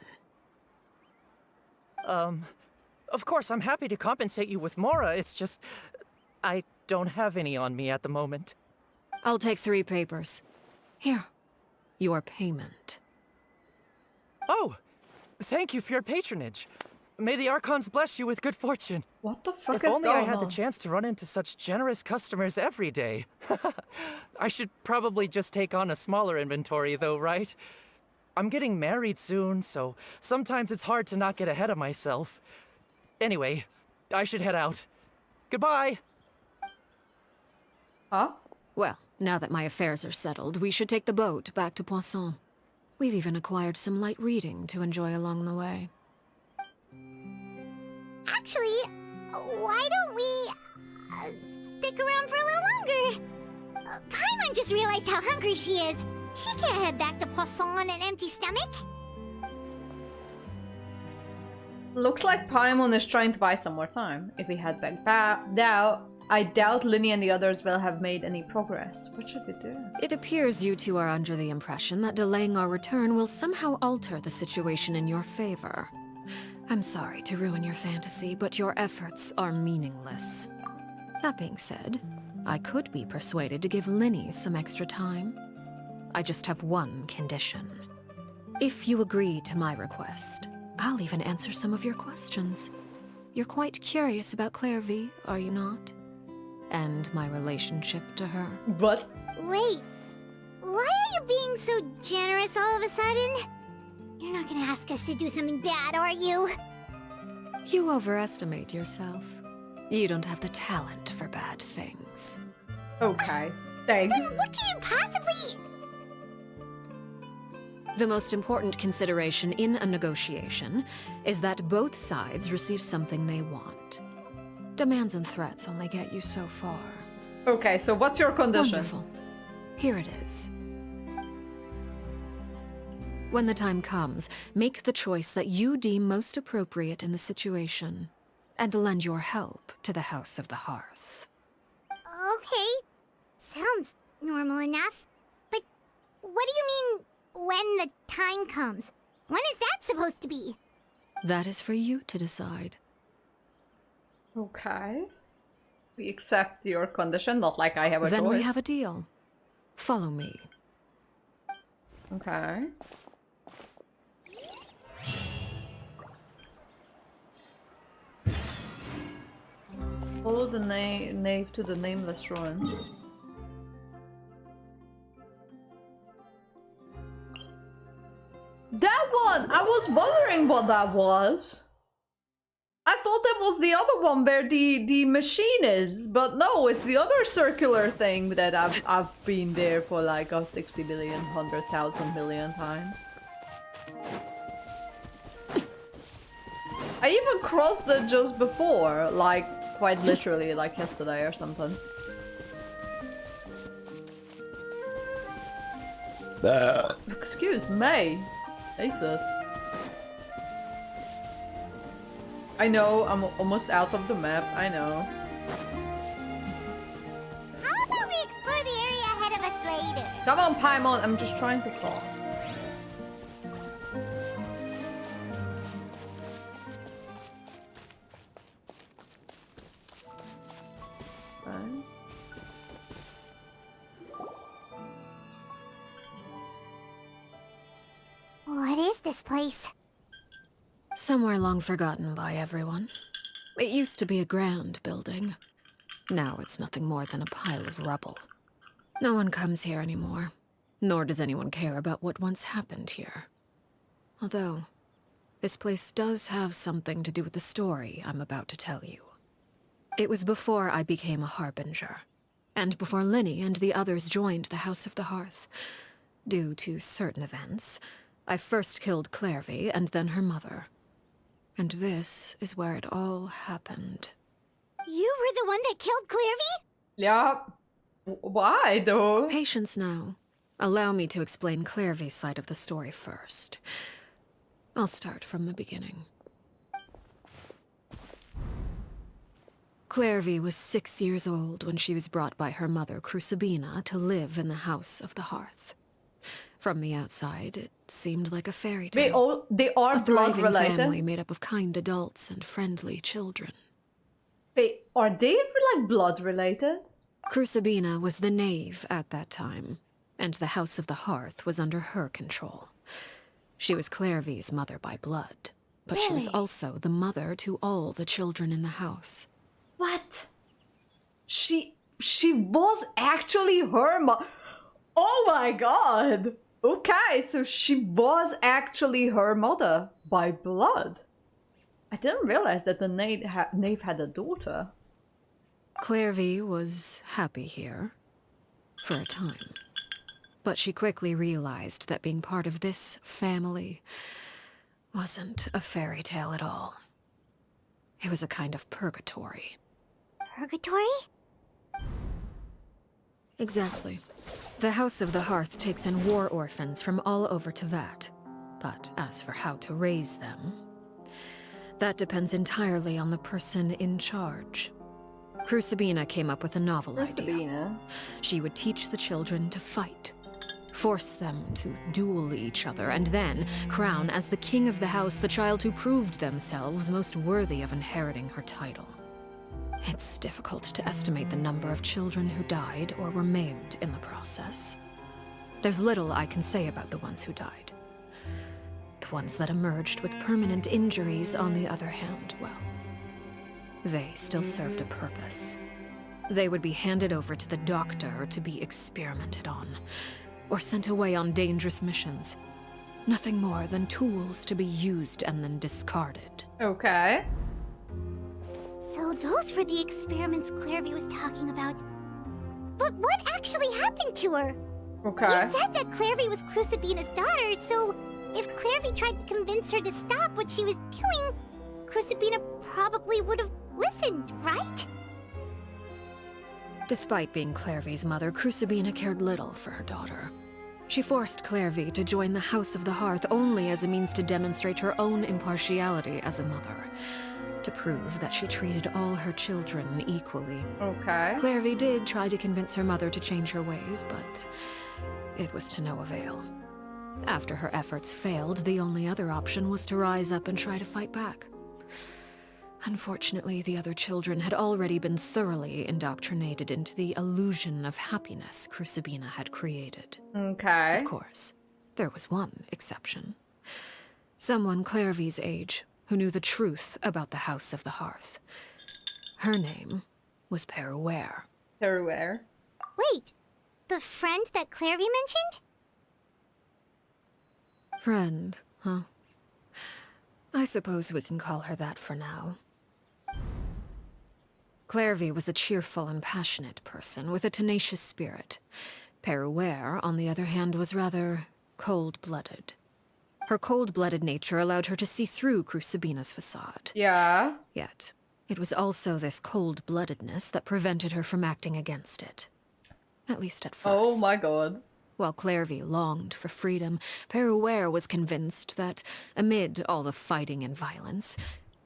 Of course, I'm happy to compensate you with Mora, it's just... I don't have any on me at the moment. I'll take 3 papers. Here. Your payment. Oh! Thank you for your patronage. May the Archons bless you with good fortune. What the fuck if is only I going had on? the chance to run into such generous customers every day. I should probably just take on a smaller inventory though, right? I'm getting married soon, so sometimes it's hard to not get ahead of myself. Anyway, I should head out. Goodbye! Huh? Well, now that my affairs are settled, we should take the boat back to Poisson. We've even acquired some light reading to enjoy along the way. Actually, why don't we stick around for a little longer? Paimon just realized how hungry she is. She can't head back to Poisson on an empty stomach. Looks like Paimon is trying to buy some more time. If we head back now, I doubt Linny and the others will have made any progress. What should we do? It appears you two are under the impression that delaying our return will somehow alter the situation in your favor. I'm sorry to ruin your fantasy, but your efforts are meaningless. That being said, I could be persuaded to give Linny some extra time. I just have one condition. If you agree to my request, I'll even answer some of your questions. You're quite curious about Claire V, are you not? And my relationship to her. What? Wait, why are you being so generous all of a sudden? You're not gonna ask us to do something bad, are you? You overestimate yourself. You don't have the talent for bad things. Okay, thanks. Then what can you possibly... The most important consideration in a negotiation is that both sides receive something they want. Demands and threats only get you so far. Okay, so what's your condition? Wonderful. Here it is. When the time comes, make the choice that you deem most appropriate in the situation, and lend your help to the House of the Hearth. Okay, sounds normal enough. But what do you mean, when the time comes? When is that supposed to be? That is for you to decide. Okay. We accept your condition, not like I have a choice. Then we have a deal. Follow me. Okay. Follow the knave to the nameless ruin. That one! I was wondering what that was. I thought that was the other one where the machine is, but no, it's the other circular thing that I've been there for like 60 million, 100,000 million times. I even crossed it just before, like quite literally, like yesterday or something. Excuse me. Jesus. I know, I'm almost out of the map, I know. How about we explore the area ahead of us later? Come on, Paimon, I'm just trying to cross. Okay. What is this place? Somewhere long forgotten by everyone. It used to be a grand building. Now it's nothing more than a pile of rubble. No one comes here anymore, nor does anyone care about what once happened here. Although, this place does have something to do with the story I'm about to tell you. It was before I became a Harbinger, and before Linny and the others joined the House of the Hearth. Due to certain events, I first killed Clairvy and then her mother. And this is where it all happened. You were the one that killed Clairvy? Yeah. Why, though? Patience now. Allow me to explain Clairvy's side of the story first. I'll start from the beginning. Clairvy was 6 years old when she was brought by her mother, Crucibina, to live in the House of the Hearth. From the outside, it seemed like a fairy tale. They are a blood thriving related. family made up of kind adults and friendly children. Wait, are they like blood related? Crucibina was the knave at that time, and the House of the Hearth was under her control. She was Clairvy's mother by blood, but she was also the mother to all the children in the house. What? She was actually her mom. Oh my god! Okay, so she was actually her mother by blood. I didn't realize that the knave had a daughter. Clairvy was happy here, for a time. But she quickly realized that being part of this family wasn't a fairy tale at all. It was a kind of purgatory. Purgatory? Exactly. The House of the Hearth takes in war orphans from all over Teyvat. But as for how to raise them, that depends entirely on the person in charge. Crucibina came up with a novel idea. She would teach the children to fight, force them to duel each other, and then crown as the king of the house the child who proved themselves most worthy of inheriting her title. It's difficult to estimate the number of children who died or were maimed in the process. There's little I can say about the ones who died. The ones that emerged with permanent injuries, on the other hand, well, they still served a purpose. They would be handed over to the doctor to be experimented on, or sent away on dangerous missions. Nothing more than tools to be used and then discarded. Okay. So those were the experiments Clairvy was talking about. But what actually happened to her? Okay. You said that Clairvy was Crucibina's daughter, so if Clairvy tried to convince her to stop what she was doing, Crucibina probably would have listened, right? Despite being Clairvy's mother, Crucibina cared little for her daughter. She forced Clairvy to join the House of the Hearth only as a means to demonstrate her own impartiality as a mother, to prove that she treated all her children equally. Okay. Clairvy did try to convince her mother to change her ways, but it was to no avail. After her efforts failed, the only other option was to rise up and try to fight back. Unfortunately, the other children had already been thoroughly indoctrinated into the illusion of happiness Crucibina had created. Okay. Of course, there was one exception. Someone Clairvy's age who knew the truth about the House of the Hearth. Her name was Peruere. Peruere? Wait, the friend that Clairvy mentioned? Friend, huh? I suppose we can call her that for now. Clairvy was a cheerful and passionate person with a tenacious spirit. Peruere, on the other hand, was rather cold-blooded. Her cold-blooded nature allowed her to see through Crucibina's facade. Yeah. Yet, it was also this cold-bloodedness that prevented her from acting against it. At least at first. Oh my god. While Clairvy longed for freedom, Peruere was convinced that, amid all the fighting and violence,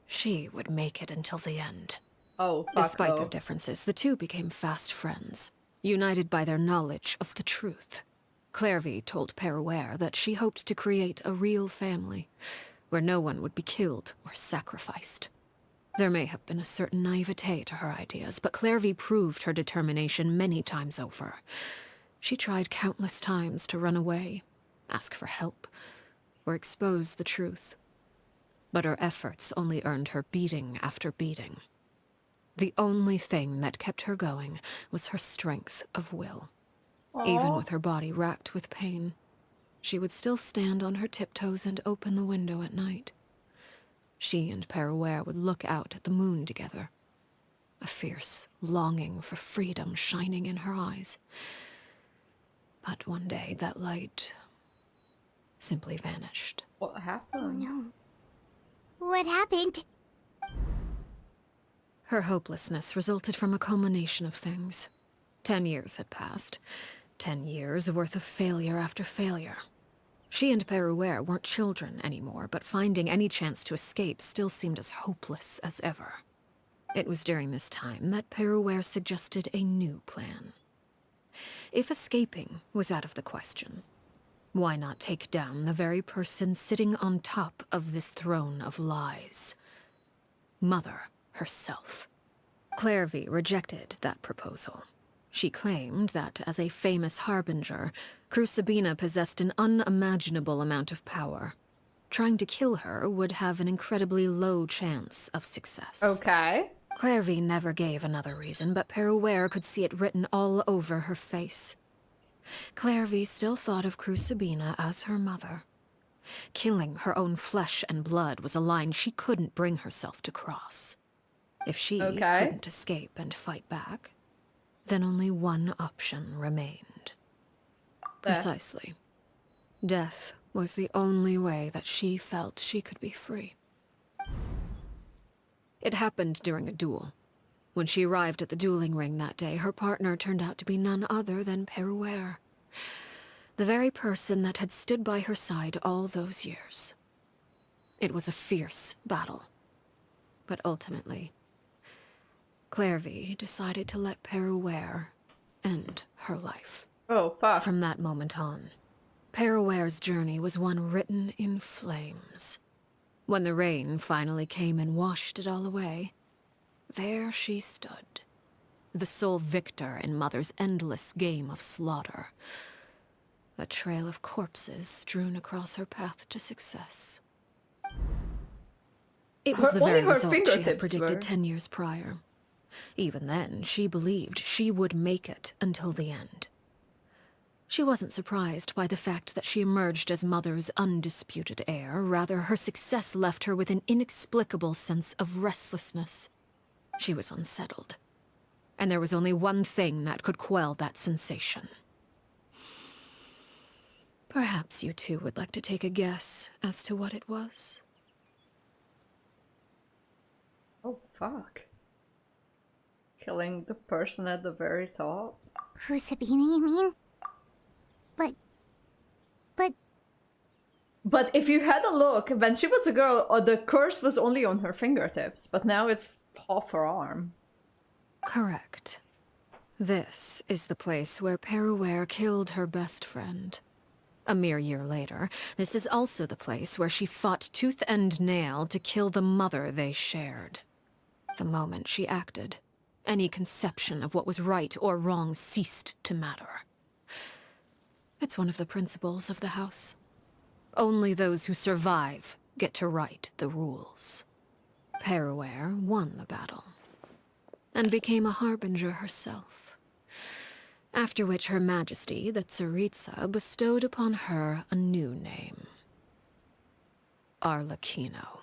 she would make it until the end. Oh, fuck. Despite their differences, the two became fast friends, united by their knowledge of the truth. Clairvy told Peruere that she hoped to create a real family, where no one would be killed or sacrificed. There may have been a certain naivete to her ideas, but Clairvy proved her determination many times over. She tried countless times to run away, ask for help, or expose the truth. But her efforts only earned her beating after beating. The only thing that kept her going was her strength of will. Aww. Even with her body racked with pain, she would still stand on her tiptoes and open the window at night. She and Peruere would look out at the moon together, a fierce longing for freedom shining in her eyes. But one day that light simply vanished. What happened? Oh no. What happened? Her hopelessness resulted from a culmination of things. 10 years had passed. 10 years worth of failure after failure. She and Peruere weren't children anymore, but finding any chance to escape still seemed as hopeless as ever. It was during this time that Peruere suggested a new plan. If escaping was out of the question, why not take down the very person sitting on top of this throne of lies? Mother herself. Clairvy rejected that proposal. She claimed that, as a famous harbinger, Crucibina possessed an unimaginable amount of power. Trying to kill her would have an incredibly low chance of success. Okay. Clairvy never gave another reason, but Peruere could see it written all over her face. Clairvy still thought of Crucibina as her mother. Killing her own flesh and blood was a line she couldn't bring herself to cross. If she couldn't escape and fight back, then only one option remained. Precisely. Death was the only way that she felt she could be free. It happened during a duel. When she arrived at the dueling ring that day, her partner turned out to be none other than Peruere. The very person that had stood by her side all those years. It was a fierce battle. But ultimately, Clairvy decided to let Peruere end her life. Oh, fuck. From that moment on, Peruere's journey was one written in flames. When the rain finally came and washed it all away, there she stood, the sole victor in Mother's endless game of slaughter. A trail of corpses strewn across her path to success. It was the very result she had predicted 10 years prior. Even then, she believed she would make it until the end. She wasn't surprised by the fact that she emerged as Mother's undisputed heir. Rather, her success left her with an inexplicable sense of restlessness. She was unsettled. And there was only one thing that could quell that sensation. Perhaps you two would like to take a guess as to what it was? Oh, fuck. Killing the person at the very top? Crucibina, you mean? But if you had a look, when she was a girl, the curse was only on her fingertips, but now it's half her arm. Correct. This is the place where Peruere killed her best friend. A mere year later, this is also the place where she fought tooth and nail to kill the mother they shared. The moment she acted, any conception of what was right or wrong ceased to matter. It's one of the principles of the house. Only those who survive get to write the rules. Peruere won the battle, and became a harbinger herself. After which Her Majesty, the Tsaritsa, bestowed upon her a new name. Arlecchino.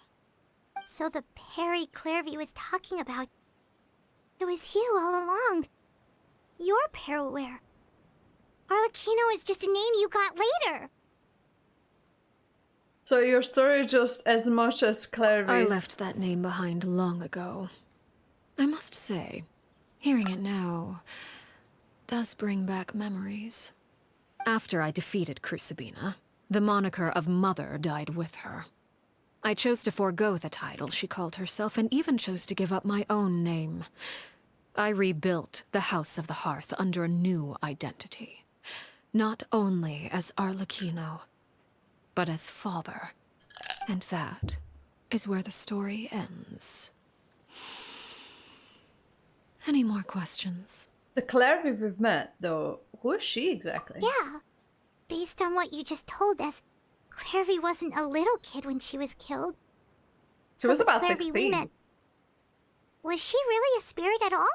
So the Perry Clairvy was talking about... It was you all along. You're Peruere. Arlecchino is just a name you got later. So your story just as much as Clairvy's... I left that name behind long ago. I must say, hearing it now does bring back memories. After I defeated Crucibina, the moniker of Mother died with her. I chose to forego the title she called herself, and even chose to give up my own name. I rebuilt the House of the Hearth under a new identity. Not only as Arlecchino, but as father. And that is where the story ends. Any more questions? The Clairvy we've met, though, who is she exactly? Yeah. Based on what you just told us, Clairvy wasn't a little kid when she was killed. She was about Clairvy 16. Met, was she really a spirit at all?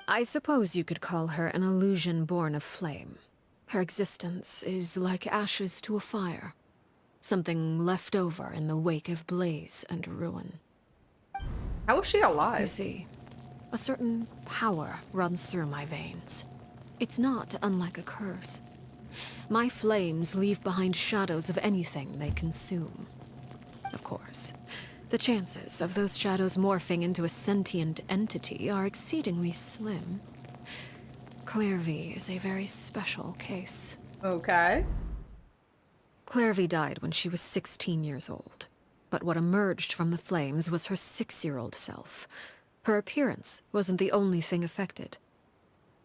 I suppose you could call her an illusion born of flame. Her existence is like ashes to a fire. Something left over in the wake of blaze and ruin. How is she alive? You see, a certain power runs through my veins. It's not unlike a curse. My flames leave behind shadows of anything they consume. Of course, the chances of those shadows morphing into a sentient entity are exceedingly slim. Clairvy is a very special case. Okay. Clairvy died when she was 16 years old. But what emerged from the flames was her 6-year-old self. Her appearance wasn't the only thing affected.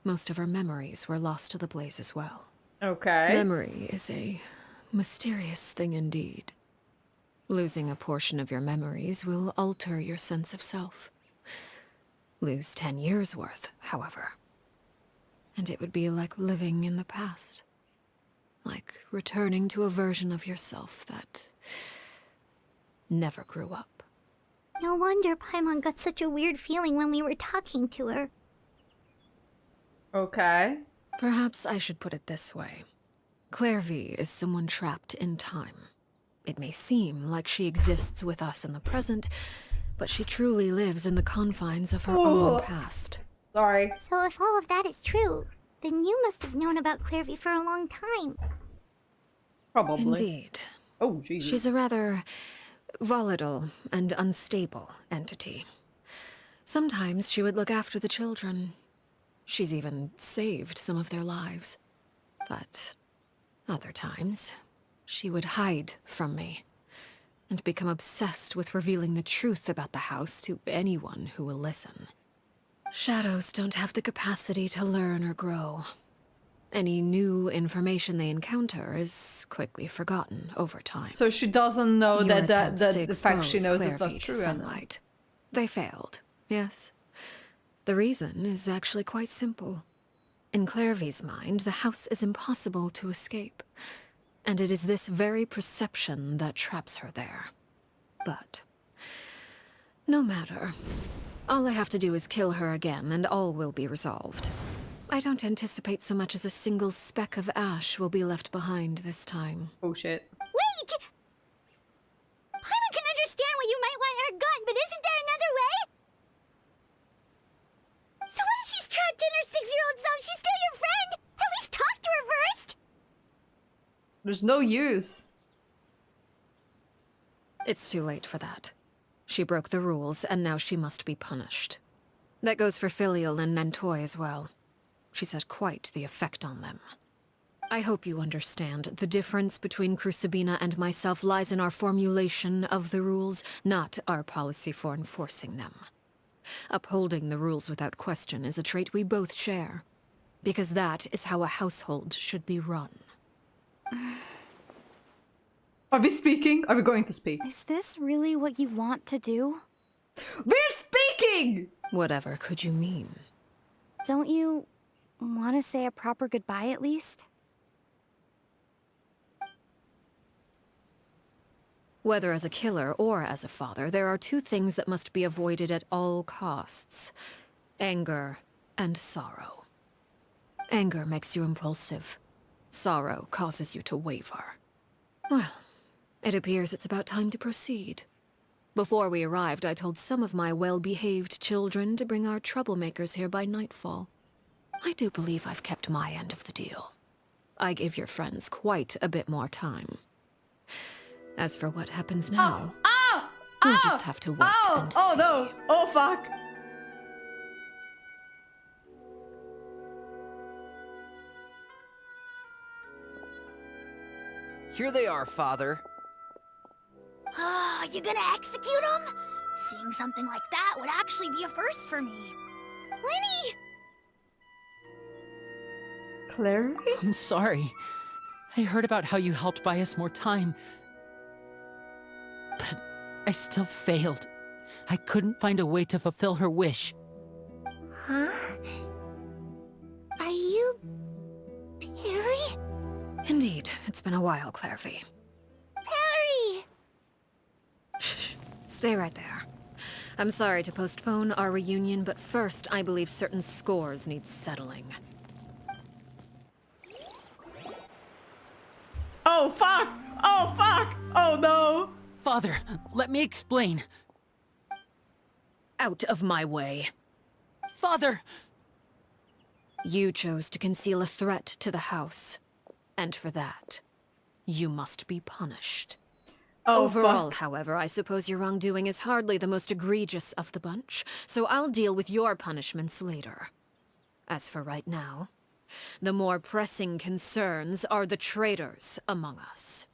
Most of her memories were lost to the blaze as well. Okay. Memory is a mysterious thing indeed. Losing a portion of your memories will alter your sense of self. Lose 10 years' worth, however. And it would be like living in the past. Like returning to a version of yourself that never grew up. No wonder Paimon got such a weird feeling when we were talking to her. Okay. Perhaps I should put it this way. Clairvy is someone trapped in time. It may seem like she exists with us in the present, but she truly lives in the confines of her own past. Sorry. So if all of that is true, then you must have known about Clairvy for a long time. Probably. Indeed. Oh, Jesus. She's a rather volatile and unstable entity. Sometimes she would look after the children. She's even saved some of their lives. But other times, she would hide from me and become obsessed with revealing the truth about the house to anyone who will listen. Shadows don't have the capacity to learn or grow. Any new information they encounter is quickly forgotten over time. So she doesn't know Your that attempts to the fact she expose knows is not Clairvy to true. sunlight. They failed, yes. The reason is actually quite simple. In Clairvy's mind, the house is impossible to escape. And it is this very perception that traps her there. But no matter. All I have to do is kill her again, and all will be resolved. I don't anticipate so much as a single speck of ash will be left behind this time. Oh shit. Wait! Paimon can understand why you might want her gone, but isn't there another way? So what if she's trapped in her 6-year-old self? She's still your friend! At least talk to her first! There's no use. It's too late for that. She broke the rules, and now she must be punished. That goes for Filial and Nantoy as well. She's had quite the effect on them. I hope you understand. The difference between Crucibina and myself lies in our formulation of the rules, not our policy for enforcing them. Upholding the rules without question is a trait we both share, because that is how a household should be run. Are we speaking? Are we going to speak? Is this really what you want to do? We're speaking! Whatever could you mean? Don't you want to say a proper goodbye at least? Whether as a killer or as a father, there are two things that must be avoided at all costs. Anger and sorrow. Anger makes you impulsive. Sorrow causes you to waver. Well, it appears it's about time to proceed. Before we arrived, I told some of my well-behaved children to bring our troublemakers here by nightfall. I do believe I've kept my end of the deal. I gave your friends quite a bit more time. As for what happens now, we'll just have to wait and see. Oh no! Oh fuck! Here they are, Father. You gonna execute him? Seeing something like that would actually be a first for me. Lenny! Claire? I'm sorry. I heard about how you helped buy us more time. But I still failed. I couldn't find a way to fulfill her wish. Huh? Are you... Perry? Indeed, it's been a while, Clairvy. Perry! Shh. Stay right there. I'm sorry to postpone our reunion, but first I believe certain scores need settling. Oh fuck! Oh fuck! Oh no! Father, let me explain. Out of my way. Father! You chose to conceal a threat to the house. And for that, you must be punished. Oh, Overall, fuck. however, I suppose your wrongdoing is hardly the most egregious of the bunch, so I'll deal with your punishments later. As for right now, The more pressing concerns are the traitors among us.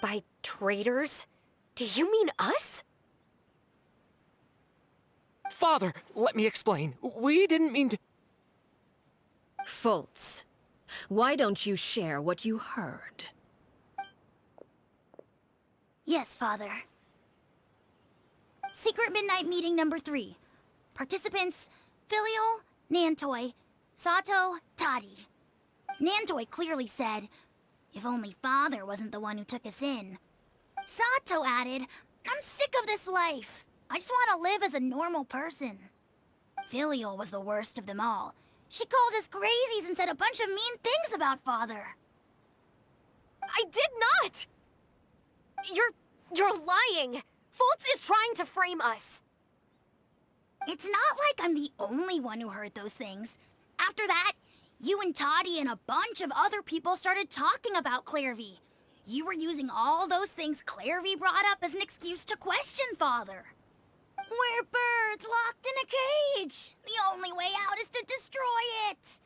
By traitors? Do you mean us? Father, let me explain. We didn't mean to... Fultz, why don't you share what you heard? Yes, Father. Secret Midnight Meeting number 3. Participants, Filial, Nantoi, Sato, Toddy. Nantoi clearly said, if only Father wasn't the one who took us in. Sato added, I'm sick of this life. I just want to live as a normal person. Filial was the worst of them all. She called us crazies and said a bunch of mean things about Father. I did not! You're lying! Fultz is trying to frame us. It's not like I'm the only one who heard those things. After that, you and Toddy and a bunch of other people started talking about Clairvy. You were using all those things Clairvy brought up as an excuse to question Father. We're birds locked in a cage. The only way out is to destroy it.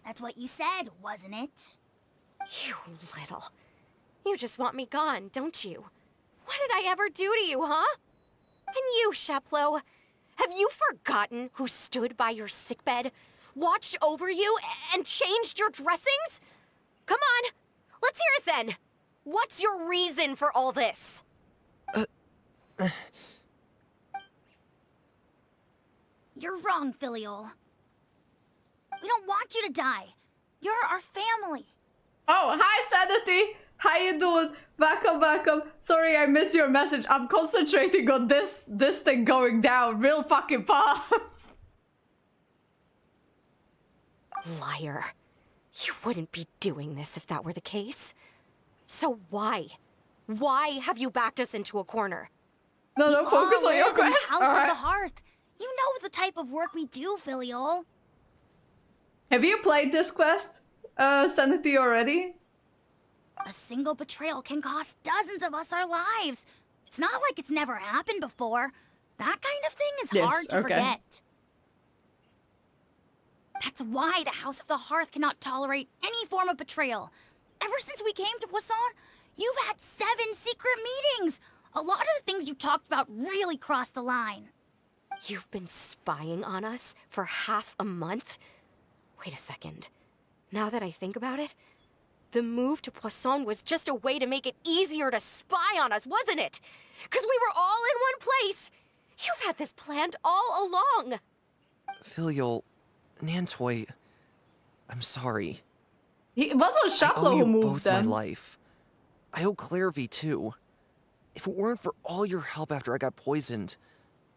That's what you said, wasn't it? You little... You just want me gone, don't you? What did I ever do to you, huh? And you, Sheplo, have you forgotten who stood by your sickbed, watched over you, and changed your dressings? Come on, let's hear it then. What's your reason for all this? You're wrong, Filial. We don't want you to die. You're our family. Oh, hi, Sanity! How you doing? Welcome. Sorry, I missed your message. I'm concentrating on this thing going down real fucking fast. Liar. You wouldn't be doing this if that were the case. So why? Why have you backed us into a corner? No, focus on your quest. House of the Hearth. You know the type of work we do, Filial. Have you played this quest, Sanity, already? A single betrayal can cost dozens of us our lives. It's not like it's never happened before. That kind of thing is hard to forget. That's why the House of the Hearth cannot tolerate any form of betrayal. Ever since we came to Poisson, you've had 7 secret meetings. A lot of the things you talked about really crossed the line. You've been spying on us for half a month? Wait a second. Now that I think about it, the move to Poisson was just a way to make it easier to spy on us, wasn't it? Because we were all in one place. You've had this planned all along. Filial, Nantoi, I'm sorry. It wasn't Sheplo who moved my them. life. I owe Clairvy too. If it weren't for all your help after I got poisoned,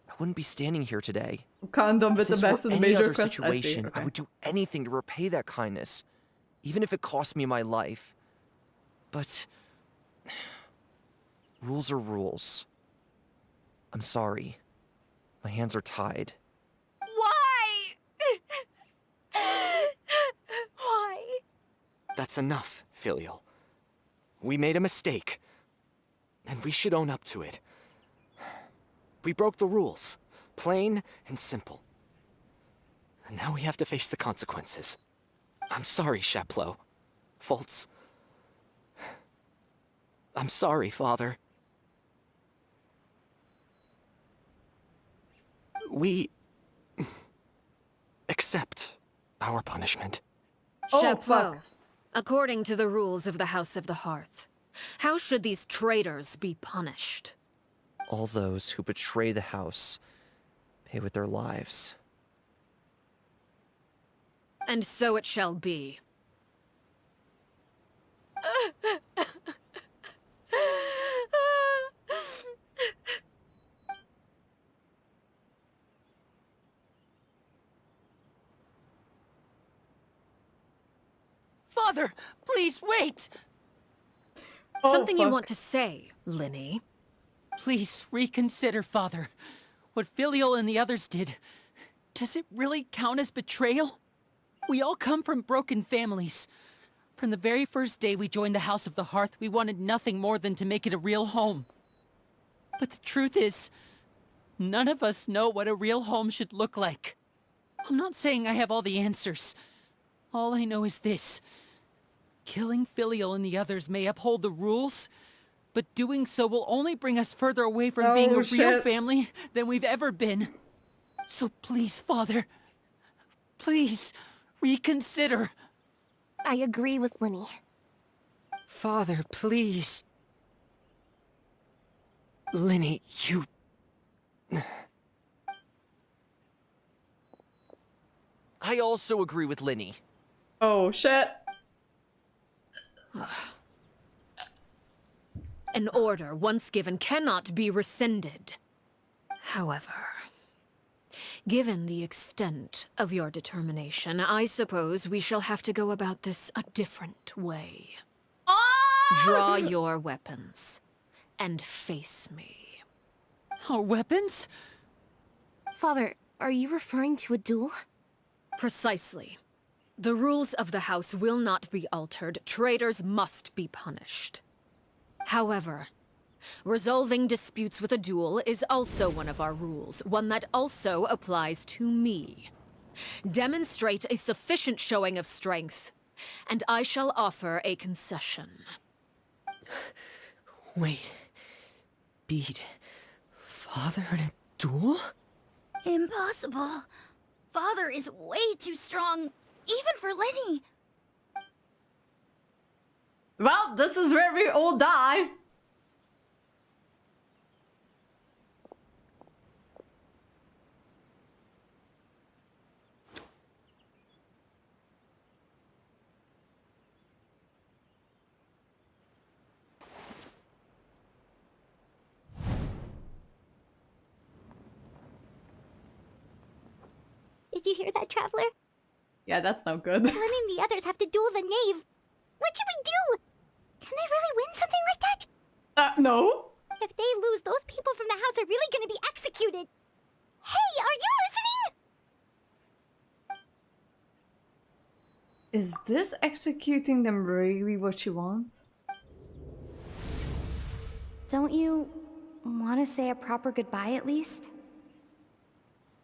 I wouldn't be standing here today. Condom with the best of the major other quest. situation, I would do anything to repay that kindness, even if it cost me my life. But rules are rules. I'm sorry. My hands are tied. Why? Why? That's enough, Filial. We made a mistake, and we should own up to it. We broke the rules, plain and simple. And now we have to face the consequences. I'm sorry, Sheplo. Fultz. I'm sorry, Father. We accept our punishment. Chapeau. According to the rules of the House of the Hearth, how should these traitors be punished? All those who betray the house pay with their lives. And so it shall be. Father, please wait! Something you want to say, Linny? Please reconsider, Father. What Filial and the others did, does it really count as betrayal? We all come from broken families. From the very first day we joined the House of the Hearth, we wanted nothing more than to make it a real home. But the truth is, none of us know what a real home should look like. I'm not saying I have all the answers. All I know is this. Killing Filial and the others may uphold the rules, but doing so will only bring us further away from being a real family than we've ever been. So please, Father, please, reconsider. I agree with Linny. Father, please. Linny, you... I also agree with Linny. Oh, shit. An order once given cannot be rescinded. However, given the extent of your determination, I suppose we shall have to go about this a different way. Draw your weapons and face me. Our weapons? Father, are you referring to a duel? Precisely. The rules of the house will not be altered. Traitors must be punished. However, resolving disputes with a duel is also one of our rules, one that also applies to me. Demonstrate a sufficient showing of strength, and I shall offer a concession. Wait. Beat Father in a duel? Impossible. Father is way too strong, even for Linny. Well, this is where we all die. Did you hear that, Traveler? Yeah, that's not good. Lenny and the others have to duel the knave. What should we do? Can they really win something like that? No. If they lose, those people from the house are really gonna be executed. Hey, are you listening? Is this executing them really what she wants? Don't you want to say a proper goodbye at least?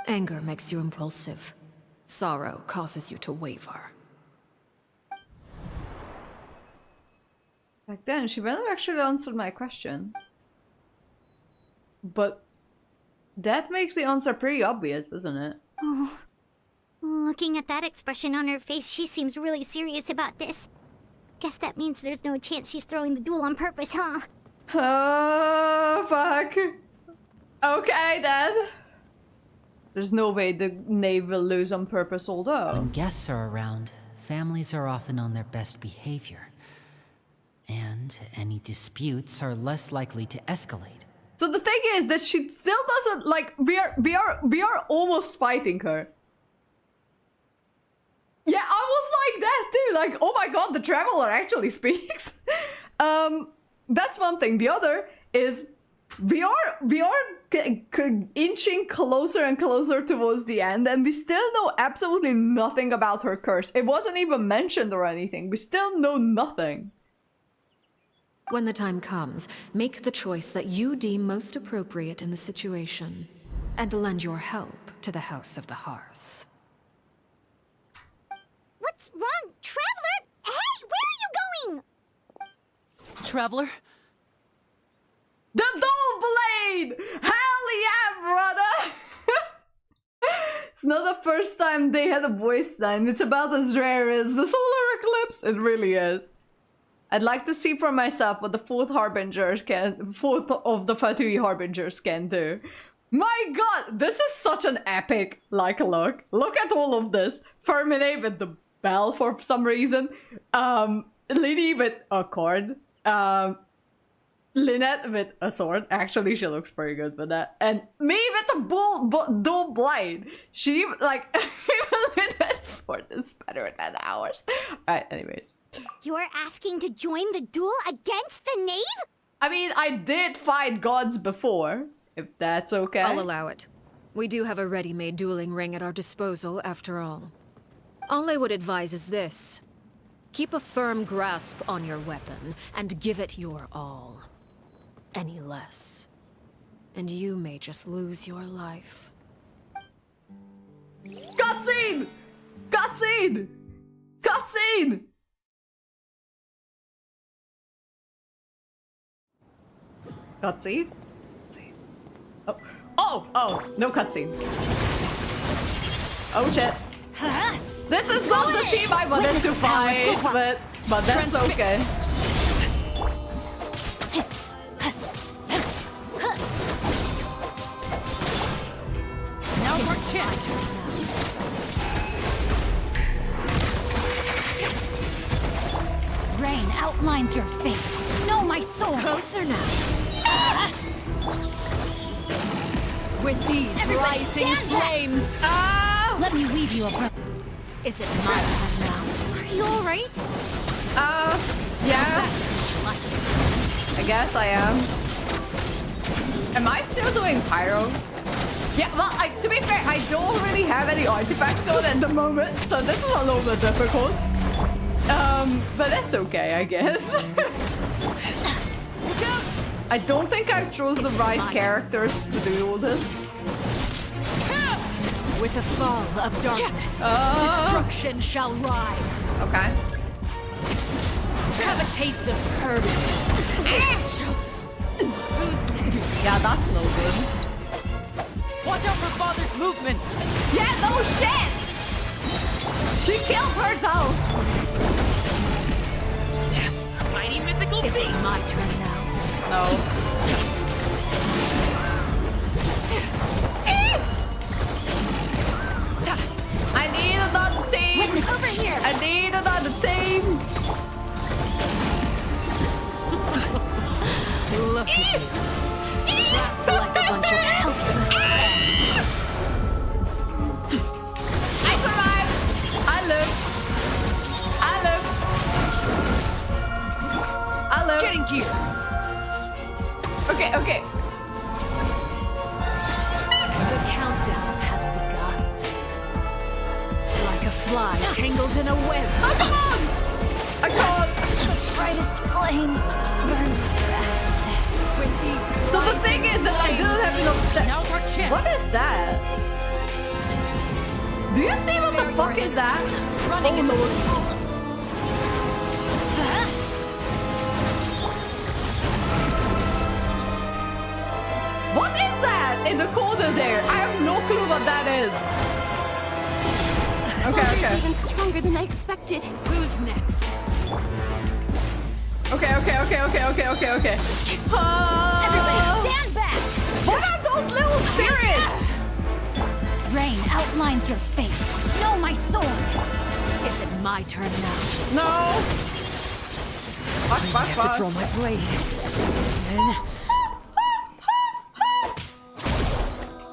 Anger makes you impulsive. Sorrow causes you to waver. Back then, she never actually answered my question. But that makes the answer pretty obvious, doesn't it? Oh, looking at that expression on her face, she seems really serious about this. Guess that means there's no chance she's throwing the duel on purpose, huh? Oh, fuck. Okay, then. There's no way the knave will lose on purpose, although... When guests are around, families are often on their best behavior. And any disputes are less likely to escalate. So the thing is that she still doesn't, like, we are almost fighting her. Yeah, I was like that too, like, oh my god, the Traveler actually speaks. That's one thing. The other is we are inching closer and closer towards the end, and we still know absolutely nothing about her curse. It wasn't even mentioned or anything. We still know nothing. When the time comes, make the choice that you deem most appropriate in the situation, and lend your help to the House of the Hearth. What's wrong, Traveler? Hey, where are you going? Traveler? The Dual Blade! Hell yeah, brother! It's not the first time they had a voice line. It's about as rare as the solar eclipse. It really is. I'd like to see for myself what the fourth of the Fatui Harbingers can do. My god, this is such an epic, like, look. Look at all of this. Fermine with the bell for some reason. Lily with a cord. Lynette with a sword. Actually, she looks pretty good with that. And me with the dual blade. She, like, even Lynette's sword is better than ours. Alright, anyways. You're asking to join the duel against the knave? I mean, I did fight gods before, if that's okay. I'll allow it. We do have a ready-made dueling ring at our disposal, after all. All I would advise is this. Keep a firm grasp on your weapon, and give it your all. Any less, and you may just lose your life. Cutscene! Cutscene! cutscene! Cutscene? Oh, no cutscene. Oh shit. This is not the team I wanted to fight, but that's okay. Now for chant. Rain outlines your fate. Know my soul. Closer now. With these Everybody rising stand back. flames. Let me weave you a breath. Is it my time now? Are you alright? Yeah. I guess I am. Am I still doing pyro? Yeah, well, to be fair, I don't really have any artifacts on at the moment, so this is a little bit difficult. But that's okay, I guess. I don't think I chose the right characters to do all this. With the fall of darkness, destruction shall rise. Okay. Have a taste of courage. Yeah, that's no good. Watch out for Father's movements! Yeah, no shit! She killed herself! Mighty mythical Is it beast! my turn now? No. I need another team! Witness over here! I need another team! Look at you. Trapped like a bunch of helpless animals. I survived! I live! Getting gear! Okay. The countdown has begun. Like a fly tangled in a web. Oh, come on! I can't! The brightest flames burn fastest. With these So the thing is that I don't have enough steps. Now's our chance! What is that? Do you see what the fuck is that? running is Lord. close. What is that in the corner there? I have no clue what that is. Okay. Even stronger than I expected. Who's next? Okay. Everybody stand back! What are those little spirits? Rain outlines your fate. Know my sword. Is it my turn now? No. I have to draw my blade. And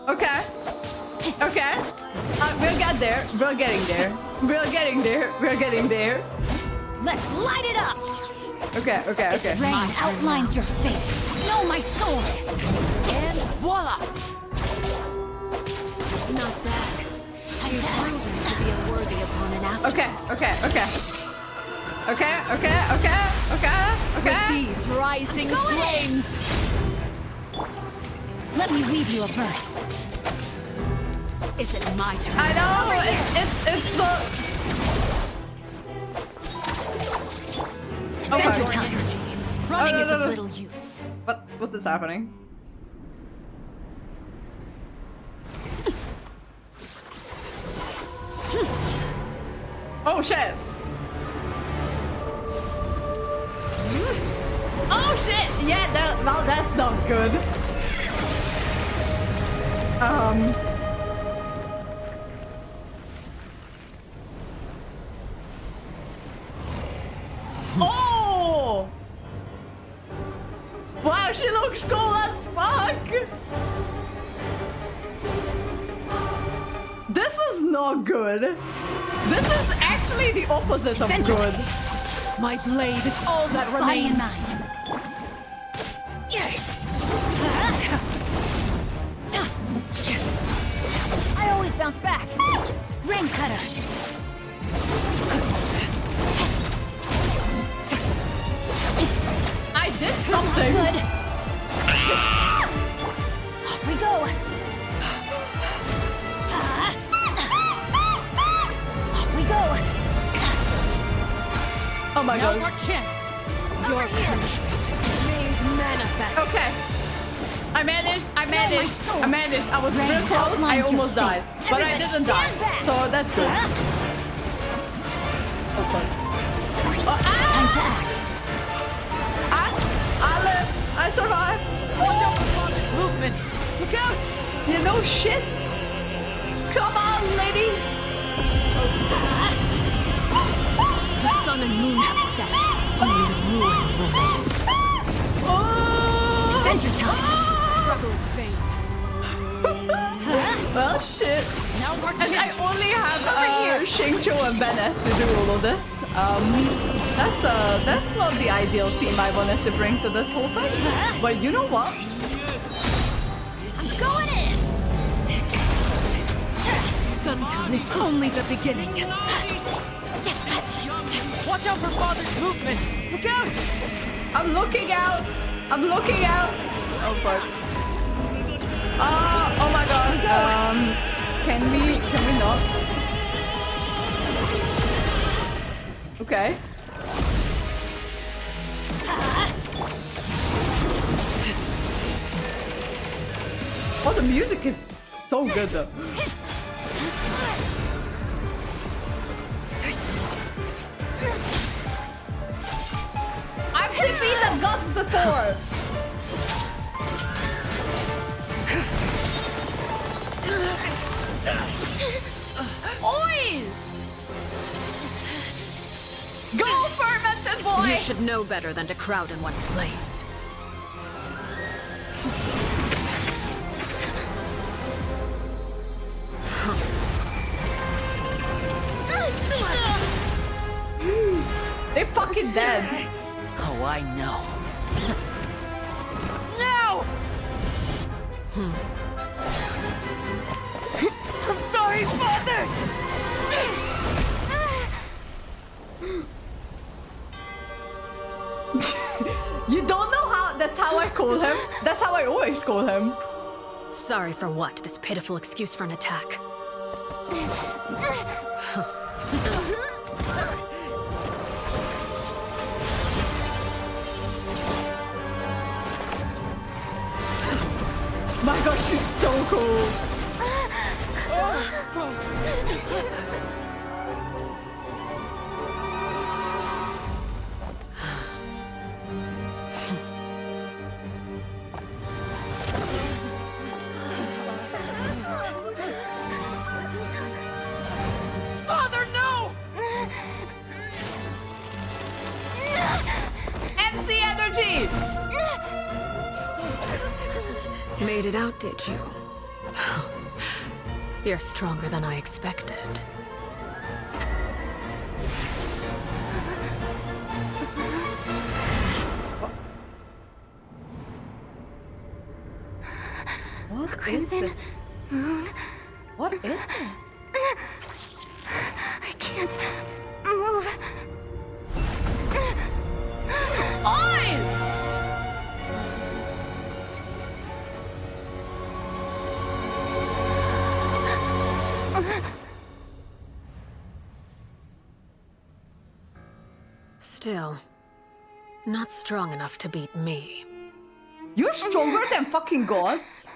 Okay. We'll get there. We're getting there. Let's light it up! Okay. Rain outlines your fate. Know my sword. And voila! Not bad. You've proven to be a worthy opponent after. Okay. With these rising flames. Let me weave you a verse. Is it my turn? I know. It's the. Spend your Okay. energy. Running is of no. little use. What is happening? Oh shit! Oh shit! Yeah, that's not good. Oh! Wow, she looks cool as fuck! This is not good. This is actually the opposite of good. My blade is all that remains. I always bounce back. Rain cutter. I did something. Good. Off we go. Off we go. my Now's god. our chance. Your punishment made manifest. Okay. I managed. I was real close. I almost died. But I didn't die. So that's good. Okay. Time to act. I live. I survived. Watch out for father's movements. Look out! You know shit. Come on, lady. The sun and moon have set. Only ruin remains. Oh! Adventure time. Struggle in vain. Well, shit. Now's our And chance. I only have Xingqiu and Bennett to do all of this. That's not the ideal team I wanted to bring to this whole thing. But you know what? I'm going in! Suntown is only the beginning. Watch out for father's movements. Look out! I'm looking out. I'm looking out. Oh fuck. Oh my god. Can we not? Okay. Oh, the music is so good though. I've defeated gods before. Oi! Go, fermented boy! You should know better than to crowd in one place. They fucking dead. Oh, I know. I'm sorry, father! You don't know how. That's how I call him. That's how I always call him. Sorry for what? This pitiful excuse for an attack. My god, she's so cool. Father, no! MC energy! Made it out, did you? You're stronger than I expected. What Crimson is this? moon. What is this? I can't move. Oi! Still, not strong enough to beat me. You're stronger than fucking gods?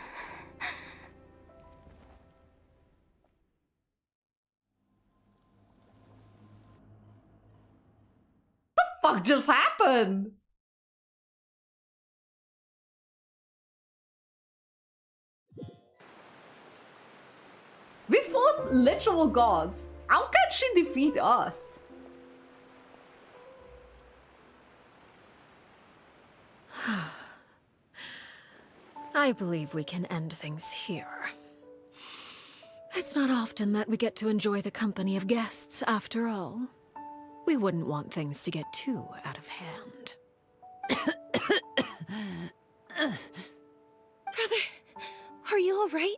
What the fuck just happened? We fought literal gods. How can she defeat us? I believe we can end things here. It's not often that we get to enjoy the company of guests, after all. We wouldn't want things to get too out of hand. Brother, are you all right?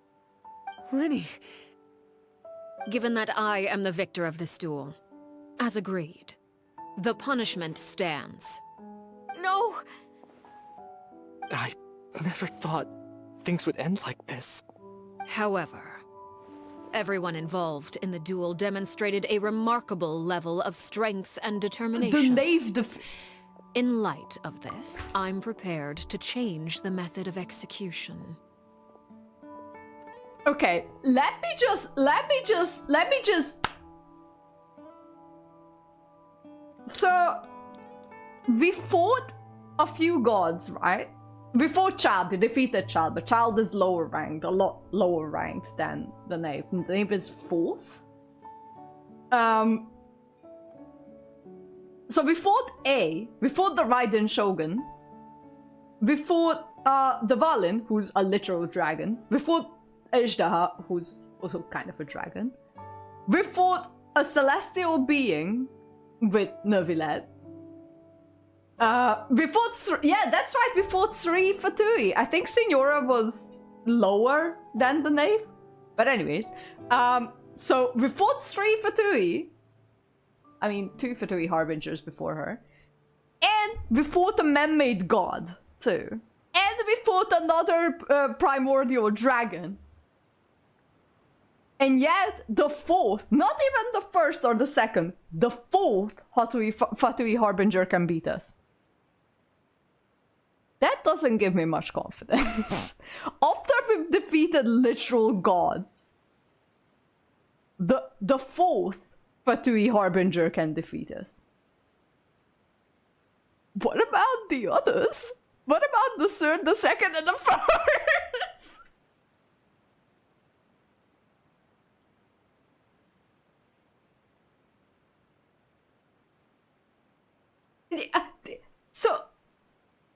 Lenny. Given that I am the victor of this duel, as agreed, the punishment stands. No! I never thought things would end like this. However, Everyone involved in the duel demonstrated a remarkable level of strength and The determination. knave In light of this, I'm prepared to change the method of execution. Okay, let me just. So, we fought a few gods, right? Before Child, we defeated Child, but Child is lower ranked, a lot lower ranked than the Knave. The Knave is 4th. So we fought we fought the Raiden Shogun. We fought the Valin, who's a literal dragon. We fought Ejdaha, who's also kind of a dragon. We fought a celestial being with Neuvillette. We fought yeah, that's right, we fought 3 Fatui. I think Signora was lower than the Knave. But anyways, so we fought 3 Fatui. I mean, 2 Fatui Harbingers before her. And we fought a man-made god, too. And we fought another primordial dragon. And yet, the 4th, not even the 1st or the 2nd, the 4th Fatui Harbinger can beat us. That doesn't give me much confidence. After we've defeated literal gods, the 4th Fatui Harbinger can defeat us. What about the others? What about the 3rd, the 2nd, and the 1st? So,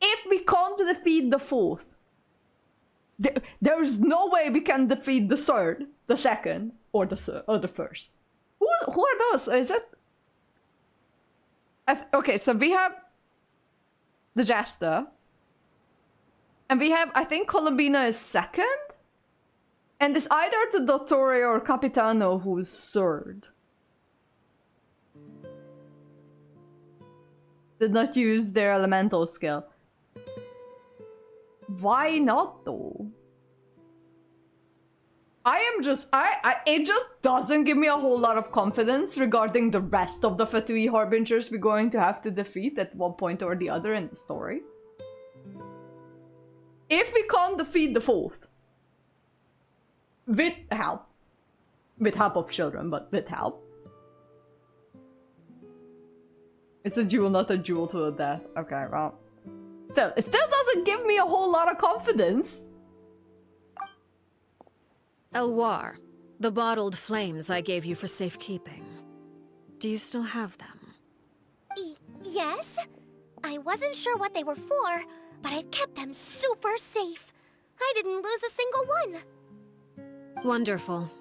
if we can't defeat the 4th, there's no way we can defeat the 3rd, the 2nd, or the 1st. Who are those? Is it? Okay, so we have the Jester. And we have, I think Columbina is 2nd? And it's either the Dottore or Capitano who's 3rd. Did not use their elemental skill. Why not though? It just doesn't give me a whole lot of confidence regarding the rest of the Fatui Harbingers we're going to have to defeat at one point or the other in the story. If we can't defeat the 4th, with help of children, but with help. It's a duel, not a duel to the death. Okay, well. So, it still doesn't give me a whole lot of confidence. Elwar, the bottled flames I gave you for safekeeping. Do you still have them? Yes? I wasn't sure what they were for, but I've kept them super safe. I didn't lose a single one. Wonderful.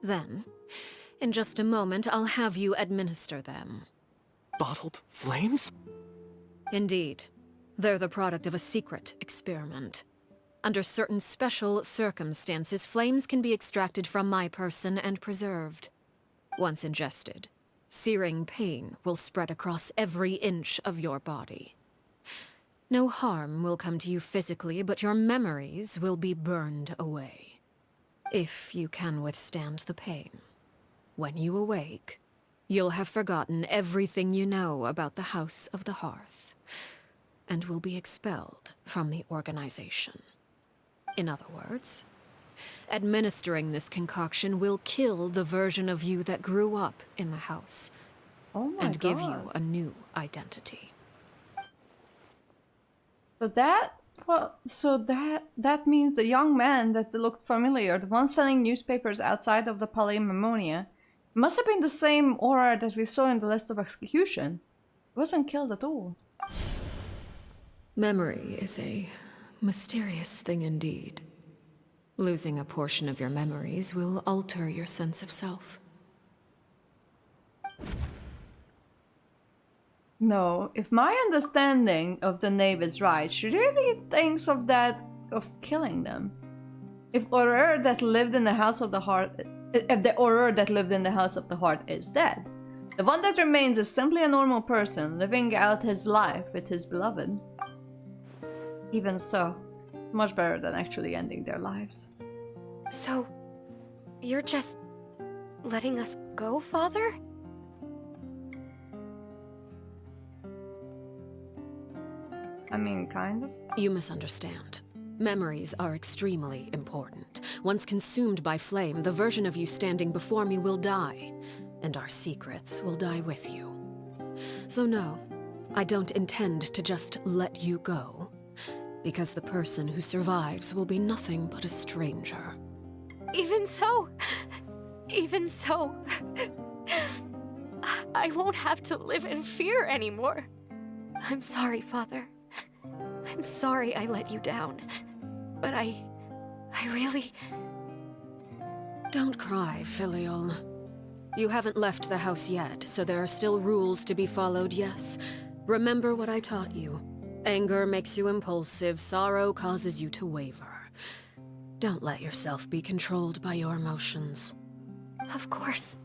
Then, in just a moment, I'll have you administer them. Bottled flames? Indeed. They're the product of a secret experiment. Under certain special circumstances, flames can be extracted from my person and preserved. Once ingested, searing pain will spread across every inch of your body. No harm will come to you physically, but your memories will be burned away. If you can withstand the pain. When you awake, you'll have forgotten everything you know about the House of the Hearth, and will be expelled from the organization. In other words, administering this concoction will kill the version of you that grew up in the house, and give you a new identity. So that means the young man that looked familiar, the one selling newspapers outside of the Palais Mammonia, must have been the same aura that we saw in the list of execution. He wasn't killed at all. Memory is a mysterious thing indeed. Losing a portion of your memories will alter your sense of self. No, if my understanding of the Knave is right, she really thinks of killing them. If Aurora that lived in the House of the Heart, if the Aurora that lived in the House of the Heart is dead, the one that remains is simply a normal person living out his life with his beloved. Even so, much better than actually ending their lives. So, you're just letting us go, Father? I mean, kind of. You misunderstand. Memories are extremely important. Once consumed by flame, the version of you standing before me will die, and our secrets will die with you. So no, I don't intend to just let you go, because the person who survives will be nothing but a stranger. Even so, I won't have to live in fear anymore. I'm sorry, Father. I'm sorry I let you down. But I really... Don't cry, Filial. You haven't left the house yet, so there are still rules to be followed, yes? Remember what I taught you. Anger makes you impulsive, sorrow causes you to waver. Don't let yourself be controlled by your emotions. Of course.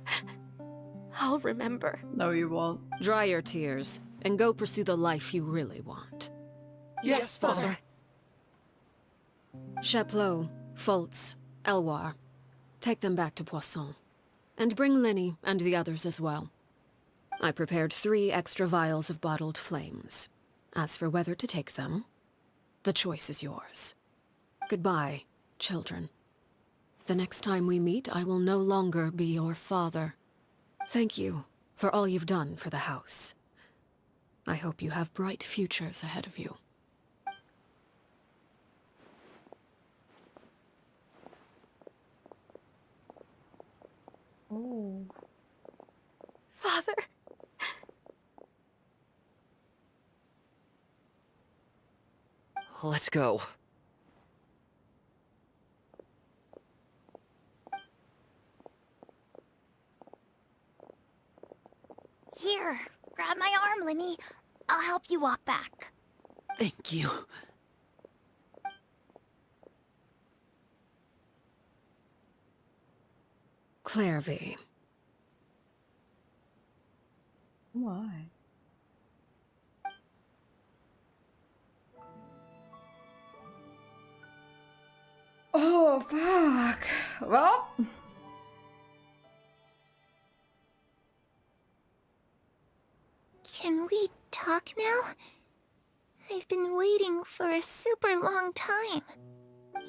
I'll remember. No, you won't. Dry your tears, and go pursue the life you really want. Yes, Father. Chapleau, Fultz, Elwar. Take them back to Poisson. And bring Linny and the others as well. I prepared 3 extra vials of bottled flames. As for whether to take them, the choice is yours. Goodbye, children. The next time we meet, I will no longer be your father. Thank you for all you've done for the house. I hope you have bright futures ahead of you. Oh. Father. Let's go. Here, grab my arm, Linny. I'll help you walk back. Thank you. Clairvy. Why? Oh, fuck. Well... Can we talk now? I've been waiting for a super long time.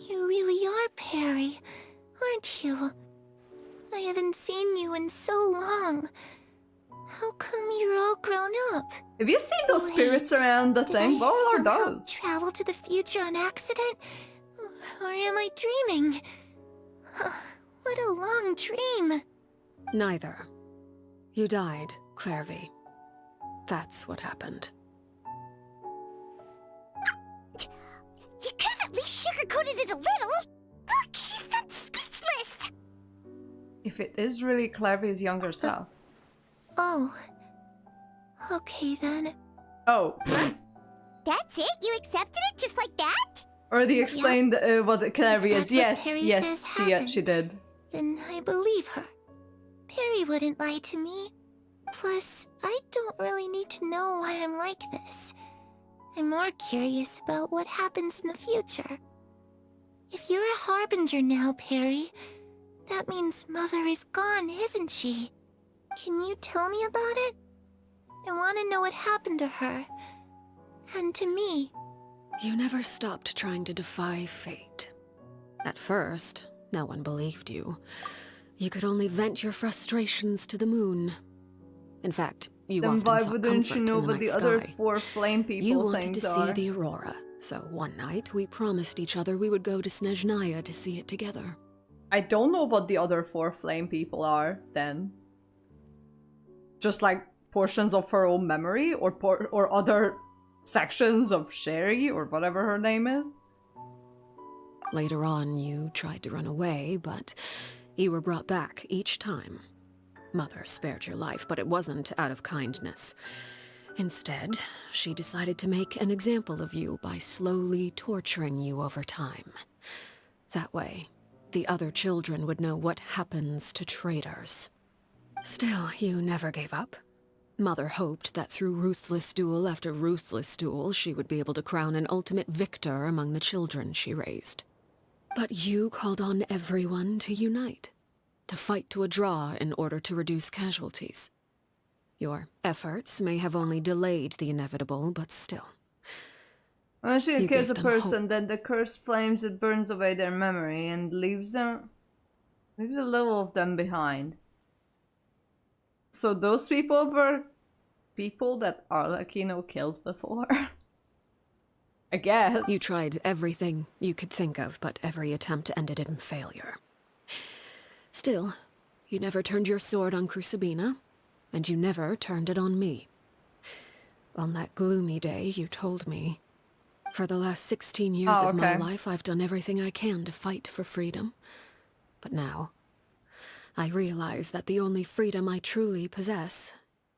You really are Perry, aren't you? I haven't seen you in so long. How come you're all grown up? Have you seen those spirits around the thing? What are those? Travel to the future on accident? Or am I dreaming? What a long dream. Neither. You died, Clairvy. That's what happened. You could have at least sugarcoated it a little. Look, she's done speechless. If it is really Clairvy's younger self. Oh. Okay then. Oh. That's it? You accepted it just like that? Or they explained what Clairvy is. Yes, Perry yes, says she did. Then I believe her. Perry wouldn't lie to me. Plus, I don't really need to know why I'm like this. I'm more curious about what happens in the future. If you're a Harbinger now, Perry, that means Mother is gone, isn't she? Can you tell me about it? I want to know what happened to her. And to me. You never stopped trying to defy fate. At first, no one believed you. You could only vent your frustrations to the moon. In fact, you Then often why sought wouldn't comfort you know in the what night the sky. other 4 flame people You wanted things to are? see the aurora, so one night we promised each other we would go to Snezhnaya to see it together. I don't know what the other 4 flame people are, then. Just like portions of her own memory, or other sections of Sherry, or whatever her name is. Later on, you tried to run away, but you were brought back each time. Mother spared your life, but it wasn't out of kindness. Instead, she decided to make an example of you by slowly torturing you over time. That way, the other children would know what happens to traitors. Still, you never gave up. Mother hoped that through ruthless duel after ruthless duel, she would be able to crown an ultimate victor among the children she raised. But you called on everyone to unite, to fight to a draw in order to reduce casualties. Your efforts may have only delayed the inevitable, but still. When she You kills gave a them person, then the curse flames it burns away their memory and leaves a little of them behind. So those people were people that Arlecchino killed before. I guess. You tried everything you could think of, but every attempt ended in failure. Still, you never turned your sword on Crucibina, and you never turned it on me. On that gloomy day, you told me, for the last 16 years of my life, I've done everything I can to fight for freedom. But now, I realize that the only freedom I truly possess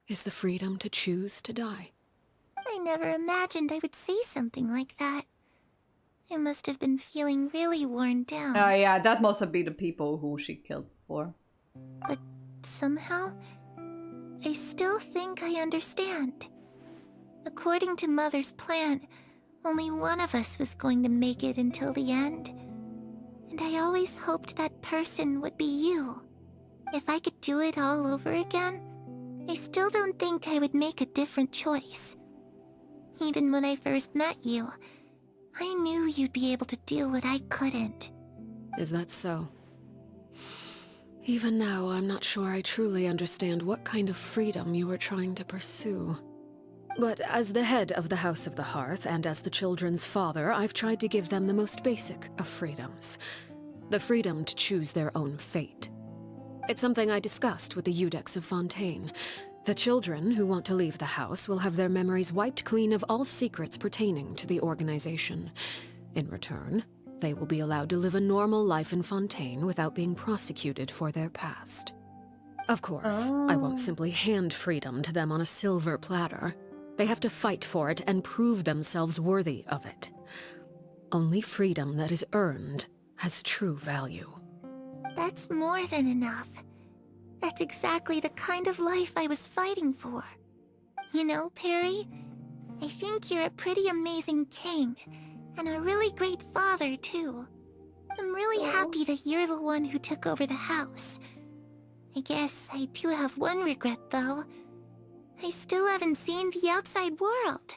is the freedom to choose to die. I never imagined I would say something like that. I must have been feeling really worn down. Yeah, that must have been the people who she killed before. But somehow, I still think I understand. According to Mother's plan, only one of us was going to make it until the end. And I always hoped that person would be you. If I could do it all over again, I still don't think I would make a different choice. Even when I first met you, I knew you'd be able to do what I couldn't. Is that so? Even now, I'm not sure I truly understand what kind of freedom you were trying to pursue. But as the head of the House of the Hearth, and as the children's father, I've tried to give them the most basic of freedoms. The freedom to choose their own fate. It's something I discussed with the Iudex of Fontaine. The children who want to leave the house will have their memories wiped clean of all secrets pertaining to the organization. In return, they will be allowed to live a normal life in Fontaine without being prosecuted for their past. Of course, I won't simply hand freedom to them on a silver platter. They have to fight for it and prove themselves worthy of it. Only freedom that is earned has true value. That's more than enough. That's exactly the kind of life I was fighting for. You know, Perry, I think you're a pretty amazing king, and a really great father, too. I'm really happy that you're the one who took over the house. I guess I do have one regret, though. I still haven't seen the outside world.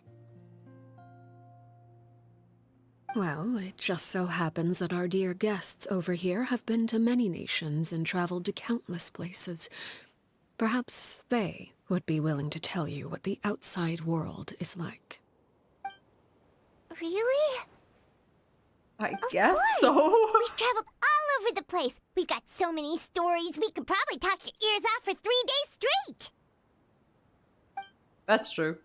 Well, it just so happens that our dear guests over here have been to many nations and traveled to countless places. Perhaps they would be willing to tell you what the outside world is like. Really? I guess so. We've traveled all over the place. We've got so many stories, we could probably talk your ears off for 3 days straight. That's true.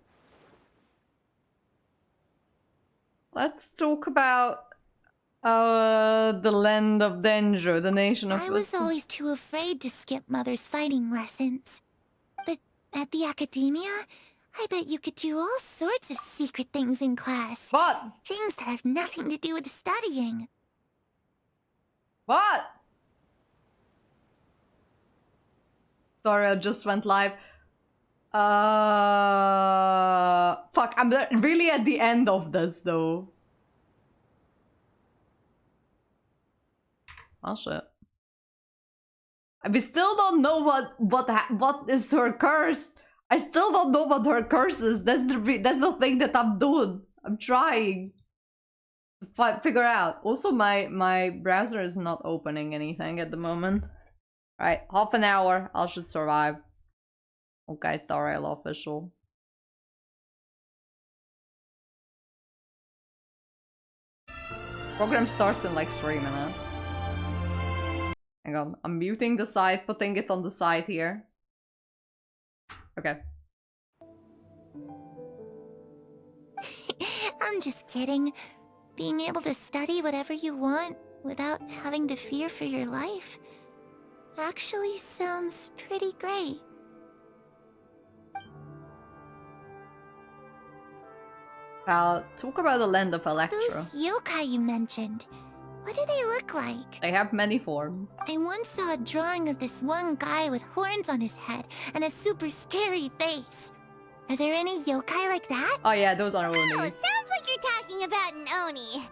Let's talk about the land of danger, the nation of... I was always too afraid to skip Mother's fighting lessons. But at the academia, I bet you could do all sorts of secret things in class. What? Things that have nothing to do with studying. What? Sorry, I just went live. Fuck, I'm really at the end of this, though. Oh, shit. We still don't know what is her curse. I still don't know what her curse is. That's the thing that I'm doing. I'm trying to figure out. Also, my browser is not opening anything at the moment. Right, half an hour. I should survive. Okay, Star Rail official. Program starts in like 3 minutes. Hang on, I'm muting the side, putting it on the side here. Okay. I'm just kidding. Being able to study whatever you want without having to fear for your life actually sounds pretty great. I'll talk about the land of Electro. Those yokai you mentioned, what do they look like? They have many forms. I once saw a drawing of this one guy with horns on his head and a super scary face. Are there any yokai like that? Oh yeah, those are Onis. Oh, sounds like you're talking about an Oni.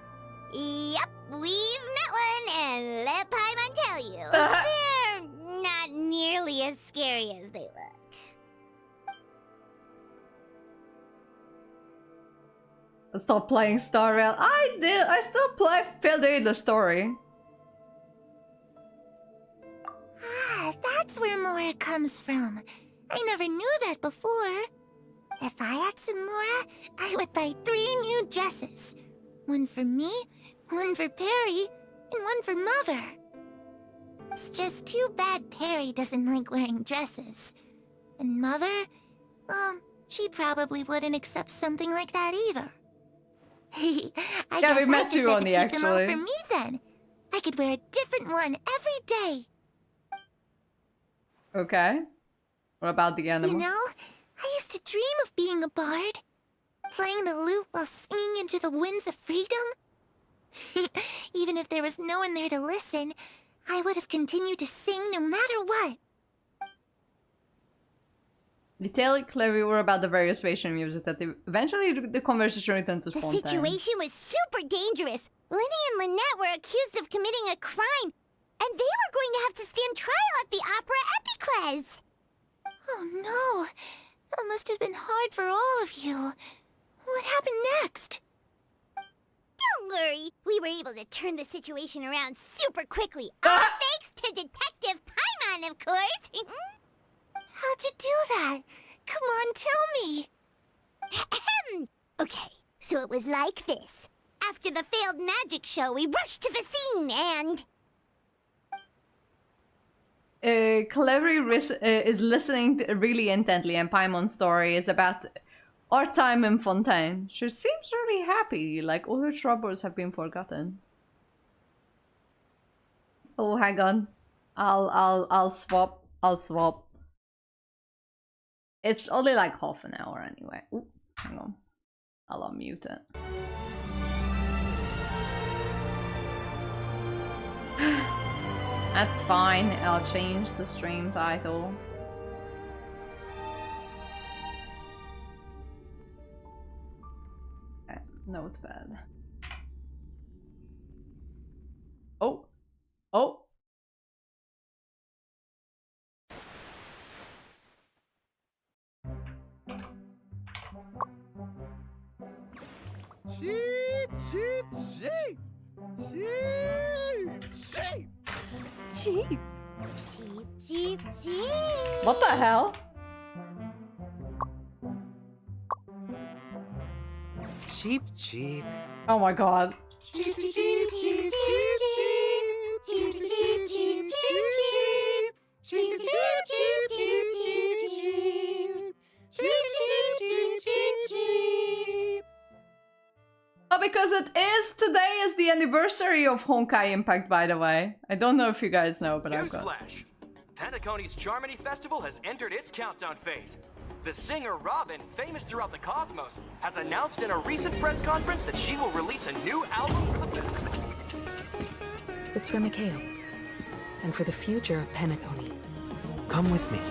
Yep, we've met one, and let Paimon tell you. They're scary as they look. Stop playing Star Rail. I did. I still play Fiddler the story. Ah, that's where Mora comes from. I never knew that before. If I asked Mora, I would buy 3 new dresses. One for me, one for Perry, and one for Mother. It's just too bad Perry doesn't like wearing dresses. And Mother, well, she probably wouldn't accept something like that either. I guess we met I just you have on to the keep them all actually. for me then. I could wear a different one every day. Okay. What about the animal? You know, I used to dream of being a bard. Playing the lute while singing into the winds of freedom. Even if there was no one there to listen, I would have continued to sing no matter what. Tell Clary about the various facial music that eventually the conversation returned to The spontaneous. situation was super dangerous. Lenny and Lynette were accused of committing a crime, and they were going to have to stand trial at the Opera Epicles. Oh no, that must have been hard for all of you. What happened next? Don't worry, we were able to turn the situation around super quickly. All thanks to Detective Paimon, of course. How'd you do that? Come on, tell me. Okay, so it was like this. After the failed magic show, we rushed to the scene and... Clary is listening really intently, and Paimon's story is about our time in Fontaine. She seems really happy, like all her troubles have been forgotten. Oh, hang on. I'll swap. I'll swap. It's only like half an hour anyway. Ooh, hang on. I'll unmute it. That's fine. I'll change the stream title. Okay, notepad. Oh. Oh. Cheap, cheap, cheap! Cheap, cheap! Cheap. Cheap, cheap, cheap! What the hell? Cheap, cheap. Oh my god. Cheap, cheap, cheap, cheap, cheap, cheap, cheap, cheap, cheap, cheap, cheap, cheap, cheap, cheap, Oh, because today is the anniversary of Honkai Impact, by the way. I don't know if you guys know, but I've got... Newsflash! Pentaconi's Charmony Festival has entered its countdown phase. The singer Robin, famous throughout the cosmos, has announced in a recent press conference that she will release a new album for the festival. It's for Mikhail, and for the future of Pentaconi. Come with me,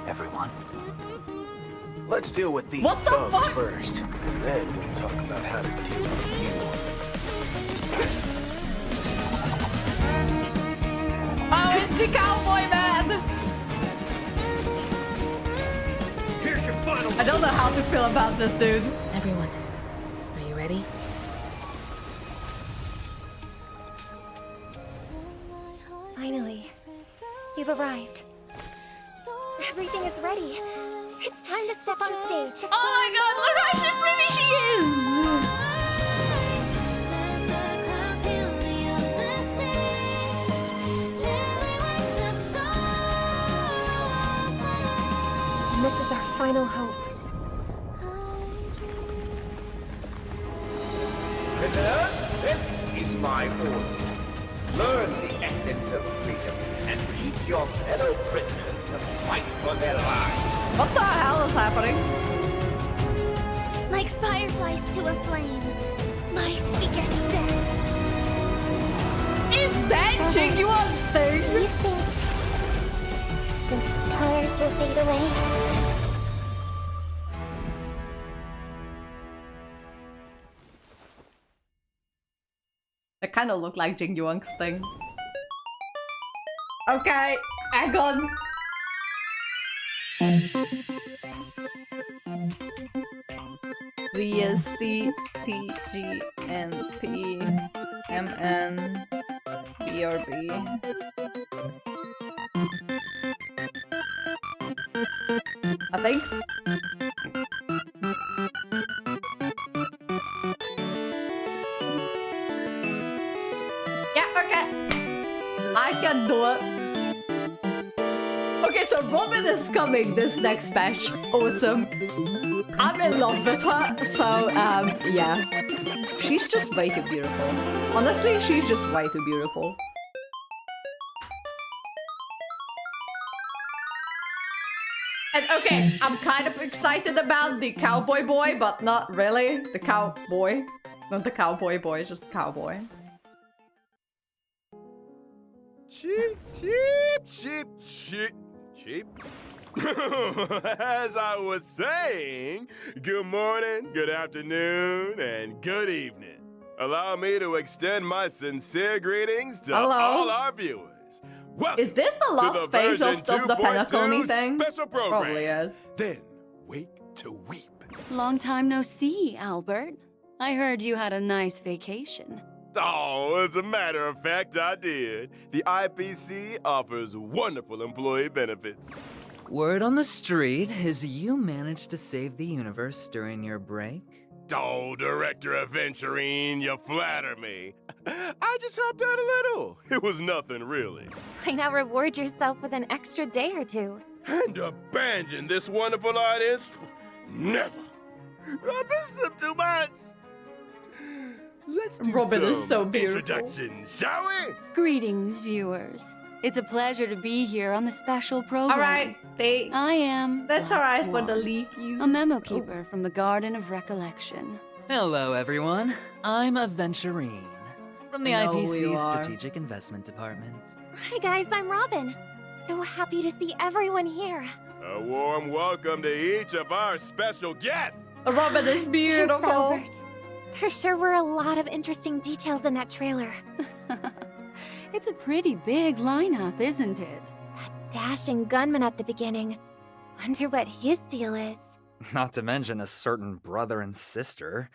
everyone. Let's deal with these thugs first. Then we'll talk about how to deal with you. Oh, it's the cowboy man! Here's your final. I don't know how to feel about this dude. Everyone, are you ready? Finally, you've arrived. Everything is ready. It's time to step on stage. Oh my god, look how pretty she is! And this is our final hope. Prisoners, this is my order. Learn the essence of freedom and teach your fellow prisoners to fight for their lives. What the hell is happening? Like fireflies to a flame, life begets death. Is that Jingyuan's thing? Do you think the stars will fade away? That kind of looked like Jingyuan's thing. Okay, hang on. EST TGNP MN BRB. I think. Yeah, okay. I can do it. Okay, so Robin is coming this next batch. Awesome. I'm in love with her, so yeah. She's just way too beautiful. Honestly, she's just way too beautiful. And okay, I'm kind of excited about the cowboy boy, but not really. The cowboy. Not the cowboy boy, just the cowboy. Cheap. As I was saying, good morning, good afternoon, and good evening. Allow me to extend my sincere greetings to all our viewers. Welcome Is this the last phase of the Penacony thing? Special program. Probably is. Then, wake to weep. Long time no see, Albert. I heard you had a nice vacation. Oh, as a matter of fact, I did. The IPC offers wonderful employee benefits. Word on the street is you managed to save the universe during your break? Oh, Director Aventurine, you flatter me. I just helped out a little. It was nothing, really. Why not reward yourself with an extra day or two? And abandon this wonderful audience? Never. I miss them too much. Let's do Robin some is so beautiful. introductions, shall we? Greetings, viewers. It's a pleasure to be here on the special program. Alright, I am. That's Black alright for Swan, the leakies. a memo keeper from the Garden of Recollection. Hello, everyone. I'm Aventurine from the I know who IPC you are. Strategic Investment Department. Hi guys, I'm Robin. So happy to see everyone here. A warm welcome to each of our special guests. Robin is beautiful. Thanks, Albert. There sure were a lot of interesting details in that trailer. It's a pretty big lineup, isn't it? Dashing gunman at the beginning. Wonder what his deal is. Not to mention a certain brother and sister.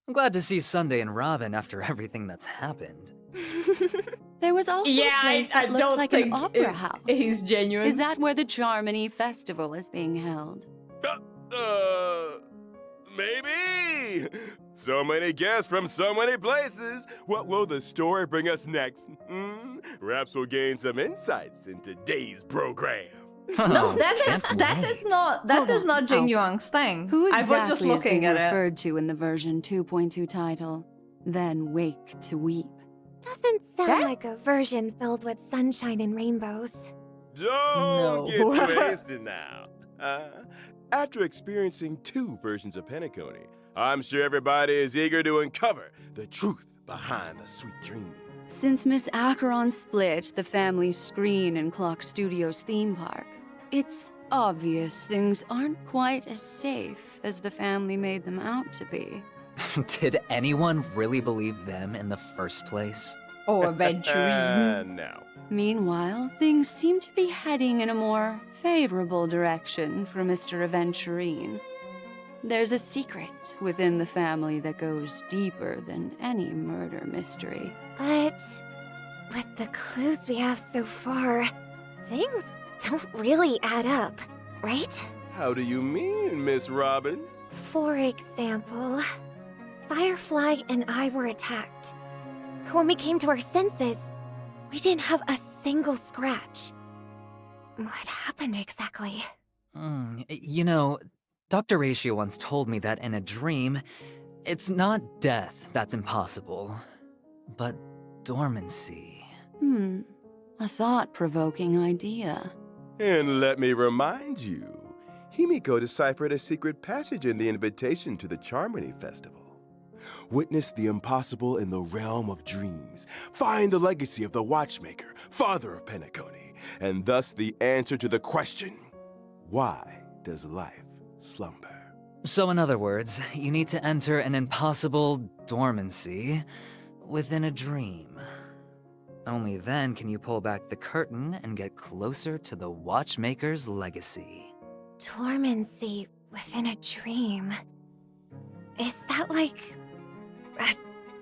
I'm glad to see Sunday and Robin after everything that's happened. There was also a place that looked don't like an think opera house. he's genuine. Is that where the Charmony Festival is being held? Maybe. So many guests from so many places. What will the story bring us next? Perhaps we'll gain some insights in today's program. No, that is not Jing Oh. Yuang's thing. Who I exactly was just is looking being at it. referred to in the version 2.2 title? Then wake to weep. Doesn't sound like a version filled with sunshine and rainbows. Don't get too hasty now. After experiencing 2 versions of Penacony, I'm sure everybody is eager to uncover the truth behind the sweet dream. Since Miss Acheron split the family screen in Clock Studios theme park, it's obvious things aren't quite as safe as the family made them out to be. Did anyone really believe them in the first place? Oh, eventually. No. Meanwhile, things seem to be heading in a more favorable direction for Mr. Aventurine. There's a secret within the family that goes deeper than any murder mystery. But with the clues we have so far, things don't really add up, right? How do you mean, Miss Robin? For example, Firefly and I were attacked. When we came to our senses, we didn't have a single scratch. What happened exactly? You know, Dr. Ratio once told me that in a dream, it's not death that's impossible, but dormancy. A thought-provoking idea. And let me remind you, Himiko deciphered a secret passage in the invitation to the Charmony Festival. Witness the impossible in the realm of dreams. Find the legacy of the Watchmaker, father of Penacony, and thus the answer to the question, why does life slumber? So in other words, you need to enter an impossible dormancy within a dream. Only then can you pull back the curtain and get closer to the Watchmaker's legacy. Dormancy within a dream. Is that like a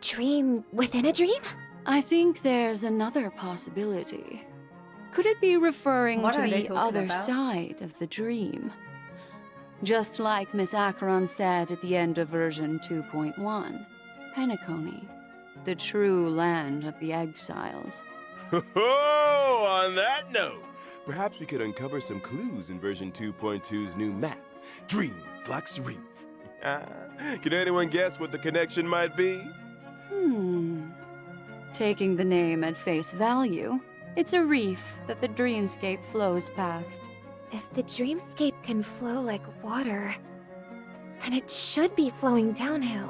dream within a dream? I think there's another possibility. Could it be referring What to are they the talking other about? side of the dream? Just like Miss Acheron said at the end of version 2.1, Penacony, the true land of the exiles. Oh, on that note, perhaps we could uncover some clues in version 2.2's new map, Dream Flux Reef. Can anyone guess what the connection might be? Taking the name at face value, it's a reef that the dreamscape flows past. If the dreamscape can flow like water, then it should be flowing downhill.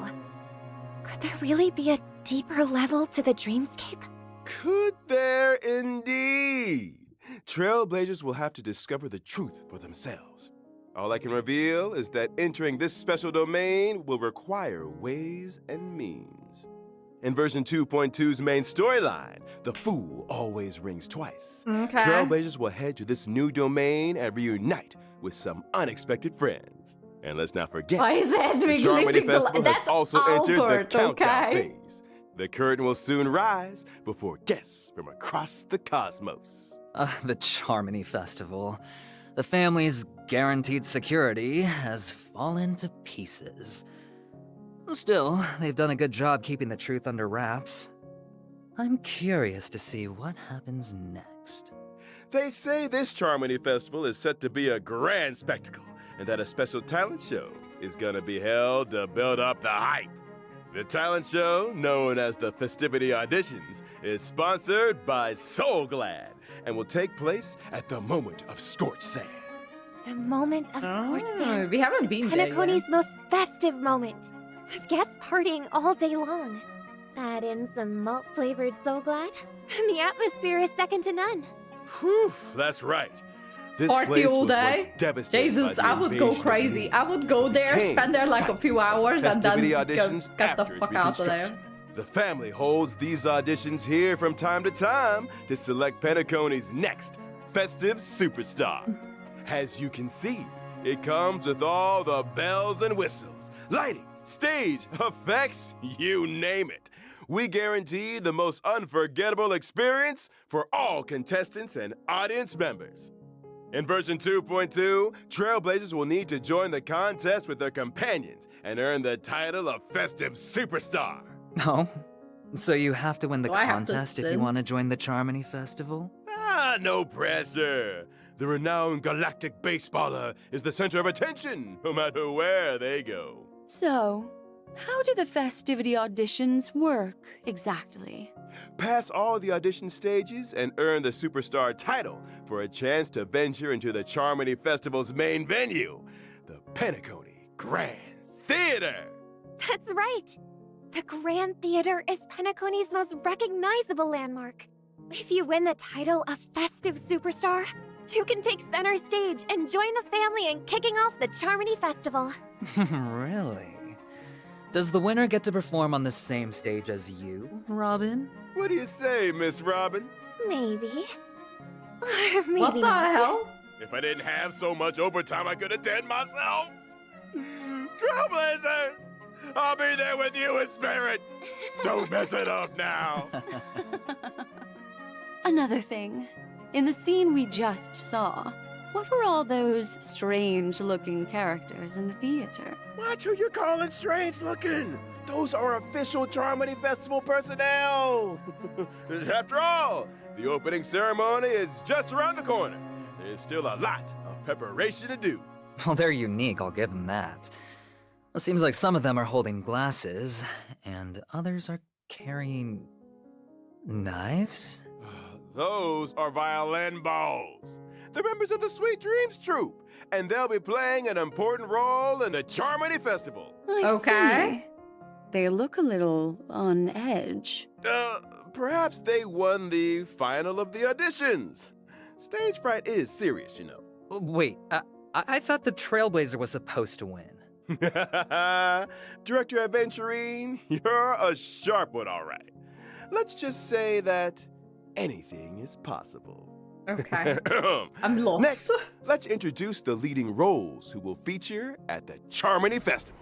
Could there really be a deeper level to the dreamscape? Could there indeed? Trailblazers will have to discover the truth for themselves. All I can reveal is that entering this special domain will require ways and means. In version 2.2's main storyline, the fool always rings twice. Okay. Trailblazers will head to this new domain and reunite with some unexpected friends. And let's not forget, Why is it the Charmony Festival has That's also entered the Albert, countdown okay? phase. The curtain will soon rise before guests from across the cosmos. The Charmony Festival. The family's guaranteed security has fallen to pieces. Still, they've done a good job keeping the truth under wraps. I'm curious to see what happens next. They say this Charmony Festival is set to be a grand spectacle, and that a special talent show is gonna be held to build up the hype. The talent show, known as the Festivity Auditions, is sponsored by Soul Glad and will take place at the moment of scorched sand. The moment of scorched sand. We haven't been there Penacony's yet. most festive moment, with guests partying all day long. Add in some malt-flavored Soul Glad, and the atmosphere is second to none. Whew, that's right. This Party place all was day. once devastated Jesus, by the I would go invasion of crazy. Leeds. I would go there, Became spend there like a few hours, and then Festivity go, auditions get the after its fuck out of there. reconstruction. The family holds these auditions here from time to time to select Penacony's next festive superstar. As you can see, it comes with all the bells and whistles, lighting, stage, effects, you name it. We guarantee the most unforgettable experience for all contestants and audience members. In version 2.2, Trailblazers will need to join the contest with their companions and earn the title of Festive Superstar. Oh? So you have to win the Do I have to contest if you sin? want to join the Charmony Festival? No pressure. The renowned galactic baseballer is the center of attention, no matter where they go. So, how do the festivity auditions work exactly? Pass all the audition stages and earn the superstar title for a chance to venture into the Charmony Festival's main venue, the Penacony Grand Theater. That's right. The Grand Theater is Penacony's most recognizable landmark. If you win the title of Festive Superstar, you can take center stage and join the family in kicking off the Charmony Festival. Really? Does the winner get to perform on the same stage as you, Robin? What do you say, Miss Robin? Maybe. Or maybe What the not. hell? If I didn't have so much overtime, I could attend myself. Trailblazers! I'll be there with you in spirit. Don't mess it up now. Another thing. In the scene we just saw, what were all those strange-looking characters in the theater? Watch who you're calling strange looking. Those are official Charmony Festival personnel. After all, the opening ceremony is just around the corner. There's still a lot of preparation to do. Well, they're unique, I'll give them that. It seems like some of them are holding glasses, and others are carrying knives? Those are violin bows. They're members of the Sweet Dreams troupe, and they'll be playing an important role in the Charmony Festival. I see. They look a little on edge. Perhaps they won the final of the auditions. Stage fright is serious, you know. Wait, I thought the Trailblazer was supposed to win. Director Aventurine, you're a sharp one, all right. Let's just say that anything is possible. Okay. I'm lost. Next, let's introduce the leading roles who will feature at the Charmony Festival.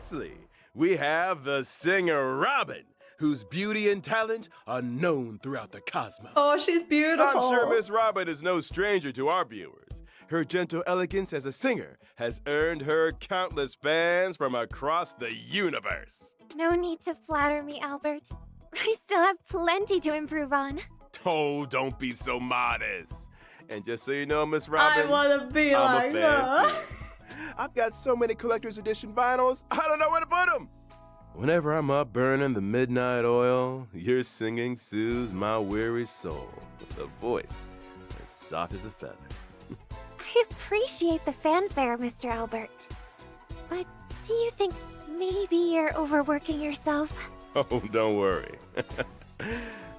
Lastly, we have the singer Robin, whose beauty and talent are known throughout the cosmos. Oh, she's beautiful. I'm sure Miss Robin is no stranger to our viewers. Her gentle elegance as a singer has earned her countless fans from across the universe. No need to flatter me, Albert. I still have plenty to improve on. Oh, don't be so modest. And just so you know, Miss Robin, I wanna be I'm like a fan her. too. I've got so many collector's edition vinyls, I don't know where to put them. Whenever I'm up burning the midnight oil, your singing soothes my weary soul with a voice as soft as a feather. I appreciate the fanfare, Mr. Albert. But do you think maybe you're overworking yourself? Oh, don't worry.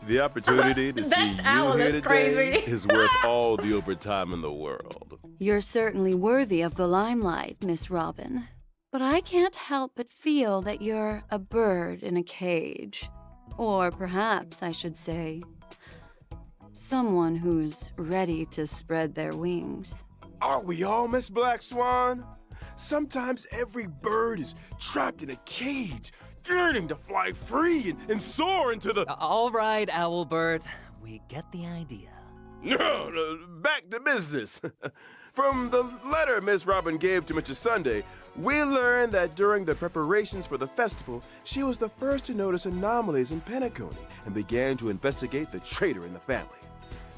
The opportunity to see you here today crazy. is worth all the overtime in the world. You're certainly worthy of the limelight, Miss Robin. But I can't help but feel that you're a bird in a cage. Or perhaps I should say, someone who's ready to spread their wings. Aren't we all, Miss Black Swan? Sometimes every bird is trapped in a cage, yearning to fly free and soar into the... All right, Owlbert. We get the idea. No, back to business. From the letter Miss Robin gave to Mr. Sunday, we learned that during the preparations for the festival, she was the first to notice anomalies in Penacony and began to investigate the traitor in the family.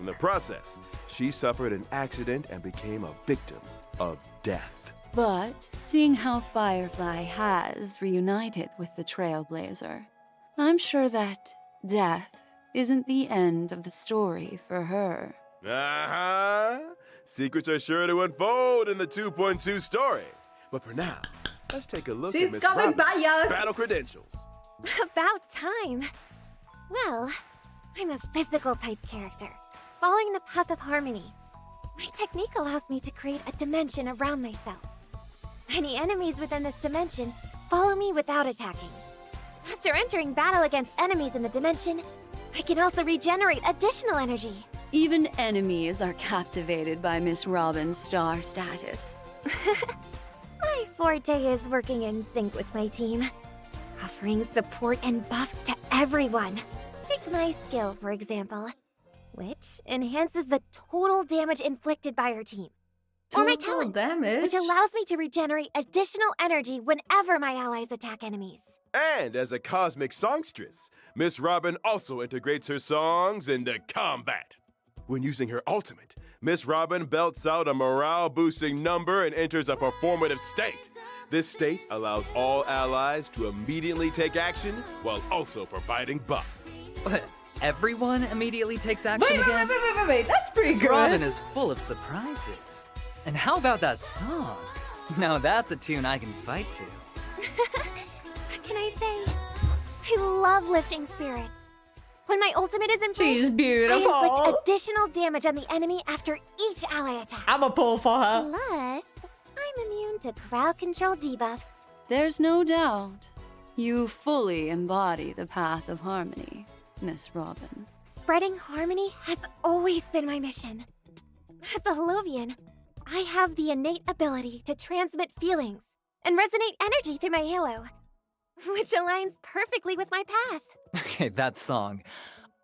In the process, she suffered an accident and became a victim of death. But seeing how Firefly has reunited with the Trailblazer, I'm sure that death isn't the end of the story for her. Uh-huh. Secrets are sure to unfold in the 2.2 story. But for now, let's take a look at Miss Robin's battle credentials. About time. Well, I'm a physical type character, following the path of harmony. My technique allows me to create a dimension around myself. Any enemies within this dimension follow me without attacking. After entering battle against enemies in the dimension, I can also regenerate additional energy. Even enemies are captivated by Miss Robin's star status. My forte is working in sync with my team, offering support and buffs to everyone. Take my skill, for example, which enhances the total damage inflicted by our team. Or my talent, which allows me to regenerate additional energy whenever my allies attack enemies. And as a cosmic songstress, Miss Robin also integrates her songs into combat. When using her ultimate, Miss Robin belts out a morale-boosting number and enters a performative state. This state allows all allies to immediately take action while also providing buffs. What? Everyone immediately takes action again? Wait, that's pretty Miss good. Robin is full of surprises. And how about that song? Now that's a tune I can fight to. What can I say? I love lifting spirits. When my ultimate is in place, She's beautiful. I inflict additional damage on the enemy after each ally attack. I'm a pull for her. Plus, I'm immune to crowd control debuffs. There's no doubt. You fully embody the path of harmony, Miss Robin. Spreading harmony has always been my mission. As a Holovian, I have the innate ability to transmit feelings and resonate energy through my halo, which aligns perfectly with my path. Okay, that song.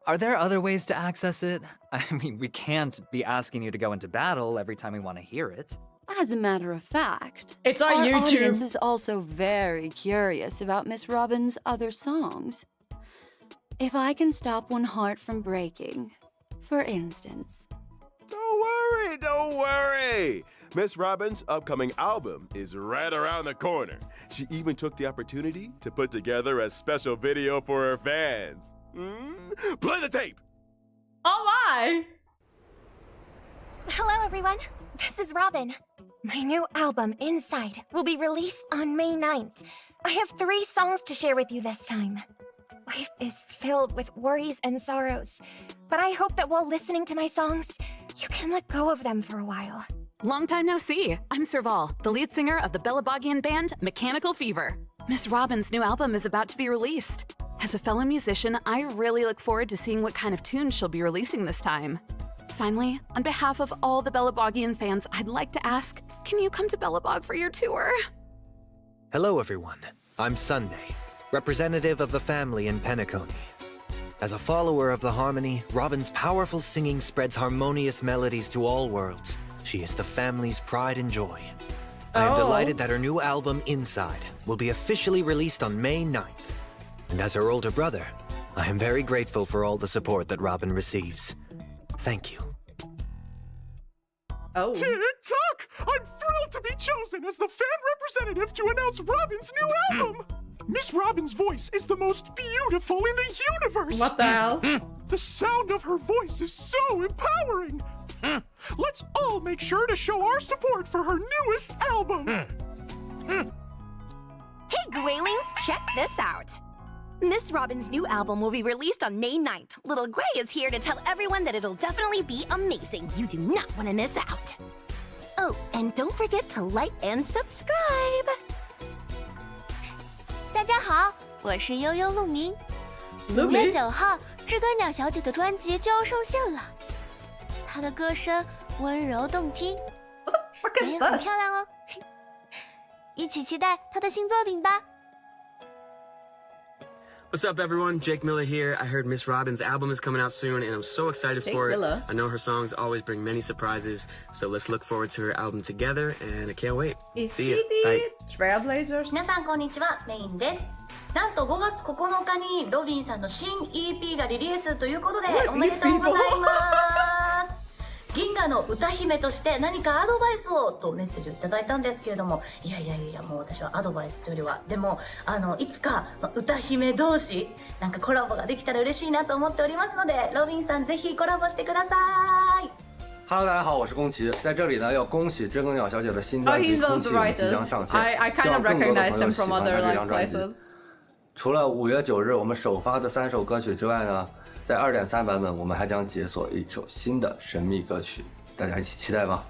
Are there other ways to access it? I mean, we can't be asking you to go into battle every time we want to hear it. As a matter of fact, it's on our YouTube. Audience is also very curious about Miss Robin's other songs. If I can stop one heart from breaking, for instance. Don't worry! Miss Robin's upcoming album is right around the corner. She even took the opportunity to put together a special video for her fans. Play the tape! Oh my! Hello, everyone. This is Robin. My new album, Inside, will be released on May 9th. I have 3 songs to share with you this time. Life is filled with worries and sorrows, but I hope that while listening to my songs, you can let go of them for a while. Long time no see. I'm Serval, the lead singer of the Belabogian band Mechanical Fever. Miss Robin's new album is about to be released. As a fellow musician, I really look forward to seeing what kind of tunes she'll be releasing this time. Finally, on behalf of all the Belabogian fans, I'd like to ask, can you come to Belabog for your tour? Hello, everyone. I'm Sunday, representative of the family in Penacony. As a follower of the harmony, Robin's powerful singing spreads harmonious melodies to all worlds. She is the family's pride and joy. I am delighted that her new album, Inside, will be officially released on May 9th. And as her older brother, I am very grateful for all the support that Robin receives. Thank you. Oh. Tick-tock! I'm thrilled to be chosen as the fan representative to announce Robin's new album! Miss Robin's voice is the most beautiful in the universe! What the hell? The sound of her voice is so empowering! Let's all make sure to show our support for her newest album! Hey, Gwaylings, check this out! Miss Robin's new album will be released on May 9th. Little Gray is here to tell everyone that it'll definitely be amazing. You do not want to miss out. Oh, and don't forget to like and subscribe. 大家好，我是悠悠鹿鸣。5月9号，知更鸟小姐的专辑就要上线了。她的歌声温柔动听，人也很漂亮哦。一起期待她的新作品吧。 What's up, everyone? Jake Miller here. I heard Miss Robin's album is coming out soon, and I'm so excited for it. I know her songs always bring many surprises, so let's look forward to her album together, and I can't wait. See ya. Bye. Trailblazers? 皆さんこんにちは、メインです。なんと5月9日にロビンさんの新 EP がリリースということでおめでとうございます。銀河の歌姫として何かアドバイスをとメッセージをいただいたんですけれども、いやもう私はアドバイスというよりはでもいつか歌姫同士なんかコラボができたら嬉しいなと思っておりますので、ロビンさんぜひコラボしてください。Hello， 大家好，我是宫崎，在这里呢要恭喜知更鸟小姐的新专辑《空气》即将上线，希望更多的朋友喜欢她这张专辑。除了5月9日我们首发的3首歌曲之外呢，在 2.3 版本我们还将解锁一首新的神秘歌曲，大家一起期待吧。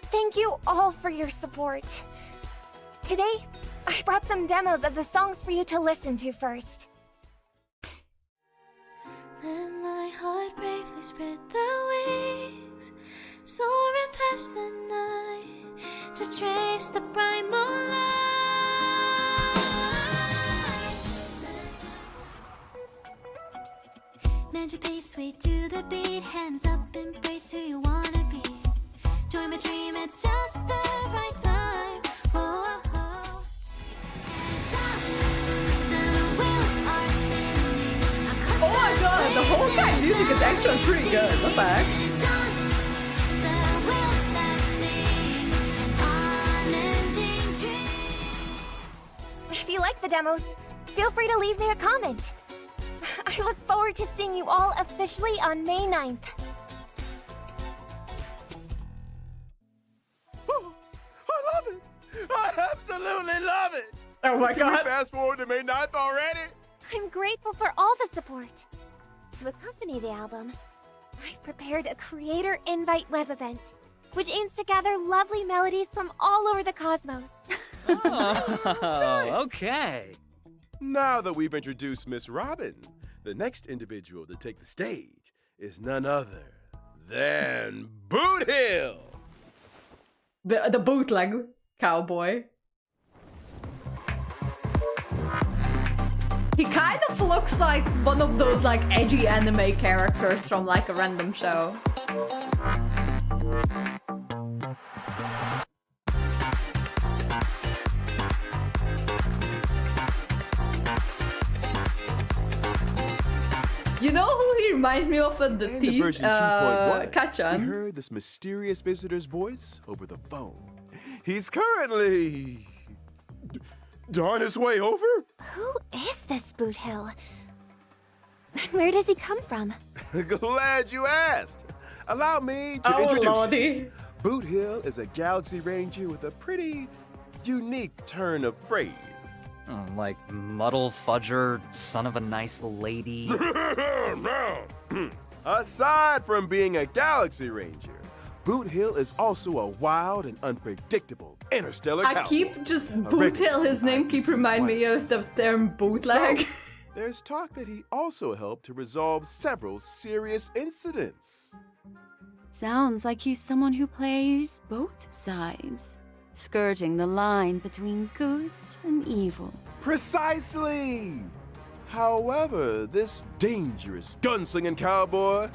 Thank you all for your support. Today, I brought some demos of the songs for you to listen to first. Let my heart bravely spread the wings, soaring past the night to trace the bright moonlight. Mend your pace, sway to the beat, hands up, embrace who you wanna be. Join my dream, it's just the right time. Oh, oh. Hands up, the wheels are spinning. Oh my god, the whole time music is actually pretty good. What the heck? If you like the demos, feel free to leave me a comment. I look forward to seeing you all officially on May 9th. I love it! I absolutely love it! Oh my Can god. we fast forward to May 9th already? I'm grateful for all the support. To accompany the album, I've prepared a creator invite web event, which aims to gather lovely melodies from all over the cosmos. Oh, okay. Now that we've introduced Miss Robin, the next individual to take the stage is none other than Boot Hill! The bootleg cowboy. He kind of looks like one of those like edgy anime characters from like a random show. You know who he reminds me of in the teeth? Version 2.1, Kachan. we heard this mysterious visitor's voice over the phone. He's currently on his way over? Who is this Boot Hill? Where does he come from? Glad you asked. Allow me to introduce you. Boot Hill is a Galaxy Ranger with a pretty unique turn of phrase. Like muddle fudger, son of a nice lady. Aside from being a Galaxy Ranger, Boot Hill is also a wild and unpredictable interstellar cowboy. I keep just Boot Hill, his name keep reminding me of the term bootleg. So, there's talk that he also helped to resolve several serious incidents. Sounds like he's someone who plays both sides. skirting the line between good and evil. Precisely! However, this dangerous gunslinging cowboy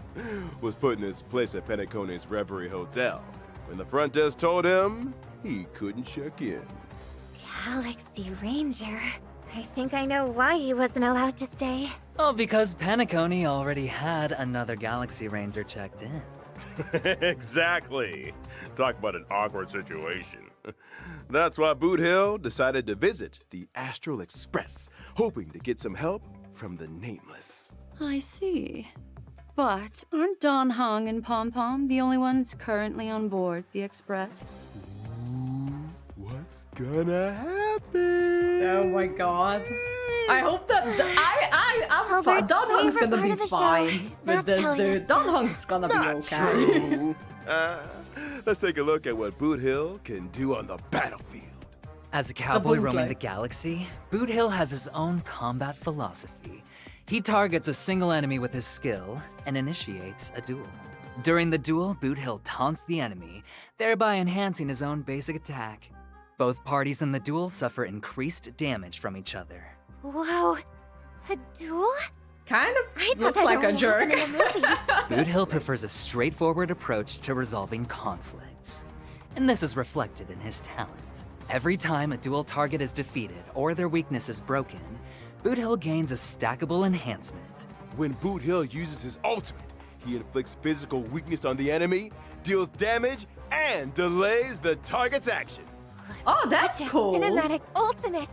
was put in his place at Penacony's Reverie Hotel when the front desk told him he couldn't check in. Galaxy Ranger. I think I know why he wasn't allowed to stay. Well, because Penacony already had another Galaxy Ranger checked in. Exactly. Talk about an awkward situation. That's why Boot Hill decided to visit the Astral Express, hoping to get some help from the Nameless. I see. But aren't Don Hung and Pom Pom the only ones currently on board the Express? What's gonna happen? Oh my god. I hope that I'm fine. Don Hung's gonna be fine with this dude. Don Hung's gonna be okay. True. Let's take a look at what Boot Hill can do on the battlefield. As a cowboy roaming the galaxy, Boot Hill has his own combat philosophy. He targets a single enemy with his skill and initiates a duel. During the duel, Boot Hill taunts the enemy, thereby enhancing his own basic attack. Both parties in the duel suffer increased damage from each other. Whoa, a duel? Kind of looks like a jerk. Boot Hill prefers a straightforward approach to resolving conflicts, and this is reflected in his talent. Every time a duel target is defeated or their weakness is broken, Boot Hill gains a stackable enhancement. When Boot Hill uses his ultimate, he inflicts physical weakness on the enemy, deals damage, and delays the target's action. Oh, that's cool. Cinematic ultimate.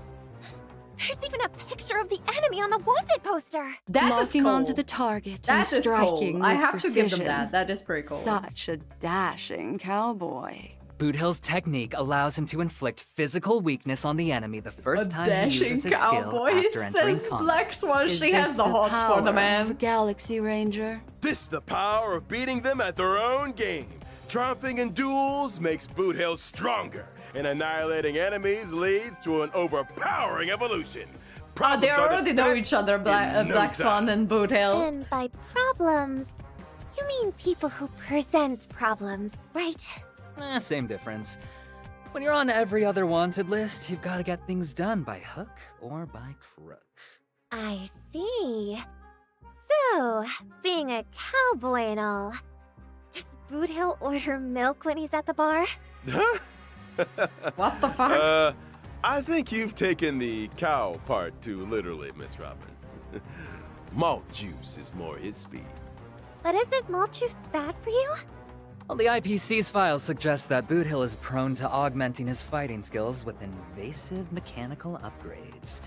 There's even a picture of the enemy on the wanted poster. Locking onto the target and striking with I have precision. to give them that. That is pretty cool. Such a dashing cowboy. Boot Hill's technique allows him to inflict physical weakness on the enemy the first time he uses his skill after entering combat. Black Swan, Is she this has the hots for the man. Galaxy Ranger. This the power of beating them at their own game. Triumphing in duels makes Boot Hill stronger, and annihilating enemies leads to an overpowering evolution. They already know each other, Black Swan and Boot Hill. And by problems, you mean people who present problems, right? Same difference. When you're on every other wanted list, you've got to get things done by hook or by crook. I see. So, being a cowboy and all, does Boot Hill order milk when he's at the bar? What the fuck? I think you've taken the cow part too literally, Miss Robin. Malt juice is more his speed. But isn't malt juice bad for you? Well, the IPC's files suggest that Boot Hill is prone to augmenting his fighting skills with invasive mechanical upgrades.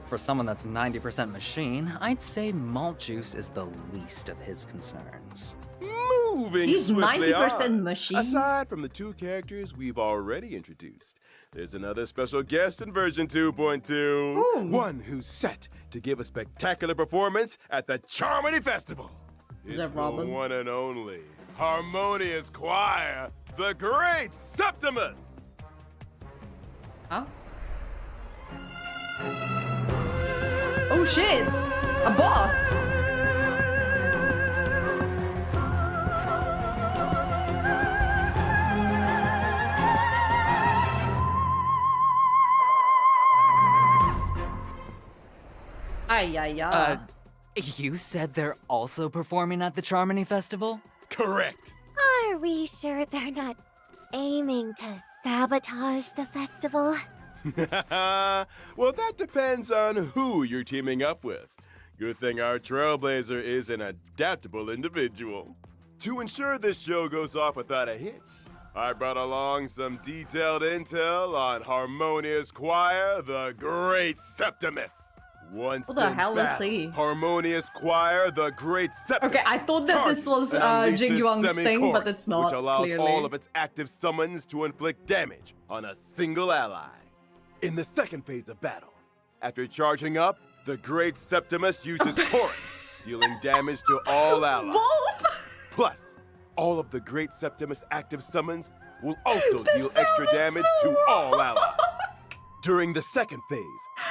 For someone that's 90% machine, I'd say malt juice is the least of his concerns. Moving He's swiftly 90% on. machine. Aside from the two characters we've already introduced, there's another special guest in version 2.2. One who's set to give a spectacular performance at the Charmony Festival. It's the one and only Harmonious Choir, the Great Septimus! Huh? Oh shit! A boss! You said they're also performing at the Charmony Festival? Correct. Are we sure they're not aiming to sabotage the festival? Well, that depends on who you're teaming up with. Good thing our trailblazer is an adaptable individual. To ensure this show goes off without a hitch, I brought along some detailed intel on Harmonious Choir, the Great Septimus. Once what the hell is battle, he? Harmonious Choir, the Great Septimus. Okay, I thought that this was Jing Yuang's thing, but it's not, which allows clearly. all of its active summons to inflict damage on a single ally. In the second phase of battle, after charging up, the Great Septimus uses Chorus, dealing damage to all allies. Plus, all of the Great Septimus active summons will also deal extra damage to all allies. During the second phase,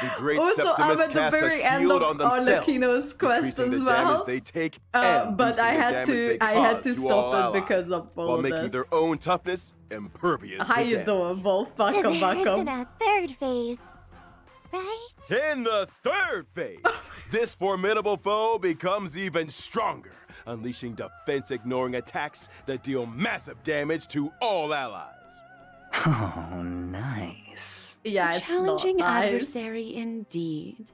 the Great Also, Septimus I'm at the casts a very end shield of on themselves, ARLECCINO's quest decreasing as the well. damage they take and But boosting I the had damage they to, I had cause to to all stop it allies, because of all while of making this. their own toughness impervious How to you damage. doing, Wolf? There Welcome, isn't welcome. a third phase, right? In the third phase, this formidable foe becomes even stronger, unleashing defense-ignoring attacks that deal massive damage to all allies. Oh, nice. Yeah, A it's challenging not nice. adversary indeed.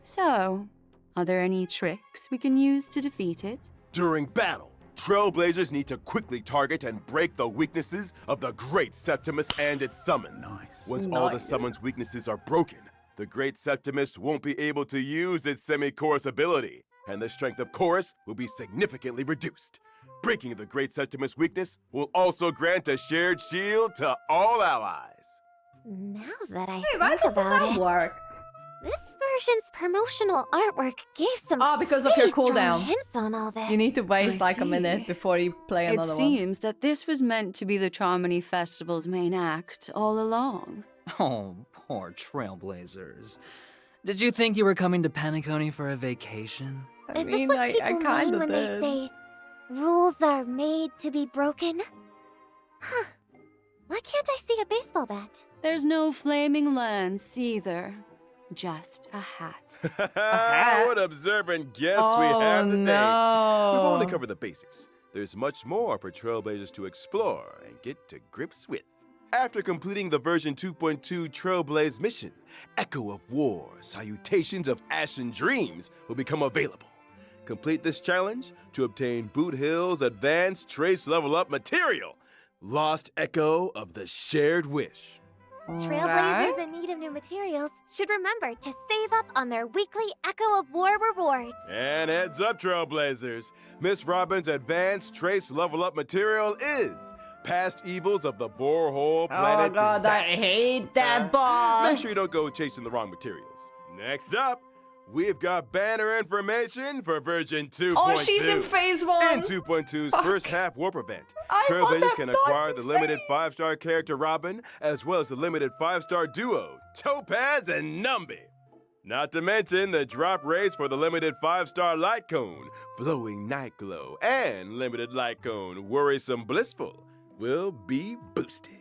So, are there any tricks we can use to defeat it? During battle, Trailblazers need to quickly target and break the weaknesses of the Great Septimus and its summons. Once all the summons' weaknesses are broken, the Great Septimus won't be able to use its semi-chorus ability, and the strength of chorus will be significantly reduced. Breaking the Great Septimus weakness will also grant a shared shield to all allies. Now that I why think doesn't about that it, work? this version's promotional artwork gave some because of your pretty strong cooldown. hints on all this. You need to wait I like a see. minute before you play It another one. seems that this was meant to be the Charmony Festival's main act all along. Oh, poor Trailblazers. Did you think you were coming to Penacony for a vacation? Is this what people mean when they say rules are made to be broken? Huh. Why can't I see a baseball bat? There's no flaming lance either. Just a hat. What observant guests we have today. no. We've only covered the basics. There's much more for Trailblazers to explore and get to grips with. After completing the version 2.2 Trailblaze mission, Echo of War, Salutations of Ashen Dreams will become available. Complete this challenge to obtain Boot Hill's advanced trace level up material, Lost Echo of the Shared Wish. Trailblazers in need of new materials should remember to save up on their weekly Echo of War rewards. And heads up, Trailblazers, Miss Robin's advanced trace level up material is Past Evils of the Borehole Planet Oh god, I Disaster. hate that boss. Make sure you don't go chasing the wrong materials. Next up, we've got banner information for version 2.2. Oh, she's in phase 1. In 2.2's first half warp event, I want Trailblazers that can dog acquire to the limited 5-star character Robin, as well as the limited 5-star duo, Topaz and Numby. Not to mention the drop rates for the limited 5-star Light Cone, Flowing Night Glow, and limited Light Cone, Worrisome Blissful, will be boosted.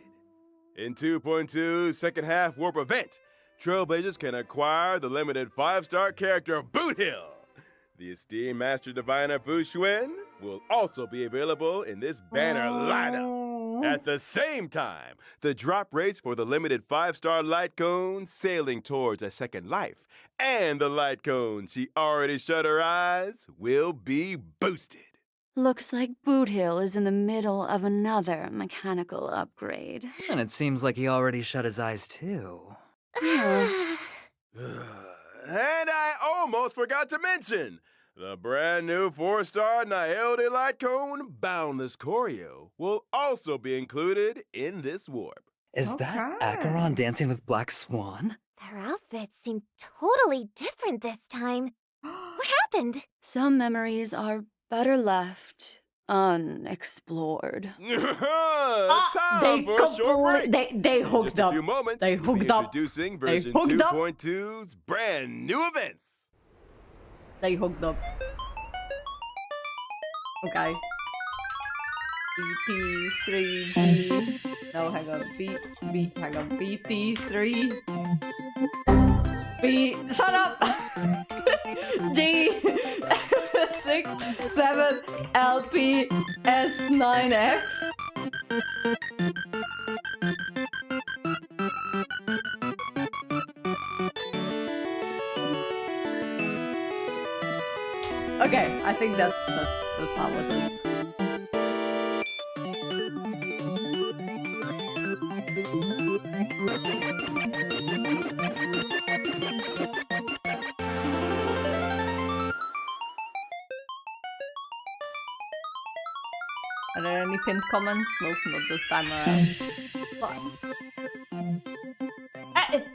In 2.2's second half warp event, Trailblazers can acquire the limited 5-star character Boot Hill. The esteemed Master Diviner Fu Xuan will also be available in this banner lineup. At the same time, the drop rates for the limited 5-star Light Cone Sailing Towards a Second Life and the Light Cone She Already Shut Her Eyes will be boosted. Looks like Boot Hill is in the middle of another mechanical upgrade. And it seems like he already shut his eyes too. Yeah. And I almost forgot to mention, the brand new 4-star Nihilde Light Cone Boundless Choreo will also be included in this warp. Is that Acheron dancing with Black Swan? Their outfits seem totally different this time. What happened? Some memories are better left unexplored. Time for a short break. They In hooked just a up. few moments, They we'll be hooked up. introducing They version hooked up. 2.2's brand new events. They hooked up. Okay. BT3G. No, hang on. Hang on. BT3. Shut up! G67 LPS9X. Okay, I think that's how it is. Are there any pinned comments? Nope, not this time around.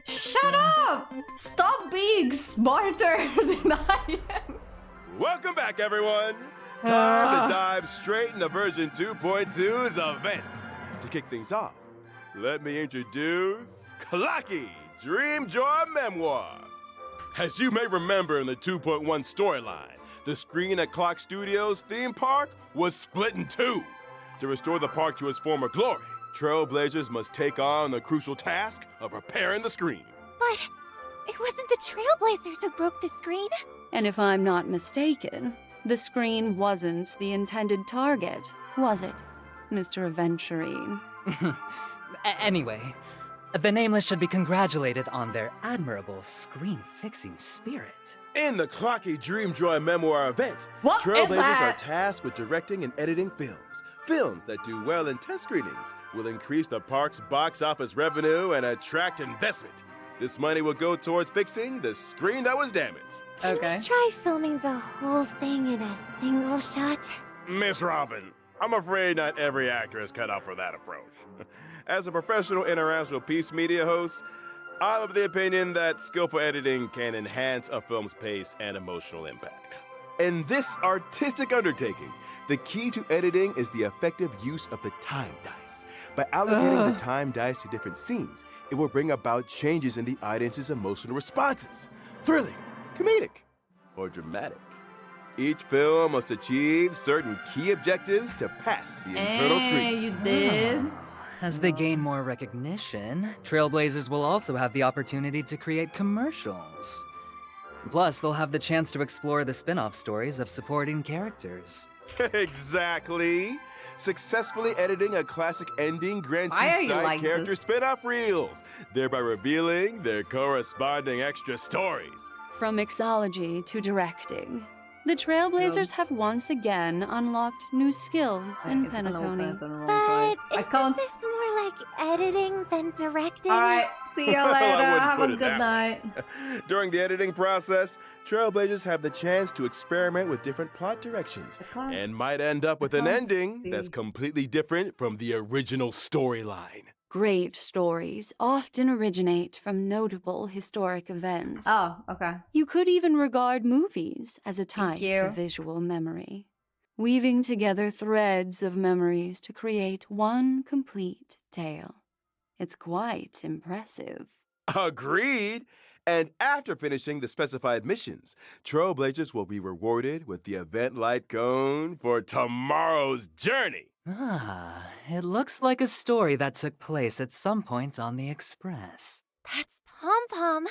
Shut up! Stop being smarter than I am! Welcome back, everyone! Time to dive straight into version 2.2's events. To kick things off, let me introduce Clocky Dream Joy Memoir. As you may remember in the 2.1 storyline, the screen at Clock Studios theme park was split in two. To restore the park to its former glory, Trailblazers must take on the crucial task of repairing the screen. But it wasn't the Trailblazers who broke the screen. And if I'm not mistaken, the screen wasn't the intended target, was it, Mr. Aventurine? Anyway, the Nameless should be congratulated on their admirable screen-fixing spirit. In the Clocky Dream Joy Memoir event, What Trailblazers are tasked with directing and editing films. Films that do well in test screenings will increase the park's box office revenue and attract investment. This money will go towards fixing the screen that was damaged. Can we try filming the whole thing in a single shot? Miss Robin, I'm afraid not every actor is cut out for that approach. As a professional international peace media host, I'm of the opinion that skillful editing can enhance a film's pace and emotional impact. In this artistic undertaking, the key to editing is the effective use of the time dice. By allocating the time dice to different scenes, it will bring about changes in the audience's emotional responses. Thrilling, comedic, or dramatic. Each film must achieve certain key objectives to pass the internal screen. You did. As they gain more recognition, Trailblazers will also have the opportunity to create commercials. Plus, they'll have the chance to explore the spin-off stories of supporting characters. Exactly. Successfully editing a classic ending grants you side character spin-off reels, thereby revealing their corresponding extra stories. From mixology to directing, the Trailblazers have once again unlocked new skills in Penacony. But isn't this more like editing than directing? All right, see you later. Have a put it good that night. During the editing process, Trailblazers have the chance to experiment with different plot directions and might end up with an ending that's completely different from the original storyline. Great stories often originate from notable historic events. Oh, okay. You could even regard movies as a type of visual memory, weaving together threads of memories to create one complete tale. It's quite impressive. Agreed! And after finishing the specified missions, Trailblazers will be rewarded with the event light cone for tomorrow's journey. Ah, it looks like a story that took place at some point on the Express. That's Pom-Pom.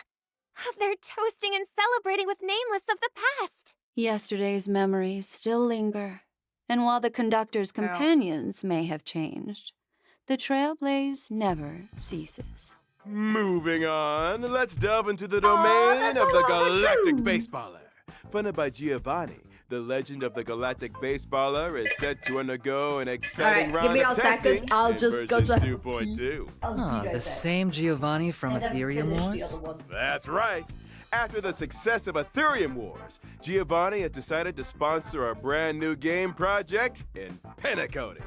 They're toasting and celebrating with Nameless of the past. Yesterday's memories still linger, and while the conductor's companions may have changed, the Trailblaze never ceases. Moving on, let's delve into the domain of the Galactic Baseballer. Funded by Giovanni, the legend of the Galactic Baseballer is set to undergo an exciting round of testing I'll in just go version to 2.2. The same Giovanni from Ethereum Wars? That's right. After the success of Ethereum Wars, Giovanni has decided to sponsor a brand new game project in Penacony.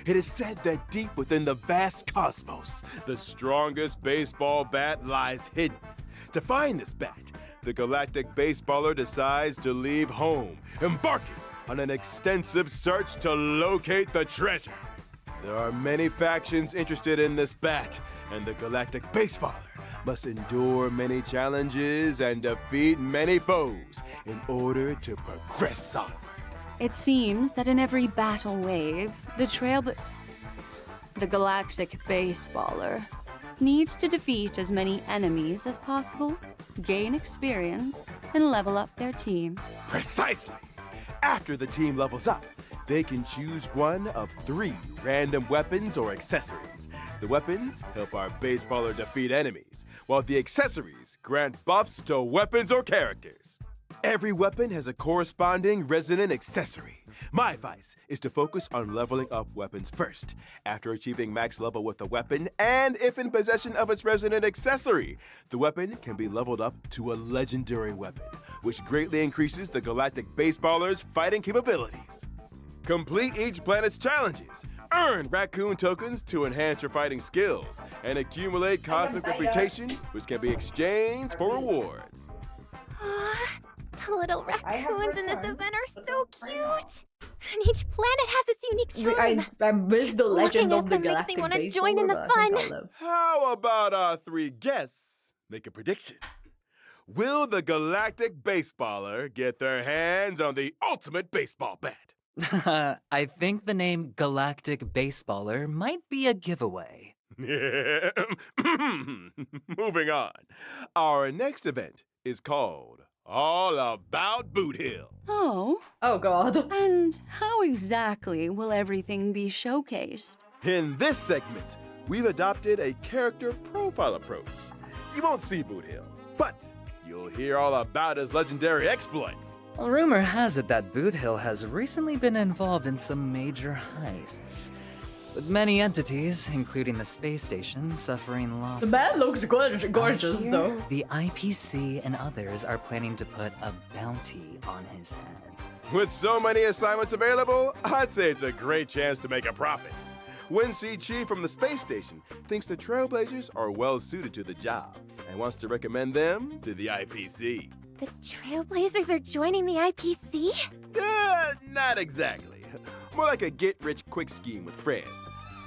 It is said that deep within the vast cosmos, the strongest baseball bat lies hidden. To find this bat, the Galactic Baseballer decides to leave home, embarking on an extensive search to locate the treasure. There are many factions interested in this bat, and the Galactic Baseballer must endure many challenges and defeat many foes in order to progress onward. It seems that in every battle wave, the Galactic Baseballer needs to defeat as many enemies as possible, gain experience, and level up their team. Precisely! After the team levels up, they can choose one of 3 random weapons or accessories. The weapons help our baseballer defeat enemies, while the accessories grant buffs to weapons or characters. Every weapon has a corresponding resonant accessory. My advice is to focus on leveling up weapons first. After achieving max level with the weapon, and if in possession of its resonant accessory, the weapon can be leveled up to a legendary weapon, which greatly increases the Galactic Baseballer's fighting capabilities. Complete each planet's challenges, earn raccoon tokens to enhance your fighting skills, and accumulate cosmic reputation, which can be exchanged for rewards. The little raccoons in this event are so cute. And each planet has its unique charm. I miss the legend of the Looking at them makes me want to join in the fun. How about our 3 guests make a prediction. Will the galactic baseballer get their hands on the ultimate baseball bat? I think the name Galactic Baseballer might be a giveaway. Moving on. Our next event is called All About Boot Hill. Oh? Oh, God. And how exactly will everything be showcased? In this segment, we've adopted a character profile approach. You won't see Boot Hill, but you'll hear all about his legendary exploits. Well, rumor has it that Boot Hill has recently been involved in some major heists, with many entities, including the space station, suffering losses. The man looks gorgeous, though. The IPC and others are planning to put a bounty on his head. With so many assignments available, I'd say it's a great chance to make a profit. Wen-Si Chi from the space station thinks the Trailblazers are well suited to the job and wants to recommend them to the IPC. The Trailblazers are joining the IPC? Not exactly. More like a get-rich-quick scheme with friends.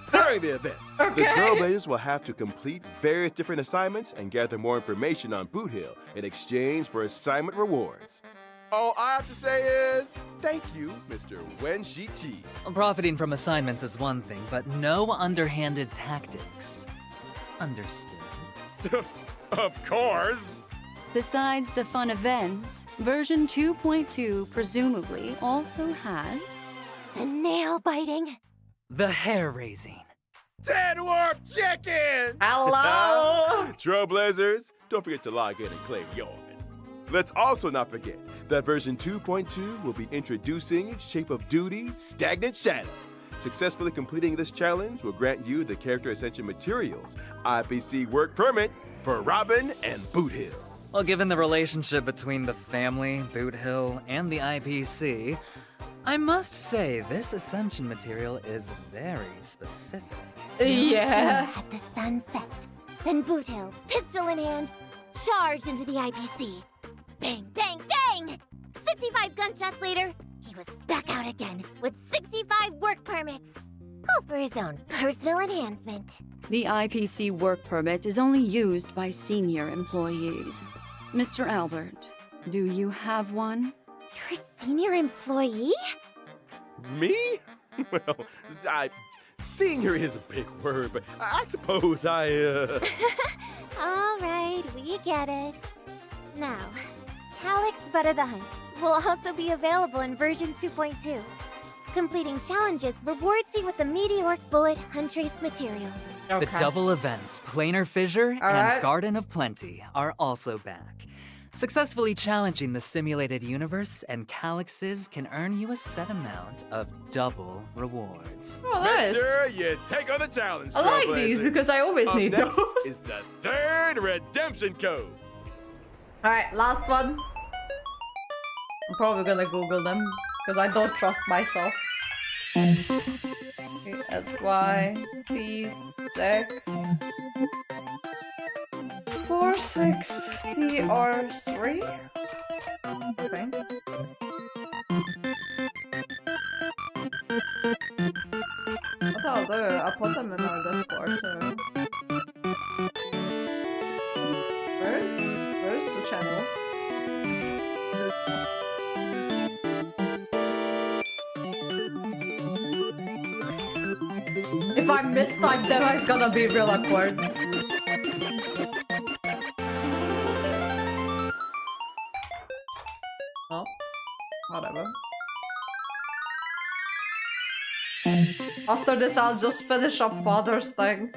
During the event, the Trailblazers will have to complete various different assignments and gather more information on Boot Hill in exchange for assignment rewards. All I have to say is, thank you, Mr. Wen-Si Chi. Profiting from assignments is one thing, but no underhanded tactics. Understood. Of course. Besides the fun events, version 2.2 presumably also has... The nail-biting. The hair-raising. 10 Warp Chicken! Hello! Trailblazers, don't forget to log in and claim yours. Let's also not forget that version 2.2 will be introducing Shape of Duty's Stagnant Shadow. Successfully completing this challenge will grant you the Character Ascension Materials IPC work permit for Robin and Boot Hill. Well, given the relationship between the family, Boot Hill, and the IPC, I must say this Ascension material is very specific. Yeah. At the sunset, then Boot Hill, pistol in hand, charged into the IPC. Bang, bang, bang! 65 gunshots later, he was back out again with 65 work permits. All for his own personal enhancement. The IPC work permit is only used by senior employees. Mr. Albert, do you have one? You're a senior employee? Me? Well, senior is a big word, but I suppose All right, we get it. Now, Calyx Butter the Hunt will also be available in version 2.2. Completing challenges rewards you with the Meteoric Bullet Huntress material. The double events, Planar Fissure and Garden of Plenty, are also back. Successfully challenging the simulated universe and Calyxes can earn you a set amount of double rewards. Oh, nice. Make sure you take on the challenge, I like these because I always need next those. is the third redemption code. Alright, last one. I'm probably gonna Google them because I don't trust myself. Okay, SY P6 46 DR3. Okay. I put them in our Discord too. Where's the channel? If I mistype them, it's gonna be real awkward. Oh, whatever. After this, I'll just finish up Father's thing.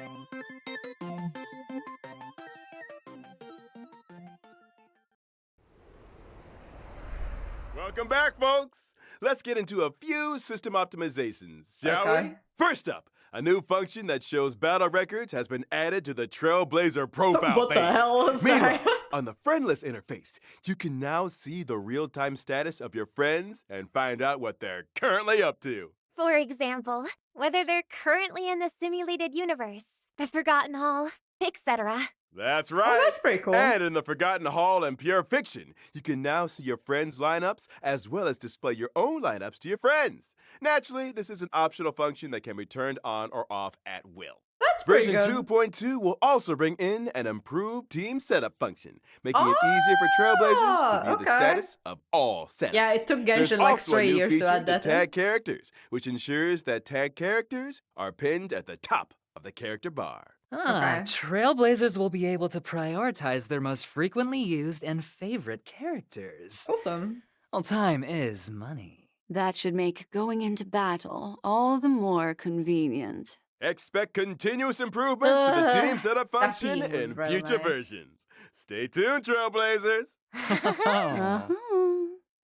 Welcome back, folks. Let's get into a few system optimizations, shall we? First up, a new function that shows battle records has been added to the Trailblazer profile What page. the hell is Meanwhile, that? on the friendless interface, you can now see the real-time status of your friends and find out what they're currently up to. For example, whether they're currently in the simulated universe, the Forgotten Hall, etc. That's right. Oh, that's pretty cool. And in the Forgotten Hall and Pure Fiction, you can now see your friends' lineups as well as display your own lineups to your friends. Naturally, this is an optional function that can be turned on or off at will. pretty Version good. 2.2 will also bring in an improved team setup function, making it easier for Trailblazers to view the status of all setups. Yeah, it took There's Genshin like also 3 a new years feature to add that in. tag characters, which ensures that tag characters are pinned at the top of the character bar. Trailblazers will be able to prioritize their most frequently used and favorite characters. Awesome. Well, time is money. That should make going into battle all the more convenient. Expect continuous improvements to the team setup function that in was future nice. versions. Stay tuned, Trailblazers!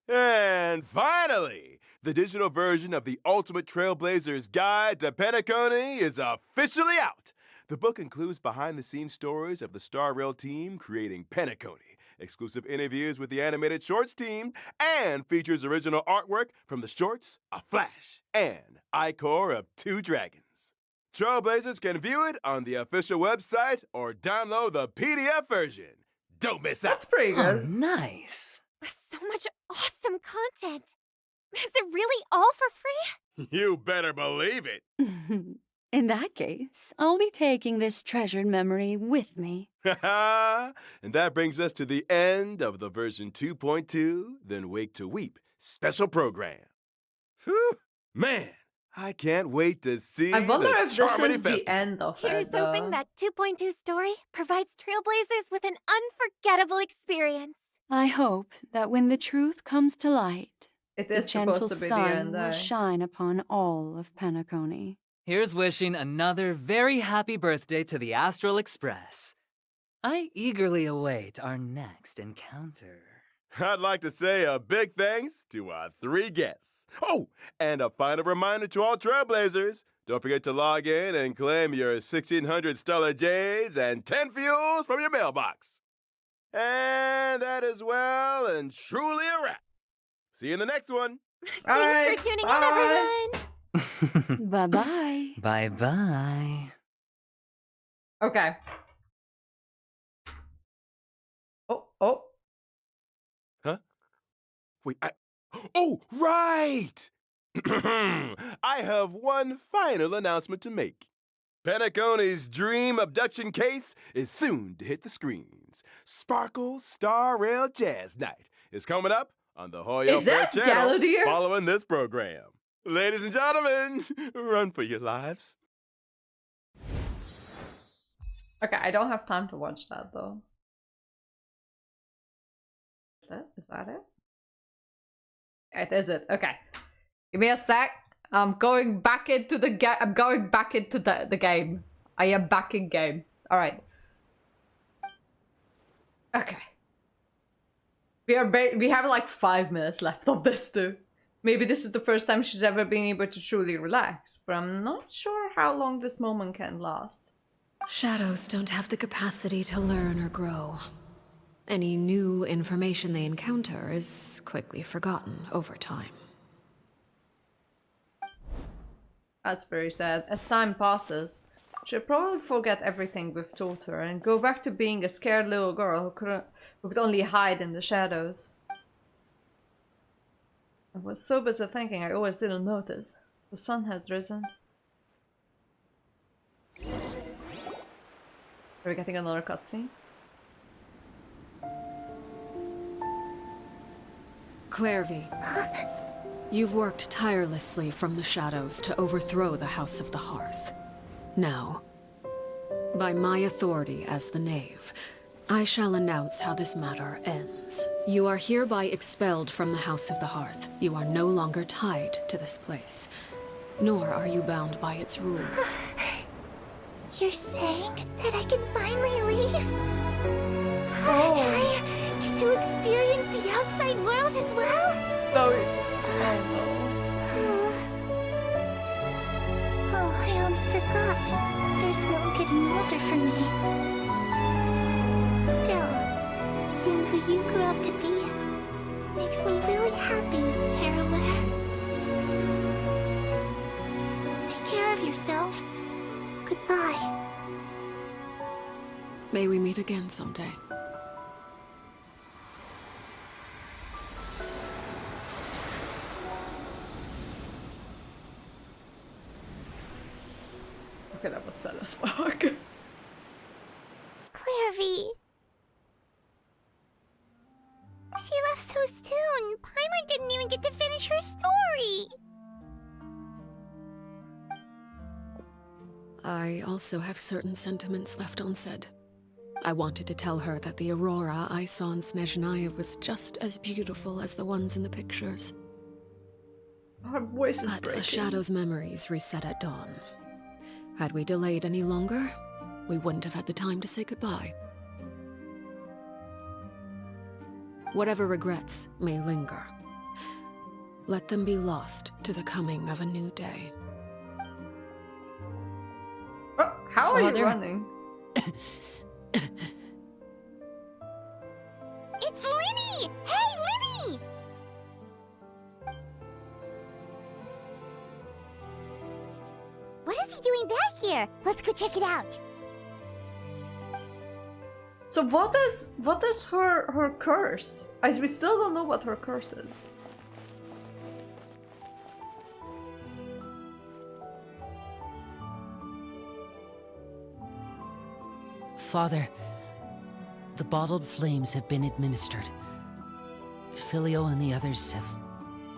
And finally, the digital version of the Ultimate Trailblazers Guide to Penacony is officially out. The book includes behind-the-scenes stories of the Star Rail team creating Penacony, exclusive interviews with the animated shorts team, and features original artwork from the shorts, a Flash, and Ichor of 2 Dragons. Trailblazers can view it on the official website or download the PDF version. Don't miss out. That's pretty good. Oh, nice. With so much awesome content. Is it really all for free? You better believe it. In that case, I'll be taking this treasured memory with me. And that brings us to the end of the version 2.2, Then Wake to Weep special program. Whew, man, I can't wait to see I wonder the if this Charmony is the Festival. end of Here's it. hoping that 2.2 story provides Trailblazers with an unforgettable experience. I hope that when the truth comes to light, It the is gentle supposed to be the sun end, will shine upon all of Penacony. Here's wishing another very happy birthday to the Astral Express. I eagerly await our next encounter. I'd like to say a big thanks to our 3 guests. Oh, and a final reminder to all Trailblazers. Don't forget to log in and claim your 1,600 Stellar Jades and 10 fuels from your mailbox. And that is well and truly a wrap. See you in the next one. Thanks for tuning in, everyone. Bye-bye. Bye-bye. Okay. Oh. Huh? Wait, Oh, right! I have one final announcement to make. Penacony's dream abduction case is soon to hit the screens. Sparkle's Star Rail Jazz Night is coming up on the Hoyo Is that channel Gallaudet? following this program. Ladies and gentlemen, run for your lives. Okay, I don't have time to watch that though. Is that it? It is it. Okay. Give me a sec. I'm going back into the game. I'm going back into the game. I am back in game. All right. Okay. We have like 5 minutes left of this too. Maybe this is the first time she's ever been able to truly relax, but I'm not sure how long this moment can last. Shadows don't have the capacity to learn or grow. Any new information they encounter is quickly forgotten over time. That's very sad. As time passes, she'll probably forget everything we've taught her and go back to being a scared little girl who could only hide in the shadows. I was so busy thinking I always didn't notice. The sun had risen. Are we getting another cutscene? Clairvy, you've worked tirelessly from the shadows to overthrow the House of the Hearth. Now, by my authority as the Knave, I shall announce how this matter ends. You are hereby expelled from the House of the Hearth. You are no longer tied to this place, nor are you bound by its rules. You're saying that I can finally leave? Oh. I get to experience the outside world as well? No. Oh, I almost forgot. There's no getting older for me. Still, seeing who you grew up to be makes me really happy, Parallel. Take care of yourself. Goodbye. May we meet again someday. Okay, that was sad as fuck. Clairvy. She left so soon. Paimon didn't even get to finish her story. I also have certain sentiments left unsaid. I wanted to tell her that the aurora I saw in Snezhnaya was just as beautiful as the ones in the pictures. Her voice is but breaking. A shadow's memories reset at dawn. Had we delayed any longer, we wouldn't have had the time to say goodbye. Whatever regrets may linger, let them be lost to the coming of a new day. Oh, how Father? are you running? It's Linny! Hey, Linny! What is he doing back here? Let's go check it out. So what is her curse? We still don't know what her curse is. Father, the bottled flames have been administered. Filio and the others have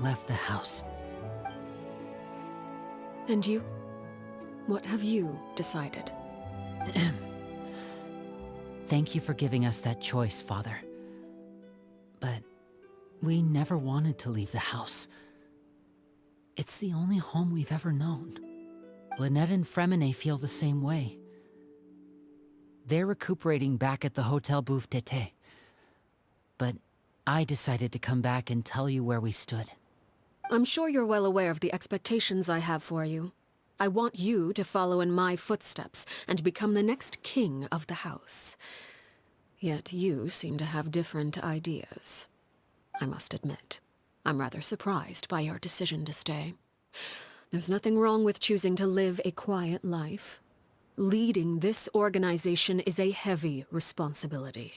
left the house. And you? What have you decided? Thank you for giving us that choice, Father. But we never wanted to leave the house. It's the only home we've ever known. Lynette and Fremine feel the same way. They're recuperating back at the Hotel Bouffe d'été. But I decided to come back and tell you where we stood. I'm sure you're well aware of the expectations I have for you. I want you to follow in my footsteps and become the next king of the house. Yet you seem to have different ideas. I must admit, I'm rather surprised by your decision to stay. There's nothing wrong with choosing to live a quiet life. Leading this organization is a heavy responsibility,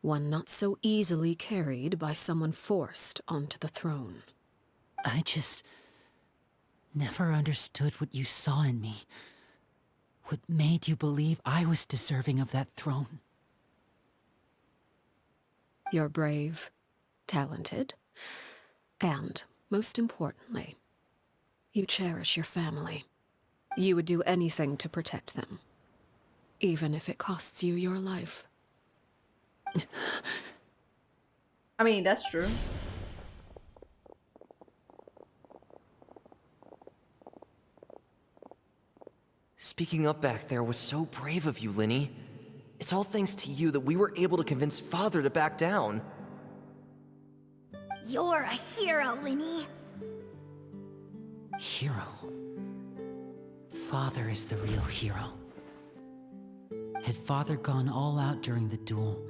one not so easily carried by someone forced onto the throne. I just never understood what you saw in me. What made you believe I was deserving of that throne? You're brave, talented, and, most importantly, you cherish your family. You would do anything to protect them, even if it costs you your life. I mean, that's true. Speaking up back there was so brave of you, Linny. It's all thanks to you that we were able to convince Father to back down. You're a hero, Linny. Hero? Father is the real hero. Had Father gone all out during the duel,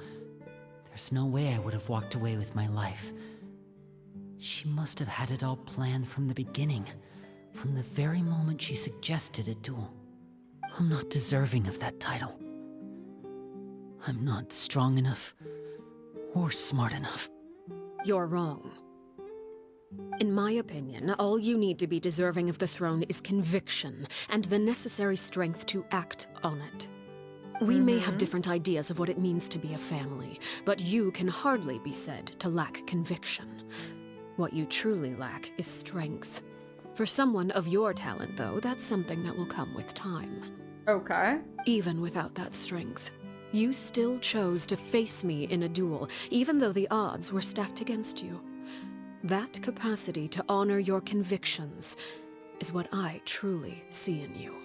there's no way I would have walked away with my life. She must have had it all planned from the beginning, from the very moment she suggested a duel. I'm not deserving of that title. I'm not strong enough or smart enough. You're wrong. In my opinion, all you need to be deserving of the throne is conviction and the necessary strength to act on it. We may have different ideas of what it means to be a family, but you can hardly be said to lack conviction. What you truly lack is strength. For someone of your talent, though, that's something that will come with time. Okay. Even without that strength, you still chose to face me in a duel, even though the odds were stacked against you. That capacity to honor your convictions is what I truly see in you.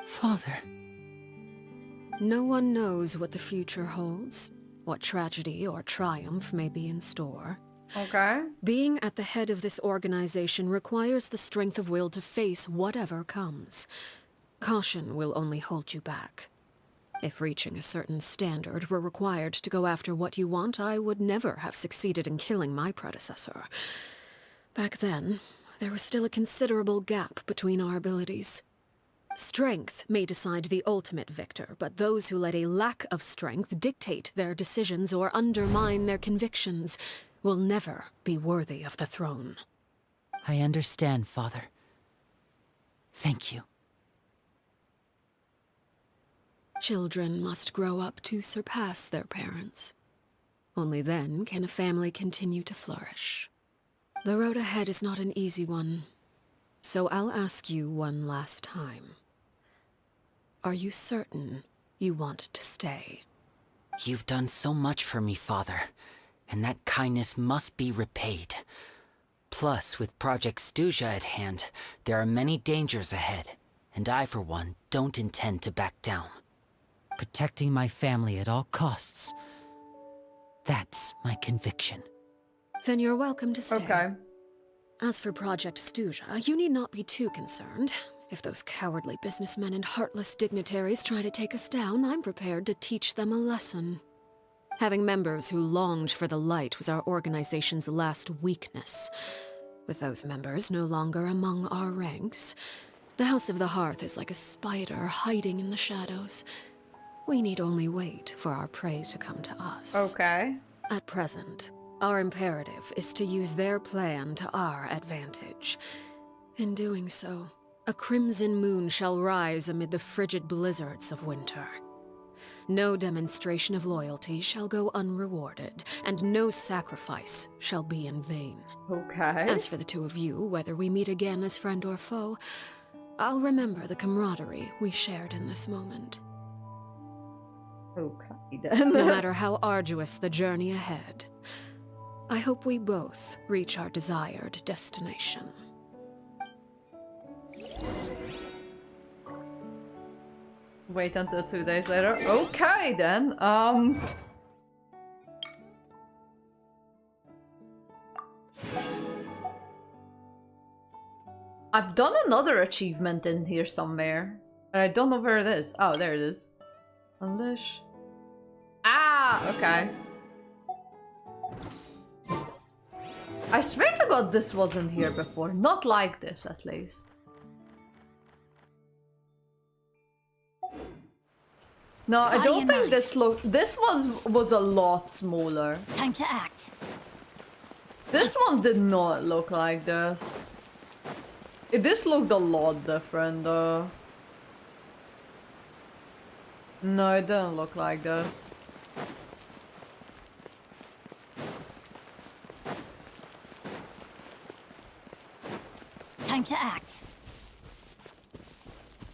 Father. No one knows what the future holds, what tragedy or triumph may be in store. Okay. Being at the head of this organization requires the strength of will to face whatever comes. Caution will only hold you back. If reaching a certain standard were required to go after what you want, I would never have succeeded in killing my predecessor. Back then, there was still a considerable gap between our abilities. Strength may decide the ultimate victor, but those who let a lack of strength dictate their decisions or undermine their convictions will never be worthy of the throne. I understand, Father. Thank you. Children must grow up to surpass their parents. Only then can a family continue to flourish. The road ahead is not an easy one, so I'll ask you one last time. Are you certain you want to stay? You've done so much for me, Father, and that kindness must be repaid. Plus, with Project Stuja at hand, there are many dangers ahead, and I, for one, don't intend to back down. Protecting my family at all costs. That's my conviction. Then you're welcome to stay. Okay. As for Project Stuja, you need not be too concerned. If those cowardly businessmen and heartless dignitaries try to take us down, I'm prepared to teach them a lesson. Having members who longed for the light was our organization's last weakness. With those members no longer among our ranks, the House of the Hearth is like a spider hiding in the shadows. We need only wait for our prey to come to us. Okay. At present, our imperative is to use their plan to our advantage. In doing so, a crimson moon shall rise amid the frigid blizzards of winter. No demonstration of loyalty shall go unrewarded, and no sacrifice shall be in vain. Okay. As for the two of you, whether we meet again as friend or foe, I'll remember the camaraderie we shared in this moment. Okay, then. No matter how arduous the journey ahead, I hope we both reach our desired destination. Wait until 2 days later. Okay, then. I've done another achievement in here somewhere, but I don't know where it is. Oh, there it is. Unleash. Ah, okay. I swear to God this wasn't here before. Not like this, at least. No, I don't think this was a lot smaller. Time to act. This one did not look like this. This looked a lot different though. No, it didn't look like this. Time to act.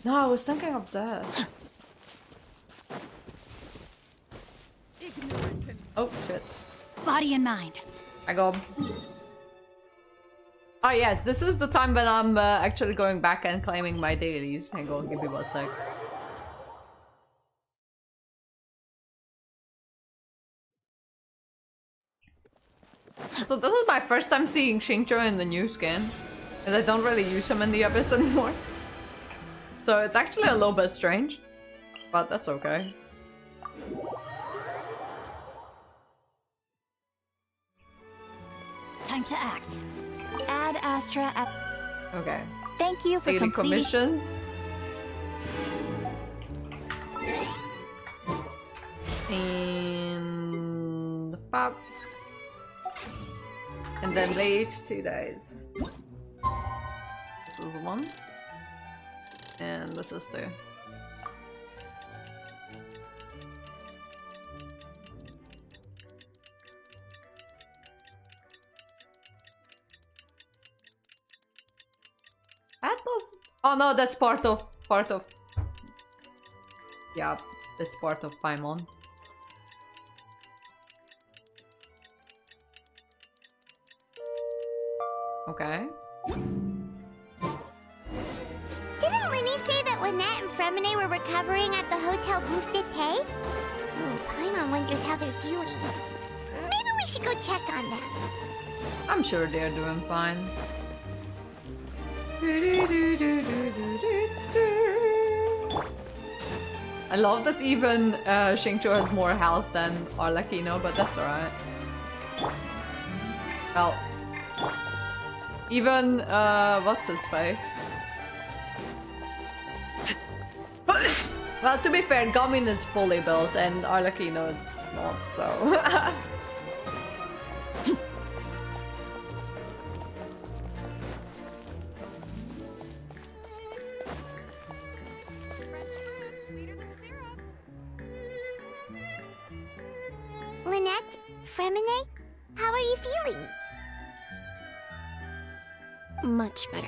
No, I was thinking of this. Oh, shit. Body and mind. I go. Oh, yes, this is the time when I'm actually going back and claiming my dailies. Hang on, give me 1 sec. So this is my first time seeing Xingqiu in the new skin, and I don't really use him in the Abyss anymore. So it's actually a little bit strange, but that's okay. Time to act. Add Astra at... Okay. Thank you for Daily completing... commissions. And... pop. And then wait 2 days. This is one. And this is two. That was... oh no, that's part of... yeah, that's part of Paimon. Okay. Didn't Linny say that Lynette and Fremine were recovering at the Hotel Bouffe d'été? Oh, Paimon wonders how they're doing. Maybe we should go check on them. I'm sure they're doing fine. I love that even Xingqiu has more health than Arlecchino, but that's alright. Well, even, what's his face? Well, to be fair, Gamin is fully built and Arlecchino is not, so... Annette, Fremine, how are you feeling? Much better.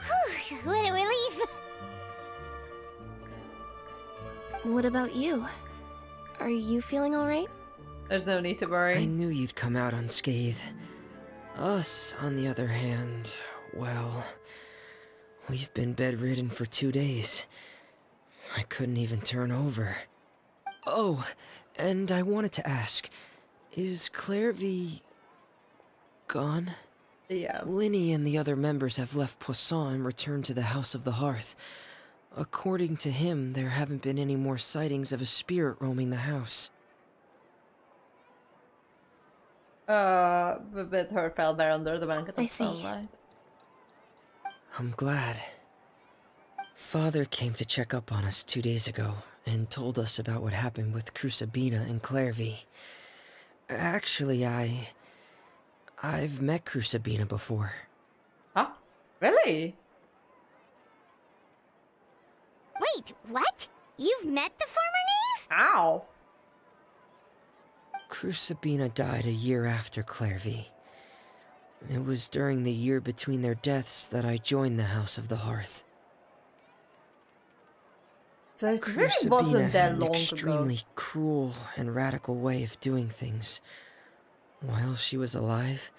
Whew, what a relief! What about you? Are you feeling alright? There's no need to worry. I knew you'd come out unscathed. Us, on the other hand, well, we've been bedridden for 2 days. I couldn't even turn over. Oh, and I wanted to ask, is Clairvy gone? Yeah. Linny and the other members have left Poisson and returned to the House of the Hearth. According to him, there haven't been any more sightings of a spirit roaming the house. But her fell there under the blanket of sunlight. I'm glad. Father came to check up on us 2 days ago and told us about what happened with Crucibina and Clairvy. Actually, I've met Crucibina before. Huh? Really? Wait, what? You've met the former knave? Ow! Crucibina died a year after Clairvy. It was during the year between their deaths that I joined the House of the Hearth. So it really wasn't that long ago. An extremely cruel and radical way of doing things. While she was alive,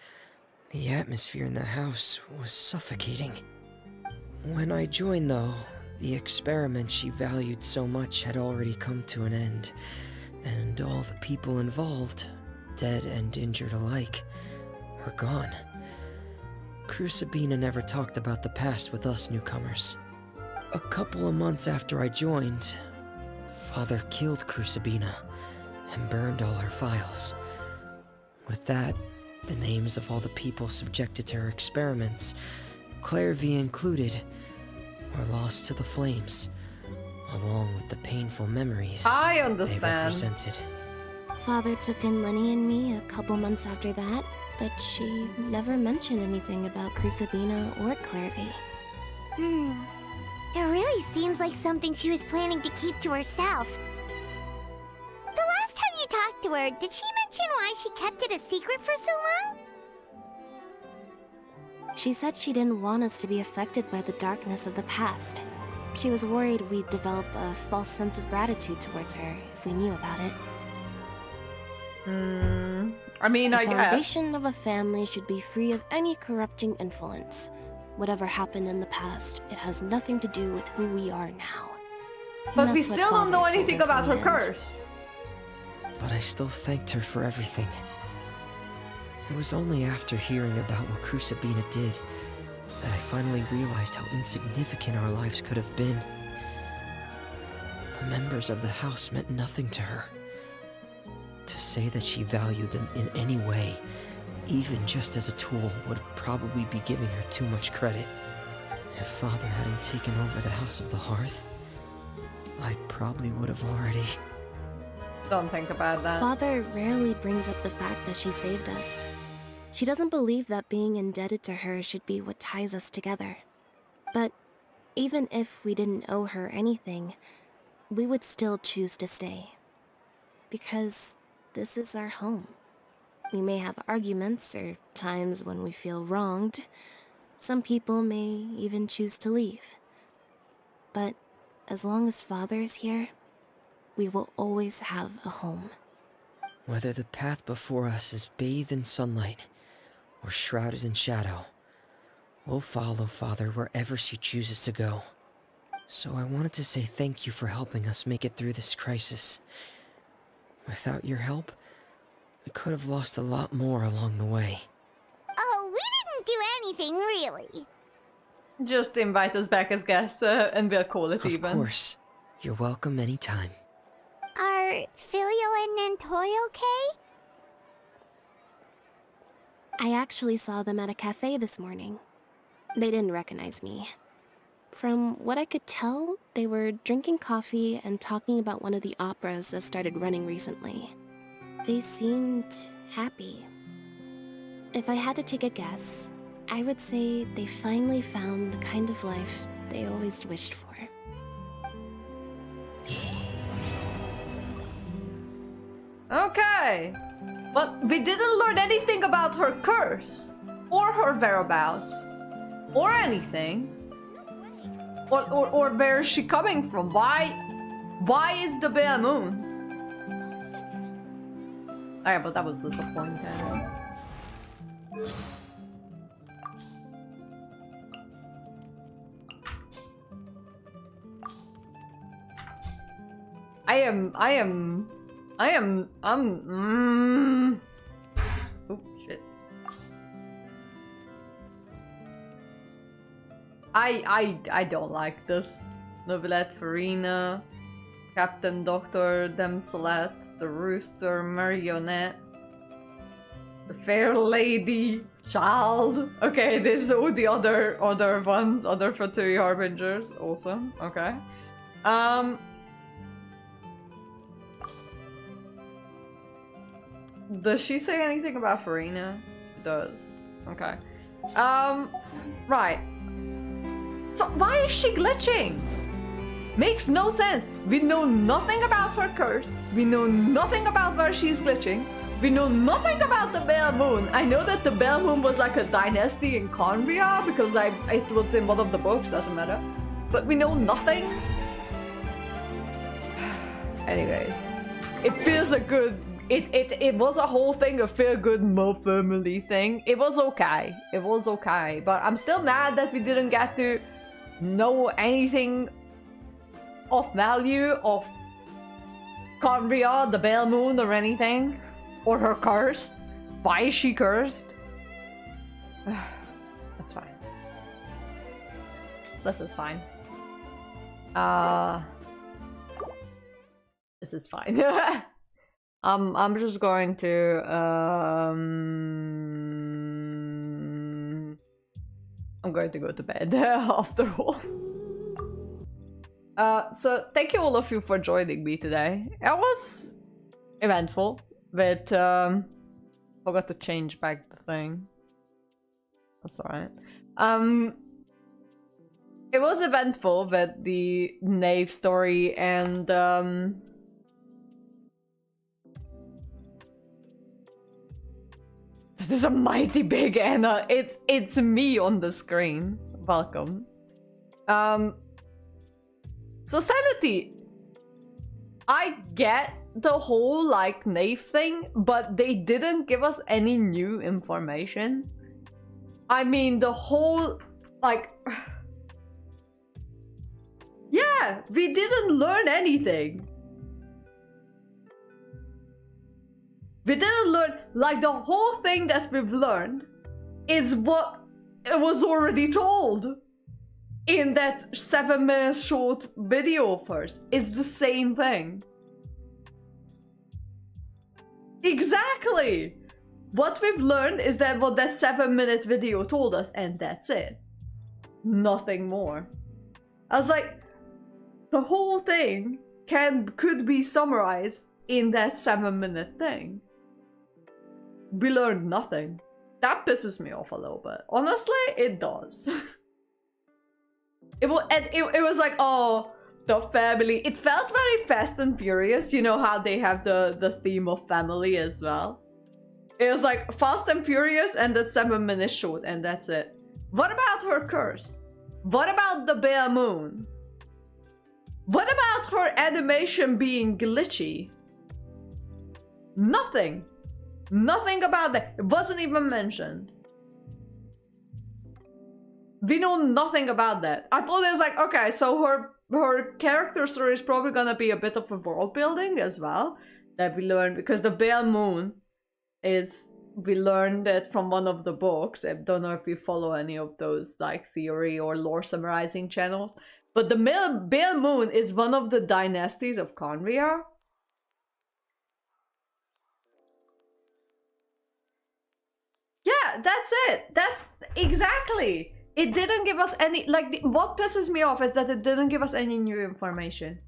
the atmosphere in the house was suffocating. When I joined, though, the experiment she valued so much had already come to an end, and all the people involved, dead and injured alike, were gone. Crucibina never talked about the past with us newcomers. A couple of months after I joined, Father killed Crucibina and burned all her files. With that, the names of all the people subjected to her experiments, Clairvy included, were lost to the flames, along with the painful memories I understand. they represented. Father took in Lenny and me a couple months after that, but she never mentioned anything about Crucibina or Clairvy. It really seems like something she was planning to keep to herself. The last time you talked to her, did she mention why she kept it a secret for so long? She said she didn't want us to be affected by the darkness of the past. She was worried we'd develop a false sense of gratitude towards her if we knew about it. I mean, I guess. The foundation of a family should be free of any corrupting influence. Whatever happened in the past, it has nothing to do with who we are now. But we still don't know anything about her curse. But I still thanked her for everything. It was only after hearing about what Crucibina did that I finally realized how insignificant our lives could have been. The members of the house meant nothing to her. To say that she valued them in any way, even just as a tool, would probably be giving her too much credit. If Father hadn't taken over the House of the Hearth, I probably would have already... Don't think about that. Father rarely brings up the fact that she saved us. She doesn't believe that being indebted to her should be what ties us together. But even if we didn't owe her anything, we would still choose to stay. Because this is our home. We may have arguments or times when we feel wronged. Some people may even choose to leave. But as long as Father is here, we will always have a home. Whether the path before us is bathed in sunlight or shrouded in shadow, we'll follow Father wherever she chooses to go. So I wanted to say thank you for helping us make it through this crisis. Without your help, we could have lost a lot more along the way. Oh, we didn't do anything, really. Just invite us back as guests and we'll call it even. Of course. You're welcome anytime. Are Filial and Nantoy okay? I actually saw them at a cafe this morning. They didn't recognize me. From what I could tell, they were drinking coffee and talking about one of the operas that started running recently. They seemed happy. If I had to take a guess, I would say they finally found the kind of life they always wished for. Okay, but we didn't learn anything about her curse, or her whereabouts, or anything, or where is she coming from? Why is the bare moon? Alright, but that was disappointing. Oh shit. I don't like this. Nobilette Farina, Captain Doctor Demsolette, the Rooster Marionette, the Fair Lady Child. Okay, there's all the other ones, other Fatui Harbingers. Awesome. Okay. Does she say anything about Farina? She does. Okay. Right. So why is she glitching? Makes no sense. We know nothing about her curse. We know nothing about where she's glitching. We know nothing about the Bell Moon. I know that the Bell Moon was like a dynasty in Conria because it was in one of the books, doesn't matter. But we know nothing. Anyways, it feels a good. It was a whole thing, a feel-good Mo family thing. It was okay. It was okay. But I'm still mad that we didn't get to know anything of value of Conria, the Bell Moon, or anything. Or her curse. Why is she cursed? That's fine. This is fine. This is fine. I'm just going to I'm going to go to bed after all. So thank you all of you for joining me today. It was eventful, but forgot to change back the thing. That's alright. It was eventful with the Knave story and this is a mighty big Anna. It's me on the screen. Welcome. So Sanity, I get the whole like Knave thing, but they didn't give us any new information. I mean the whole like yeah, we didn't learn anything. We didn't learn, like the whole thing that we've learned is what it was already told in that 7-minute short video of hers. It's the same thing. Exactly! What we've learned is that what that 7-minute video told us, and that's it. Nothing more. I was like, the whole thing could be summarized in that 7-minute thing. We learned nothing. That pisses me off a little bit. Honestly, it does. It was like, oh, the family. It felt very Fast and Furious. You know how they have the theme of family as well? It was like Fast and Furious and that 7-minute short, and that's it. What about her curse? What about the bare moon? What about her animation being glitchy? Nothing. Nothing about that. It wasn't even mentioned. We know nothing about that. I thought it was like, okay, so her character story is probably gonna be a bit of a world building as well. That we learned because the Bell Moon is, we learned it from one of the books. I don't know if you follow any of those like theory or lore summarizing channels. But the Bell Moon is one of the dynasties of Conria. Yeah, that's it. That's exactly. It didn't give us any, like, what pisses me off is that it didn't give us any new information.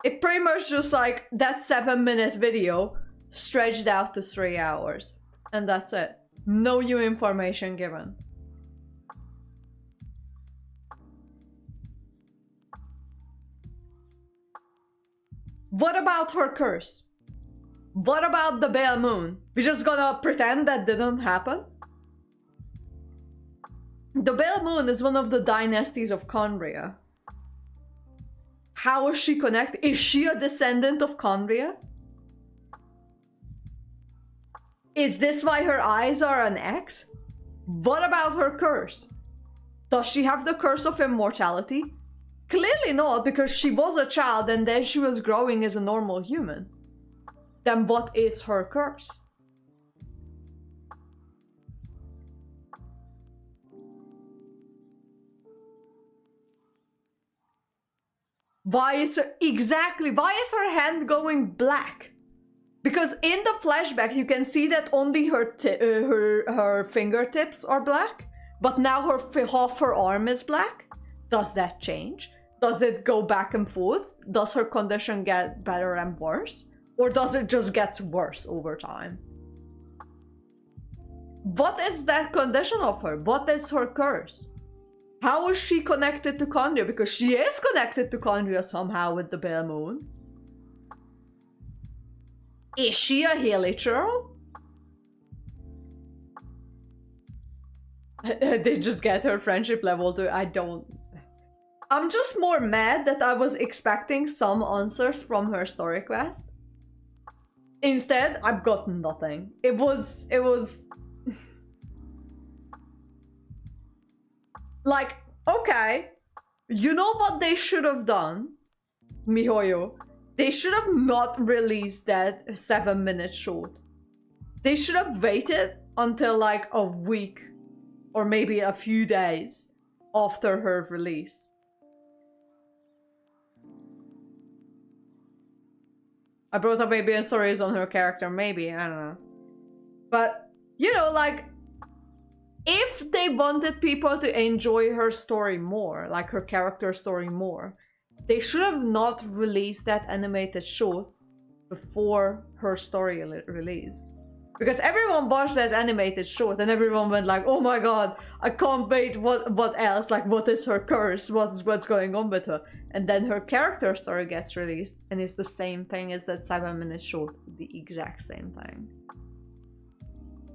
It pretty much just like that 7-minute video stretched out to 3 hours. And that's it. No new information given. What about her curse? What about the Bale Moon? We just gonna pretend that didn't happen? The Bale Moon is one of the dynasties of Conria. How is she connected? Is she a descendant of Conria? Is this why her eyes are an X? What about her curse? Does she have the curse of immortality? Clearly not, because she was a child and then she was growing as a normal human. Then what is her curse? Why is her hand going black? Because in the flashback you can see that only her fingertips are black, but now half her arm is black. Does that change? Does it go back and forth? Does her condition get better and worse? Or does it just get worse over time? What is that condition of her? What is her curse? How is she connected to Conria? Because she is connected to Conria somehow with the Bale Moon. Is she a Hilichurl? They just get her friendship level to... I'm just more mad that I was expecting some answers from her story quest. Instead, I've got nothing. It was... Like, okay, you know what they should have done, MiHoYo? They should have not released that 7-minute short. They should have waited until like a week or maybe a few days after her release. I brought up maybe stories on her character, maybe, I don't know. But, you know, like, if they wanted people to enjoy her story more, like her character story more, they should have not released that animated short before her story released. Because everyone watched that animated short and everyone went like, oh my god, I can't wait, what else? Like, what is her curse? What's going on with her? And then her character story gets released and it's the same thing as that 7-minute short, the exact same thing.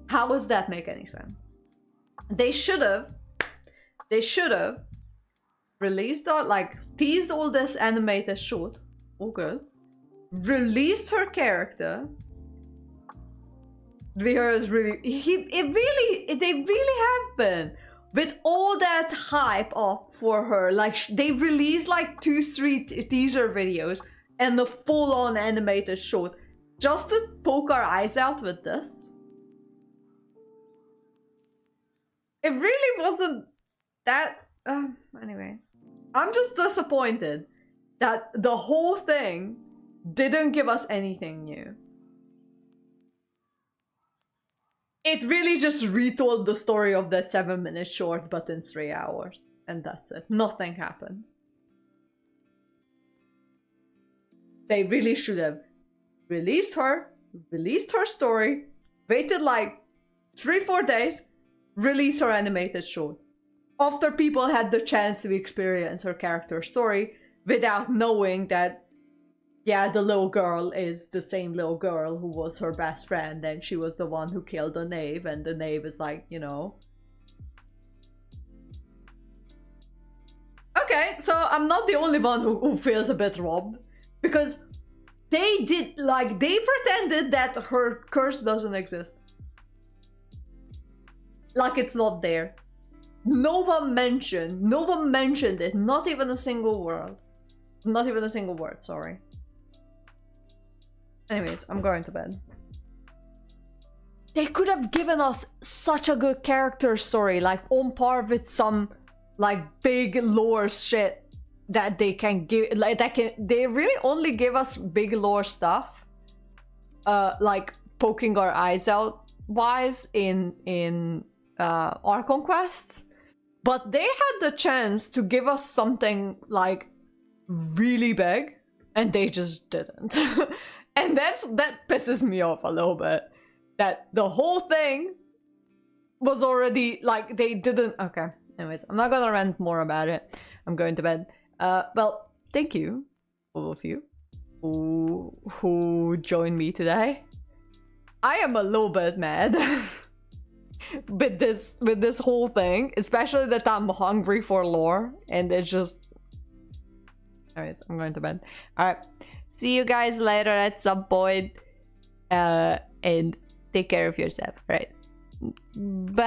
How does that make any sense? They should have released or like teased all this animated short, all good, released her character. They really have been with all that hype up for her. Like they released like 2-3 teaser videos and the full-on animated short just to poke our eyes out with this. It really wasn't that... anyways. I'm just disappointed that the whole thing didn't give us anything new. It really just retold the story of that 7-minute short, but in 3 hours. And that's it. Nothing happened. They really should have released her story, waited like 3-4 days, release her animated short. After people had the chance to experience her character story without knowing that, yeah, the little girl is the same little girl who was her best friend and she was the one who killed the knave and the knave is like, you know. Okay, so I'm not the only one who feels a bit robbed. Because they pretended that her curse doesn't exist. Like it's not there. No one mentioned it. Not even a single word. Not even a single word, sorry. Anyways, I'm going to bed. They could have given us such a good character story, like on par with some like big lore shit that they can give. Like they really only give us big lore stuff, like poking our eyes out wise in Archon quests. But they had the chance to give us something like really big and they just didn't. And that pisses me off a little bit. That the whole thing was already like they didn't. Okay, anyways, I'm not gonna rant more about it. I'm going to bed. Well, thank you, all of you who joined me today. I am a little bit mad with this whole thing, especially that I'm hungry for lore, and it's just. Anyways, I'm going to bed. All right, see you guys later at some point, and take care of yourself. All right, bye.